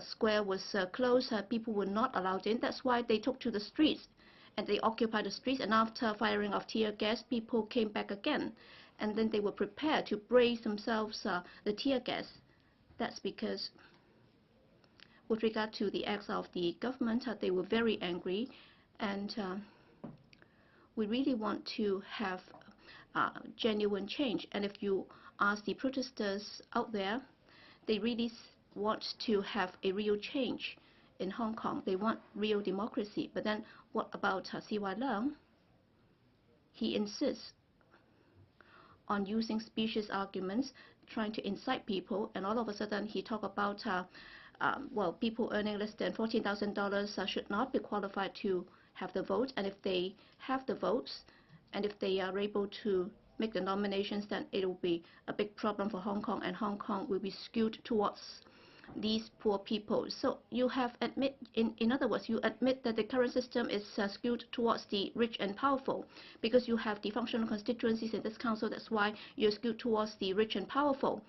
square was closed, people were not allowed in. That's why they took to the streets, and they occupied the streets, and after firing of tear gas, people came back again. And then they were prepared to brace themselves the tear gas. That's because with regard to the acts of the government, they were very angry, and we really want to have genuine change. And if you ask the protesters out there, they really want to have a real change in Hong Kong. They want real democracy. But then what about C.Y. Leung? He insists on using specious arguments, trying to incite people, and all of a sudden he talk about well, people earning less than $14,000 should not be qualified to have the vote, and if they have the votes, and if they are able to make the nominations, then it will be a big problem for Hong Kong, and Hong Kong will be skewed towards these poor people. So you have admit, in other words, you admit that the current system is skewed towards the rich and powerful, because you have the functional constituencies in this council. That's why you're skewed towards the rich and powerful.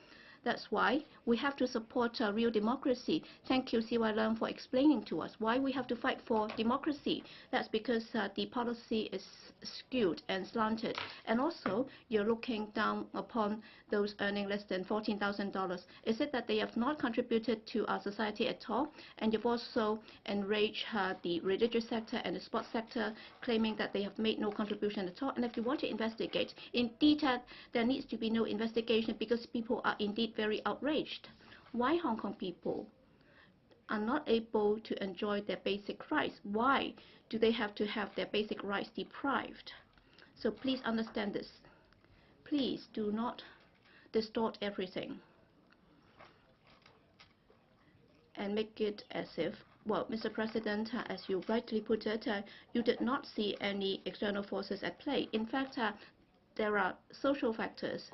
That's why we have to support real democracy. Thank you, C.Y. Leung, for explaining to us why we have to fight for democracy. That's because the policy is skewed and slanted. And also, you're looking down upon those earning less than $14,000. Is it that they have not contributed to our society at all? And you've also enraged the religious sector and the sports sector, claiming that they have made no contribution at all. And if you want to investigate, indeed, there needs to be no investigation because people are indeed very outraged. Why Hong Kong people are not able to enjoy their basic rights? Why do they have to have their basic rights deprived? So please understand this. Please do not distort everything and make it as if, well, Mr. President, as you rightly put it, you did not see any external forces at play. In fact, there are social factors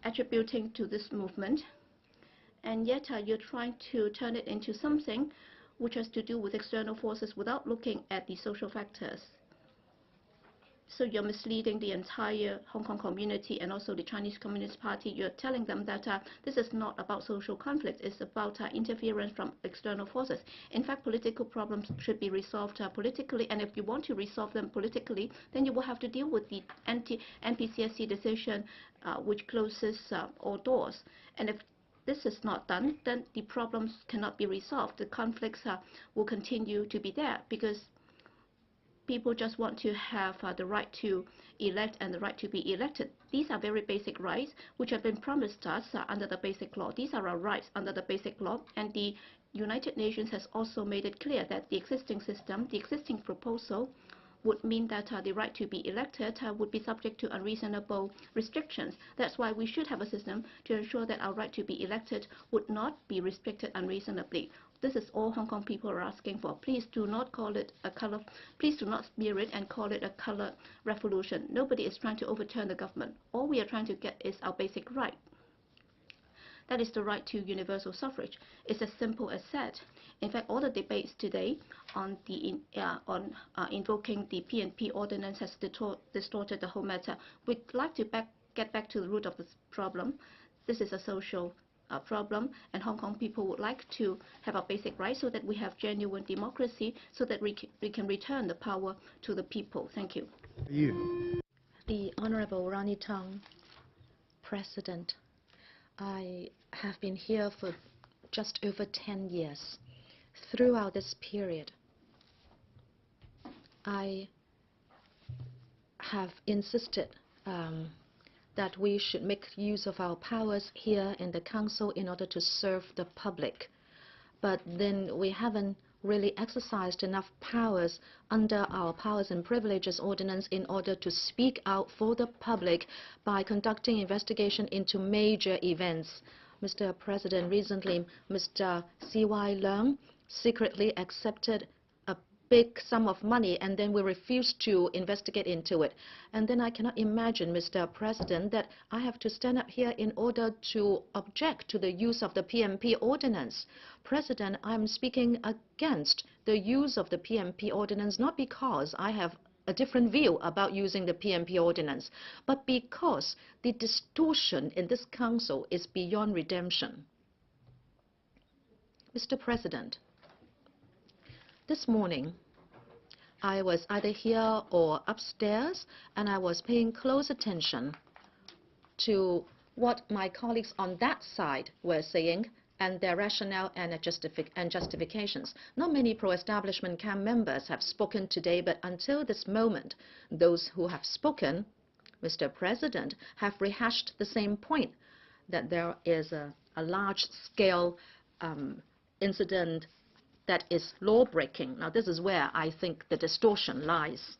attributing to this movement, and yet you're trying to turn it into something which has to do with external forces without looking at the social factors. So you're misleading the entire Hong Kong community and also the Chinese Communist Party. You're telling them that this is not about social conflict, it's about interference from external forces. In fact, political problems should be resolved politically, and if you want to resolve them politically, then you will have to deal with the NPCSC decision which closes all doors. And if this is not done, then the problems cannot be resolved. The conflicts will continue to be there because people just want to have the right to elect and the right to be elected. These are very basic rights which have been promised us under the Basic Law. These are our rights under the Basic Law, and the United Nations has also made it clear that the existing system, the existing proposal, would mean that the right to be elected would be subject to unreasonable restrictions. That's why we should have a system to ensure that our right to be elected would not be restricted unreasonably. This is all Hong Kong people are asking for. Please do not call it a color. Please do not smear it and call it a color revolution. Nobody is trying to overturn the government. All we are trying to get is our basic right. That is the right to universal suffrage. It's as simple as that. In fact, all the debates today on invoking the PNP ordinance has distorted the whole matter. We'd like to get back to the root of this problem. This is a social problem, and Hong Kong people would like to have a basic right so that we have genuine democracy, so that we can return the power to the people. Thank you. The Honorable Ronnie Tong, President. I have been here for just over 10 years. Throughout this period, I have insisted that we should make use of our powers here in the Council in order to serve the public. But then we haven't really exercised enough powers under our Powers and Privileges Ordinance in order to speak out for the public by conducting investigation into major events. Mr. President, recently Mr. C.Y. Leung secretly accepted a big sum of money, and then we refused to investigate into it. And then I cannot imagine, Mr. President, that I have to stand up here in order to object to the use of the PMP ordinance. President, I'm speaking against the use of the PMP ordinance, not because I have a different view about using the PMP ordinance, but because the distortion in this Council is beyond redemption. Mr. President, this morning, I was either here or upstairs, and I was paying close attention to what my colleagues on that side were saying and their rationale and justifications. Not many pro-establishment camp members have spoken today, but until this moment, those who have spoken, Mr. President, have rehashed the same point, that there is a large-scale incident that is law-breaking. Now, this is where I think the distortion lies.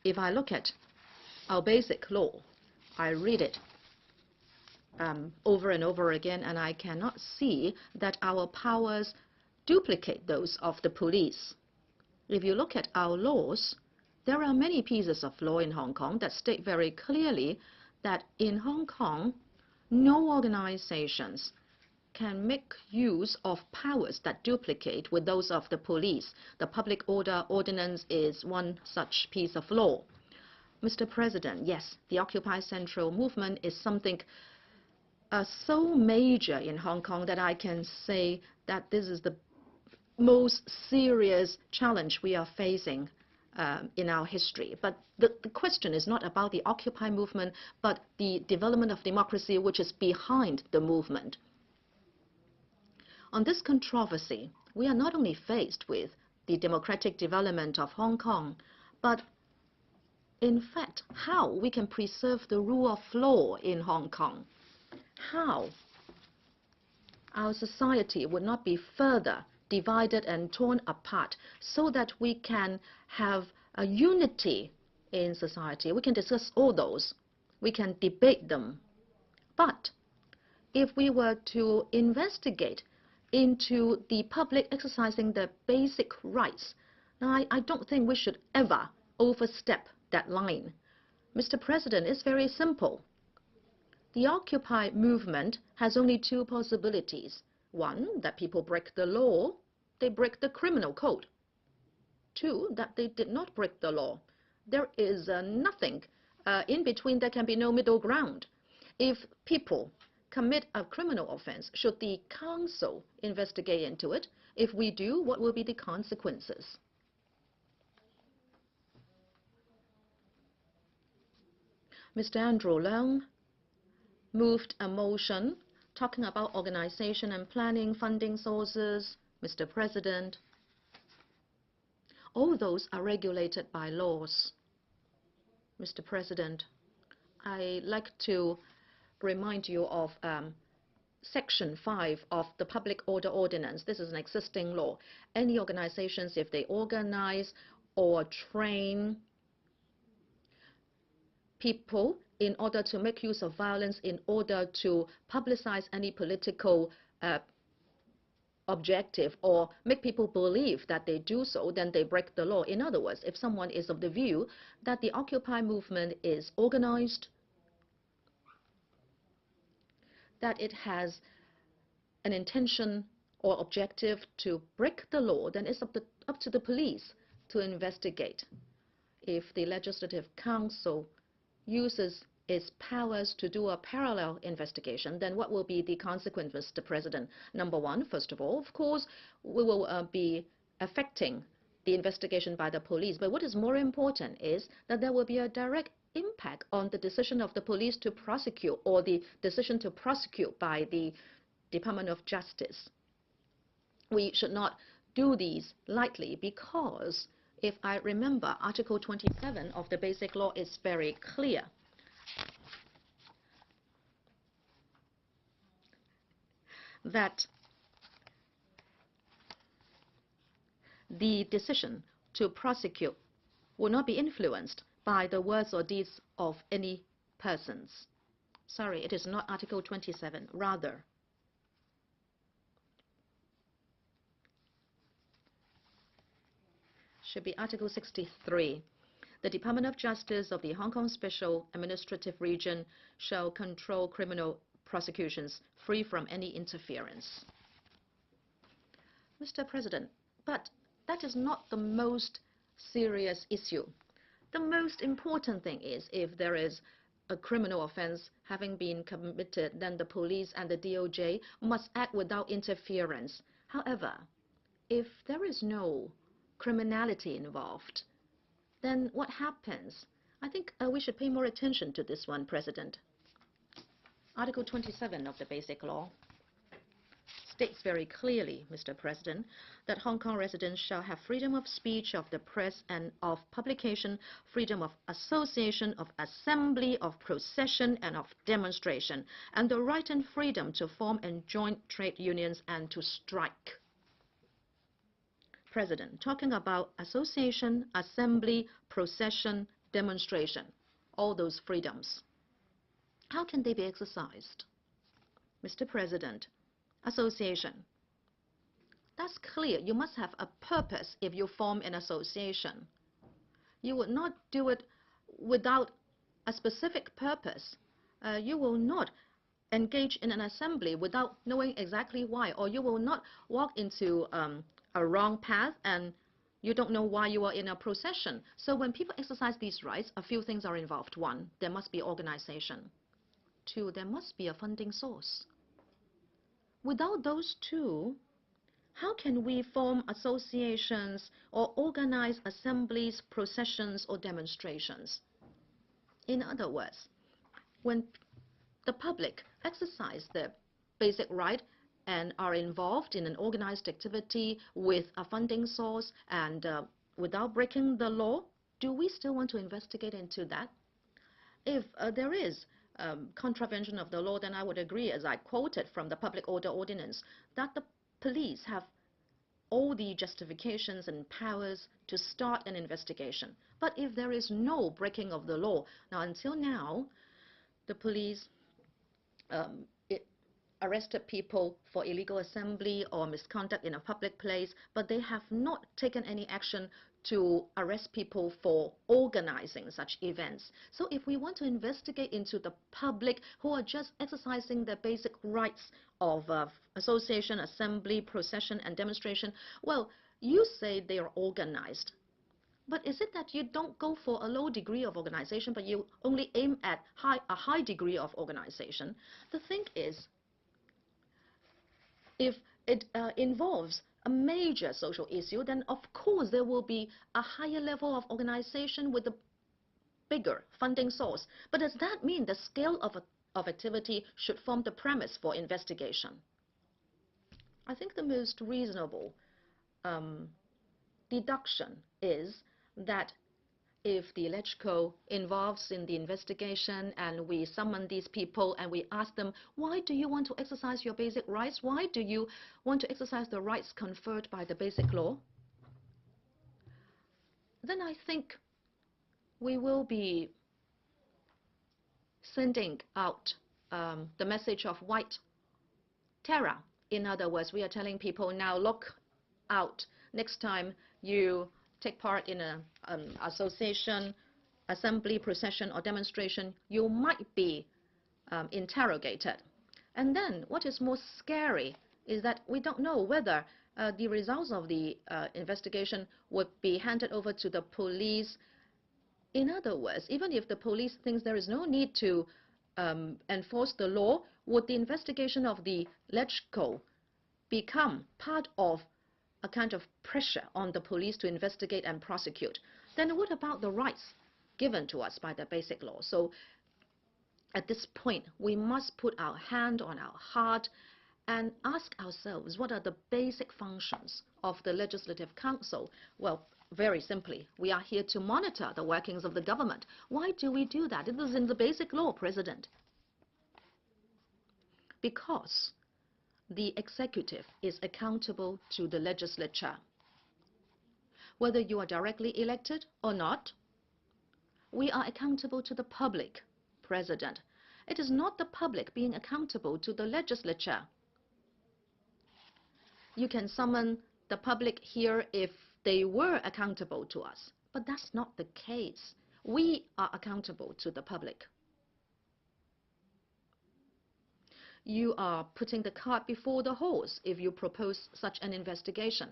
If I look at our basic law, I read it over and over again, and I cannot see that our powers duplicate those of the police. If you look at our laws, there are many pieces of law in Hong Kong that state very clearly that in Hong Kong, no organizations can make use of powers that duplicate with those of the police. The Public Order Ordinance is one such piece of law. Mr. President, yes, the Occupy Central movement is something so major in Hong Kong that I can say that this is the most serious challenge we are facing in our history. But the question is not about the Occupy movement, but the development of democracy which is behind the movement. On this controversy, we are not only faced with the democratic development of Hong Kong, but in fact, how we can preserve the rule of law in Hong Kong, how our society would not be further divided and torn apart so that we can have a unity in society. We can discuss all those. We can debate them. But if we were to investigate into the public exercising their basic rights, now I don't think we should ever overstep that line. Mr. President, it's very simple. The Occupy movement has only two possibilities. One, that people break the law, they break the criminal code. Two, that they did not break the law. There is nothing in between. There can be no middle ground. If people commit a criminal offense, should the council investigate into it? If we do, what will be the consequences? Mr. Andrew Leung moved a motion talking about organization and planning, funding sources. Mr. President, all those are regulated by laws. Mr. President, I'd like to remind you of Section 5 of the Public Order Ordinance. This is an existing law. Any organizations, if they organize or train people in order to make use of violence, in order to publicize any political objective or make people believe that they do so, then they break the law. In other words, if someone is of the view that the Occupy movement is organized, that it has an intention or objective to break the law, then it's up to the police to investigate. If the Legislative Council uses its powers to do a parallel investigation, then what will be the consequence, Mr. President? Number one, first of all, of course, we will be affecting the investigation by the police. But what is more important is that there will be a direct impact on the decision of the police to prosecute, or the decision to prosecute by the Department of Justice. We should not do these lightly, because if I remember, Article 27 of the Basic Law is very clear. That the decision to prosecute will not be influenced by the words or deeds of any persons. Sorry, it is not Article 27, rather. Should be Article 63. The Department of Justice of the Hong Kong Special Administrative Region shall control criminal prosecutions free from any interference. Mr. President, but that is not the most serious issue. The most important thing is, if there is a criminal offense having been committed, then the police and the DOJ must act without interference. However, if there is no criminality involved, then what happens? I think we should pay more attention to this one, President. Article 27 of the Basic Law states very clearly, Mr. President, that Hong Kong residents shall have freedom of speech, of the press, and of publication, freedom of association, of assembly, of procession, and of demonstration, and the right and freedom to form and join trade unions and to strike. President, talking about association, assembly, procession, demonstration, all those freedoms, how can they be exercised? Mr. President, association, that's clear. You must have a purpose if you form an association. You would not do it without a specific purpose. You will not engage in an assembly without knowing exactly why, or you will not walk into a wrong path and you don't know why you are in a procession. So when people exercise these rights, a few things are involved. One, there must be organization. two, there must be a funding source. Without those two, how can we form associations or organize assemblies, processions, or demonstrations? In other words, when the public exercise their basic right and are involved in an organized activity with a funding source and without breaking the law, do we still want to investigate into that? If there is contravention of the law, then I would agree, as I quoted from the Public Order Ordinance, that the police have all the justifications and powers to start an investigation. But if there is no breaking of the law, now until now, the police arrested people for illegal assembly or misconduct in a public place, but they have not taken any action to arrest people for organizing such events. So if we want to investigate into the public who are just exercising their basic rights of association, assembly, procession, and demonstration, well, you say they are organized. But is it that you don't go for a low degree of organization, but you only aim at a high degree of organization? The thing is, if it involves a major social issue, then of course there will be a higher level of organization with a bigger funding source. But does that mean the scale of activity should form the premise for investigation? I think the most reasonable deduction is that if the LegCo involves in the investigation and we summon these people and we ask them, why do you want to exercise your basic rights? Why do you want to exercise the rights conferred by the basic law? Then I think we will be sending out the message of white terror. In other words, we are telling people, now look out. Next time you take part in an association, assembly, procession, or demonstration, you might be interrogated. And then what is more scary is that we don't know whether the results of the investigation would be handed over to the police. In other words, even if the police thinks there is no need to enforce the law, would the investigation of the LegCo become part of a kind of pressure on the police to investigate and prosecute? Then what about the rights given to us by the basic law? So at this point, we must put our hand on our heart and ask ourselves, what are the basic functions of the Legislative Council? Well, very simply, we are here to monitor the workings of the government. Why do we do that? It is in the basic law, President. Because the executive is accountable to the legislature. Whether you are directly elected or not, we are accountable to the public, President. It is not the public being accountable to the legislature. You can summon the public here if they were accountable to us, but that's not the case. We are accountable to the public. You are putting the cart before the horse if you propose such an investigation.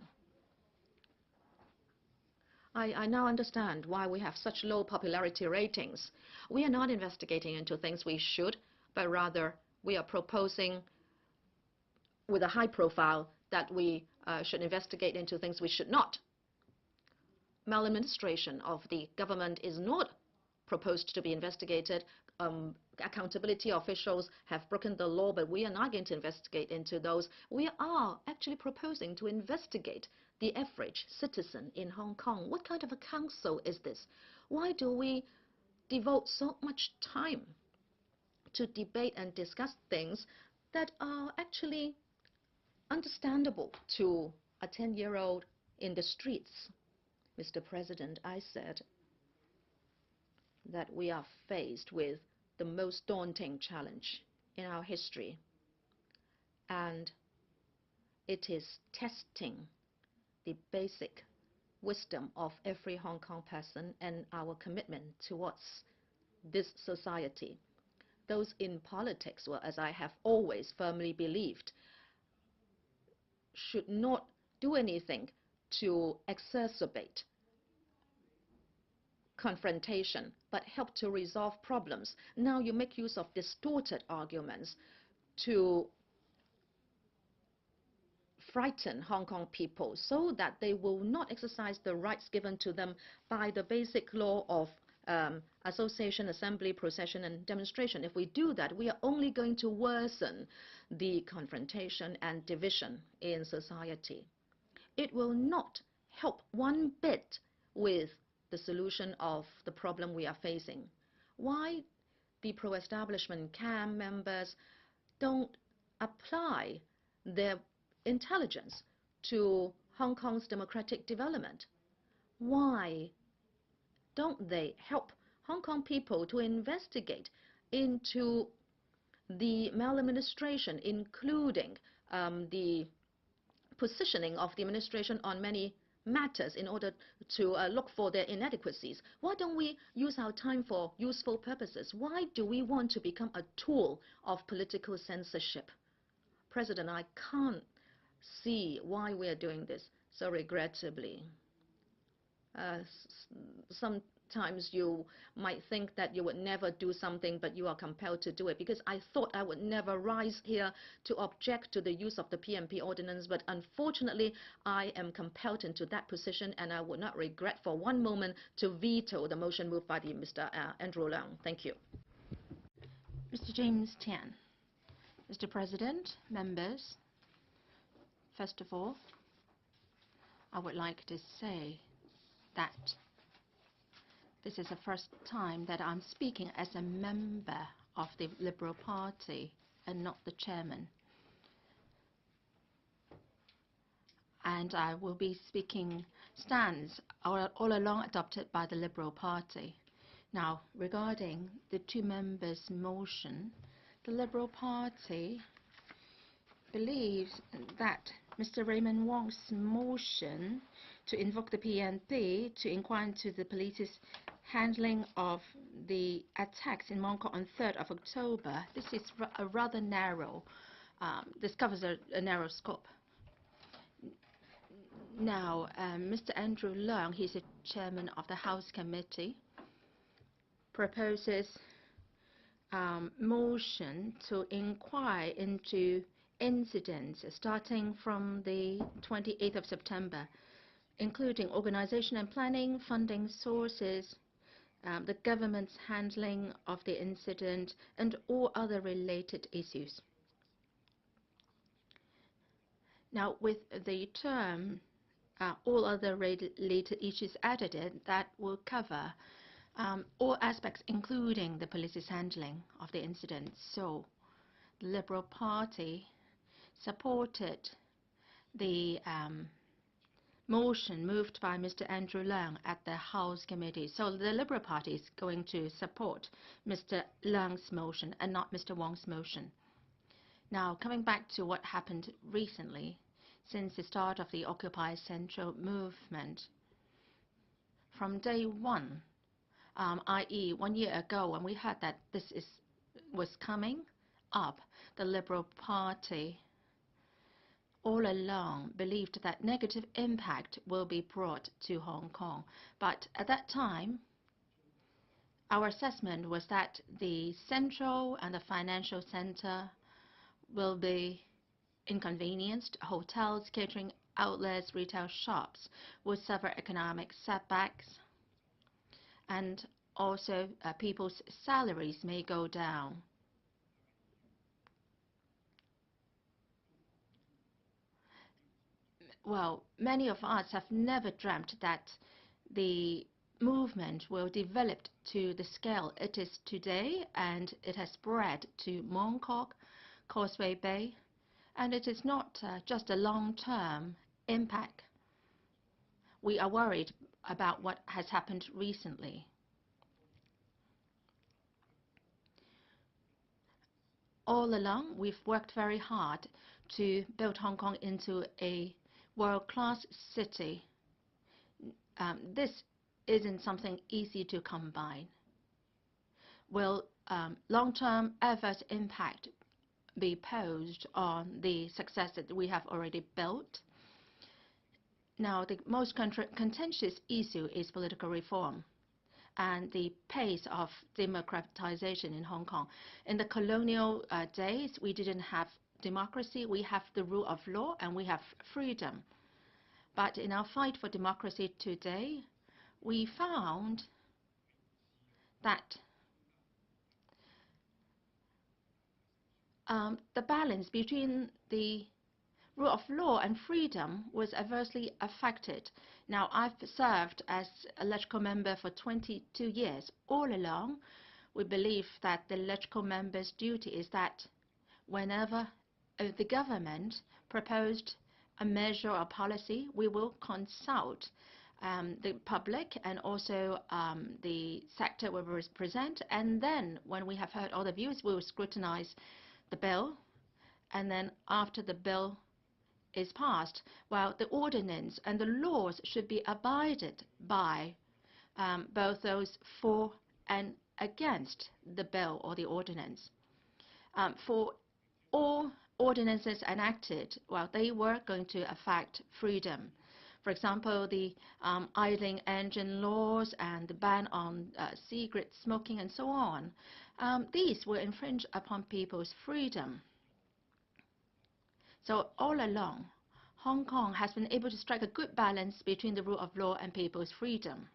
I now understand why we have such low popularity ratings. We are not investigating into things we should, but rather we are proposing with a high profile that we should investigate into things we should not. Maladministration of the government is not proposed to be investigated. Accountability officials have broken the law, but we are not going to investigate into those. We are actually proposing to investigate the average citizen in Hong Kong. What kind of a council is this? Why do we devote so much time to debate and discuss things that are actually understandable to a 10-year-old in the streets? Mr. President, I said that we are faced with the most daunting challenge in our history, and it is testing the basic wisdom of every Hong Kong person and our commitment towards this society. Those in politics, well, as I have always firmly believed, should not do anything to exacerbate confrontation, but help to resolve problems. Now you make use of distorted arguments to frighten Hong Kong people so that they will not exercise the rights given to them by the basic law of association, assembly, procession, and demonstration. If we do that, we are only going to worsen the confrontation and division in society. It will not help one bit with the solution of the problem we are facing. Why the pro-establishment camp members don't apply their intelligence to Hong Kong's democratic development? Why don't they help Hong Kong people to investigate into the maladministration, including the positioning of the administration on many matters in order to look for their inadequacies? Why don't we use our time for useful purposes? Why do we want to become a tool of political censorship? President, I can't see why we are doing this so regrettably. Sometimes you might think that you would never do something, but you are compelled to do it, because I thought I would never rise here to object to the use of the PMP ordinance, but unfortunately I am compelled into that position, and I would not regret for one moment to veto the motion moved by Mr. Andrew Leung. Thank you. Mr. James Tian. Mr. President, members, first of all, I would like to say that this is the first time that I'm speaking as a member of the Liberal Party and not the chairman. And I will be speaking stands all along adopted by the Liberal Party. Now, regarding the two members' motion, the Liberal Party believes that Mr. Raymond Wong's motion to invoke the PNP to inquire into the police's handling of the attacks in Mong Kok on 3rd of October, this is a rather narrow, this covers a narrow scope. Now, Mr. Andrew Leung, he's the chairman of the House Committee, proposes motion to inquire into incidents starting from the 28th of September, including organization and planning, funding sources, the government's handling of the incident, and all other related issues. Now, with the term all other related issues added in, that will cover all aspects, including the police's handling of the incident. So, the Liberal Party supported the motion moved by Mr. Andrew Leung at the House Committee. So the Liberal Party is going to support Mr. Leung's motion and not Mr. Wong's motion. Now, coming back to what happened recently, since the start of the Occupy Central movement, from day one, i.e. 1 year ago, when we heard that this was coming up, the Liberal Party all along believed that negative impact will be brought to Hong Kong. But at that time, our assessment was that the central and the financial center will be inconvenienced. Hotels, catering outlets, retail shops will suffer economic setbacks, and also people's salaries may go down. Well, many of us have never dreamt that the movement will develop to the scale it is today, and it has spread to Mong Kok, Causeway Bay, and it is not just a long-term impact. We are worried about what has happened recently. All along, we've worked very hard to build Hong Kong into a world-class city. This isn't something easy to combine. Will long-term adverse impact be posed on the success that we have already built? Now, the most contentious issue is political reform. and the pace of democratization in Hong Kong. In the colonial days, we didn't have democracy. We have the rule of law and we have freedom. But in our fight for democracy today, we found that the balance between the rule of law and freedom was adversely affected. Now, I've served as a LegCo member for 22 years. All along, we believe that the LegCo member's duty is that whenever the government proposed a measure or policy, we will consult the public and also the sector we represent. And then when we have heard all the views, we will scrutinize the bill. And then after the bill is passed, well, the ordinance and the laws should be abided by, both those for and against the bill or the ordinance. For all ordinances enacted, well, they were going to affect freedom. For example, the idling engine laws and the ban on cigarette smoking and so on. These will infringe upon people's freedom. So all along, Hong Kong has been able to strike a good balance between the rule of law and people's freedom.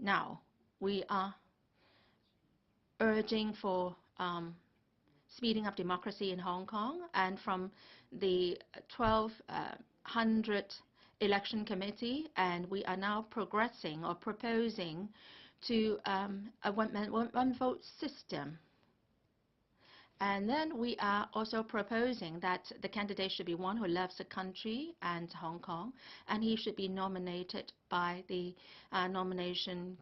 Now, we are urging for speeding up democracy in Hong Kong, and from the 1200 election committee, and we are now progressing or proposing to a one vote system. And then we are also proposing that the candidate should be one who loves the country and Hong Kong, and he should be nominated by the nominating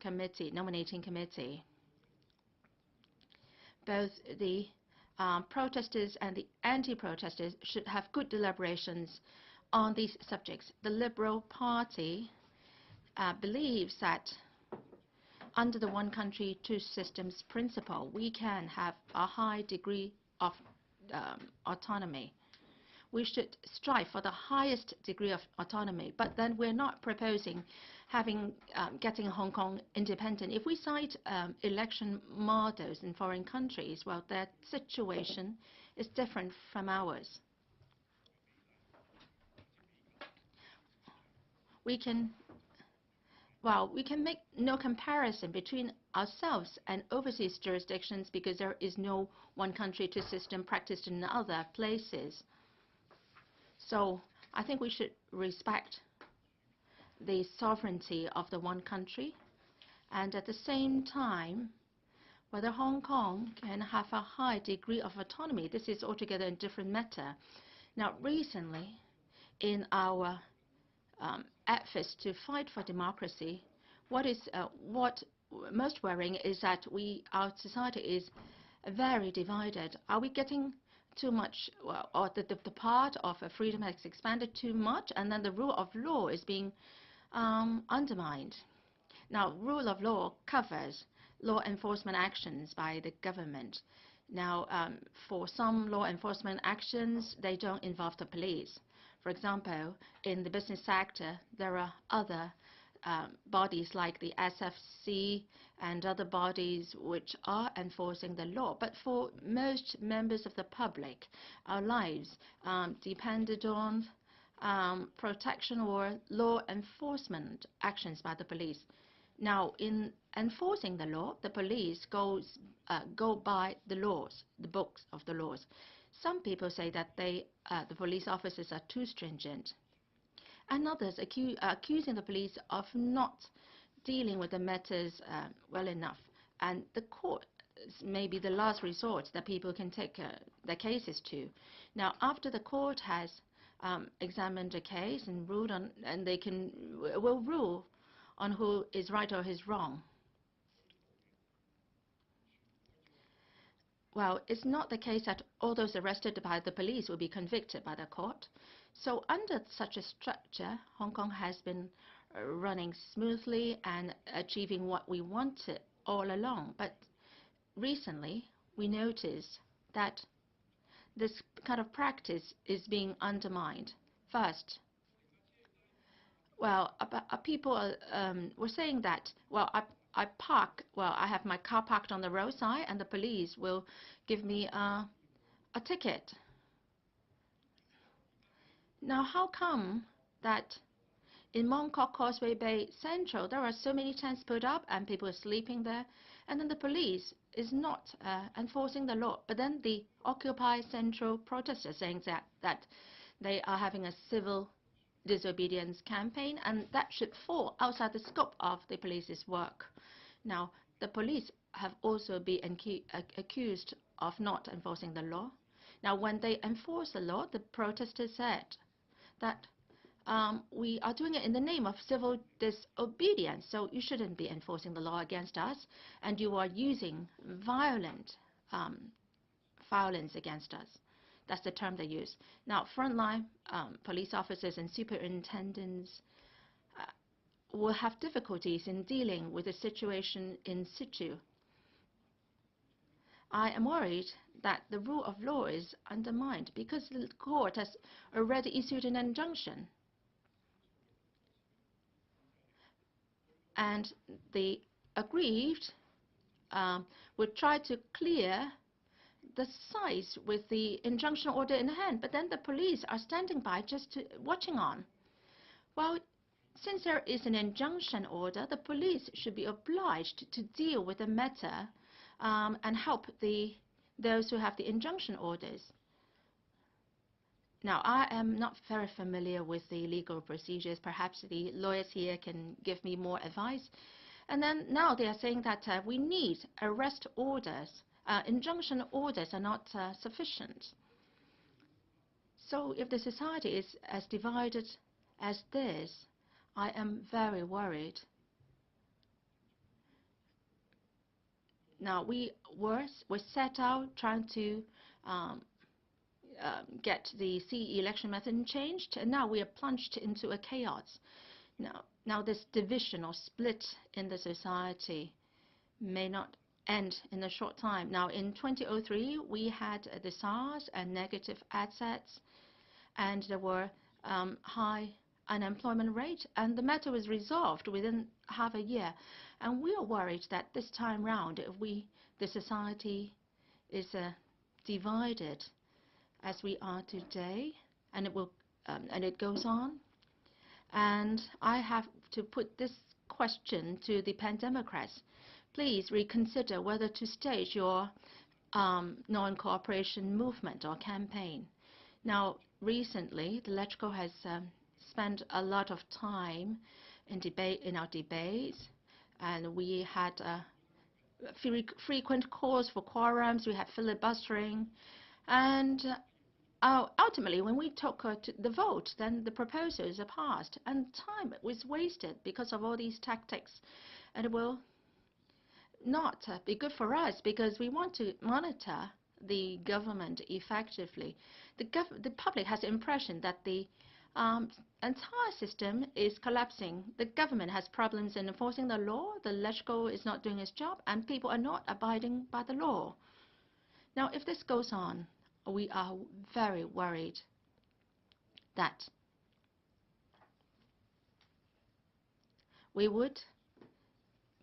committee. Both the protesters and the anti-protesters should have good deliberations on these subjects. The Liberal Party believes that under the one country, two systems principle, we can have a high degree of autonomy. We should strive for the highest degree of autonomy, but then we're not proposing getting Hong Kong independent. If we cite election models in foreign countries, well, their situation is different from ours. We can make no comparison between ourselves and overseas jurisdictions because there is no one country, two system practiced in other places. So I think we should respect the sovereignty of the one country, and at the same time, whether Hong Kong can have a high degree of autonomy, this is altogether a different matter. Now, recently, in our efforts to fight for democracy, what most worrying is that our society is very divided. Are we getting too much, or the part of freedom has expanded too much, and then the rule of law is being undermined? Now, rule of law covers law enforcement actions by the government. Now, for some law enforcement actions, they don't involve the police. For example, in the business sector, there are other bodies like the SFC and other bodies which are enforcing the law. But for most members of the public, our lives depended on protection or law enforcement actions by the police. Now, in enforcing the law, the police go by the laws, the books of the laws. Some people say that the police officers are too stringent, and others accusing the police of not dealing with the matters well enough. And the court may be the last resort that people can take their cases to. Now, after the court has examined a case and ruled on, and they will rule on who is right or who's wrong. Well, it's not the case that all those arrested by the police will be convicted by the court. So under such a structure, Hong Kong has been running smoothly and achieving what we wanted all along. But recently, we noticed that this kind of practice is being undermined. First, Well, people were saying that, well, I have my car parked on the roadside and the police will give me a ticket. Now, how come that in Mong Kok Causeway Bay Central, there are so many tents put up and people are sleeping there, and then the police is not enforcing the law? But then the Occupy Central protesters saying that they are having a civil disobedience campaign, and that should fall outside the scope of the police's work. Now, the police have also been accused of not enforcing the law. Now, when they enforce the law, the protesters said that we are doing it in the name of civil disobedience, so you shouldn't be enforcing the law against us, and you are using violence against us. That's the term they use. Now, frontline police officers and superintendents will have difficulties in dealing with the situation in situ. I am worried that the rule of law is undermined because the court has already issued an injunction. And the aggrieved would try to clear the sites with the injunction order in hand, but then the police are standing by just watching on. Well, since there is an injunction order, the police should be obliged to deal with the matter and help those who have the injunction orders. Now, I am not very familiar with the legal procedures. Perhaps the lawyers here can give me more advice. And then now they are saying that we need arrest orders. Injunction orders are not sufficient. So if the society is as divided as this, I am very worried. Now, we set out trying to get the CE election method changed, and now we are plunged into a chaos. Now this division or split in the society may not end in a short time. Now, in 2003, we had the SARS and negative assets, and there were high unemployment rate, and the matter was resolved within half a year. And we are worried that this time round, if the society is divided as we are today, and it goes on. And I have to put this question to the pan-democrats. Please reconsider whether to stage your non-cooperation movement or campaign. Now, recently, the LegCo has spent a lot of time in our debates, and we had frequent calls for quorums. We had filibustering, and ultimately, when we took to the vote, then the proposals are passed, and time was wasted because of all these tactics. And it will not be good for us because we want to monitor the government effectively. The public has the impression that the entire system is collapsing. The government has problems in enforcing the law, the LegCo is not doing its job, and people are not abiding by the law. Now, if this goes on, we are very worried that we would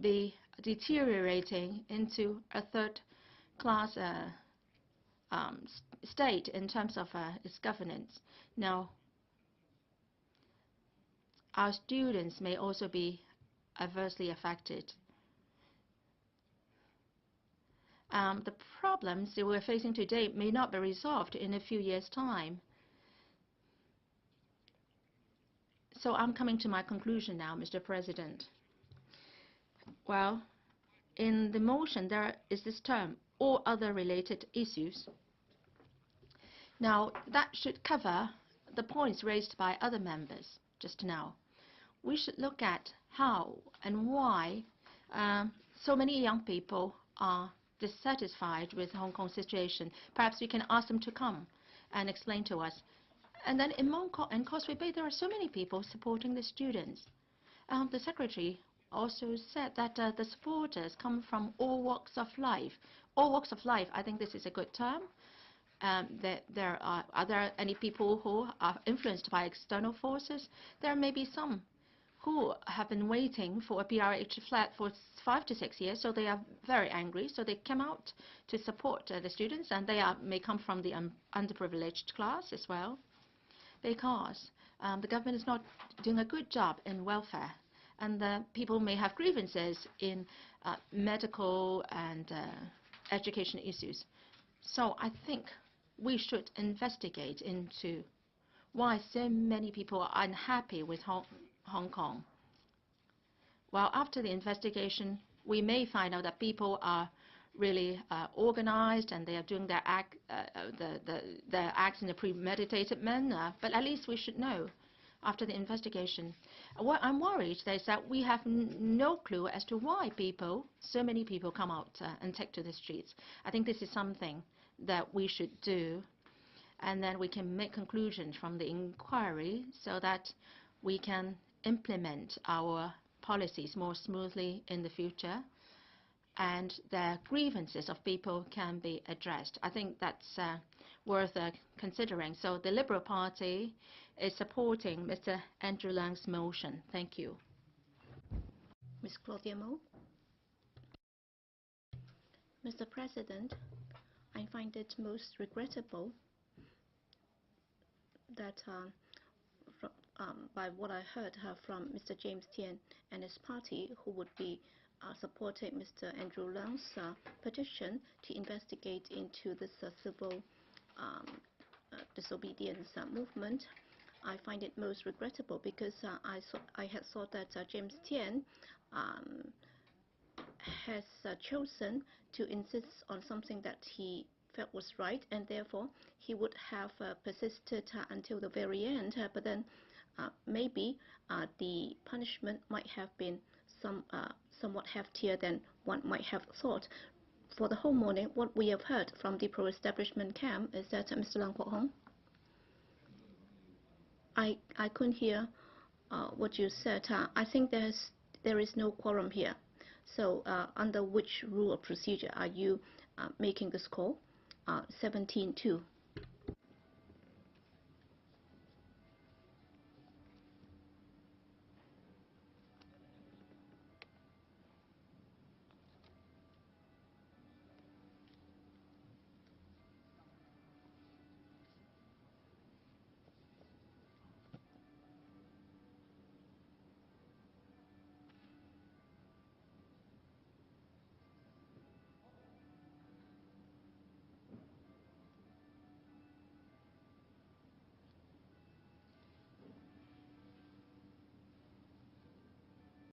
be deteriorating into a third-class state in terms of its governance. Now, our students may also be adversely affected. The problems that we're facing today may not be resolved in a few years' time. So I'm coming to my conclusion now, Mr. President. Well, in the motion there is this term, all other related issues. Now, that should cover the points raised by other members just now. We should look at how and why so many young people are dissatisfied with Hong Kong's situation. Perhaps we can ask them to come and explain to us. And then in Mong Kok and Causeway Bay, there are so many people supporting the students. The secretary also said that the supporters come from all walks of life. All walks of life, I think this is a good term. Are there any people who are influenced by external forces? There may be some who have been waiting for a PRH flat for 5 to 6 years, so they are very angry. So they came out to support the students, and they may come from the underprivileged class as well, because the government is not doing a good job in welfare, and the people may have grievances in medical and education issues. So I think we should investigate into why so many people are unhappy with Hong Kong. Well, after the investigation, we may find out that people are really organized and they are doing their acts in a premeditated manner. But at least we should know after the investigation. What I'm worried is that we have no clue as to why so many people come out and take to the streets. I think this is something that we should do, and then we can make conclusions from the inquiry so that we can implement our policies more smoothly in the future, and the grievances of people can be addressed. I think that's worth considering. So the Liberal Party is supporting Mr. Andrew Leung's motion. Thank you. Ms. Claudia Mo. Mr. President, I find it most regrettable that by what I heard from Mr. James Tien and his party, who would be supporting Mr. Andrew Leung's petition to investigate into this civil disobedience movement. I find it most regrettable because I had thought that James Tien has chosen to insist on something that he felt was right, and therefore he would have persisted until the very end. But then maybe the punishment might have been somewhat heftier than one might have thought. For the whole morning, what we have heard from the pro-establishment camp is that Mr. Leung Kwok-hing, I couldn't hear what you said. I think there is no quorum here. So under which rule of procedure are you making this call? 17-2.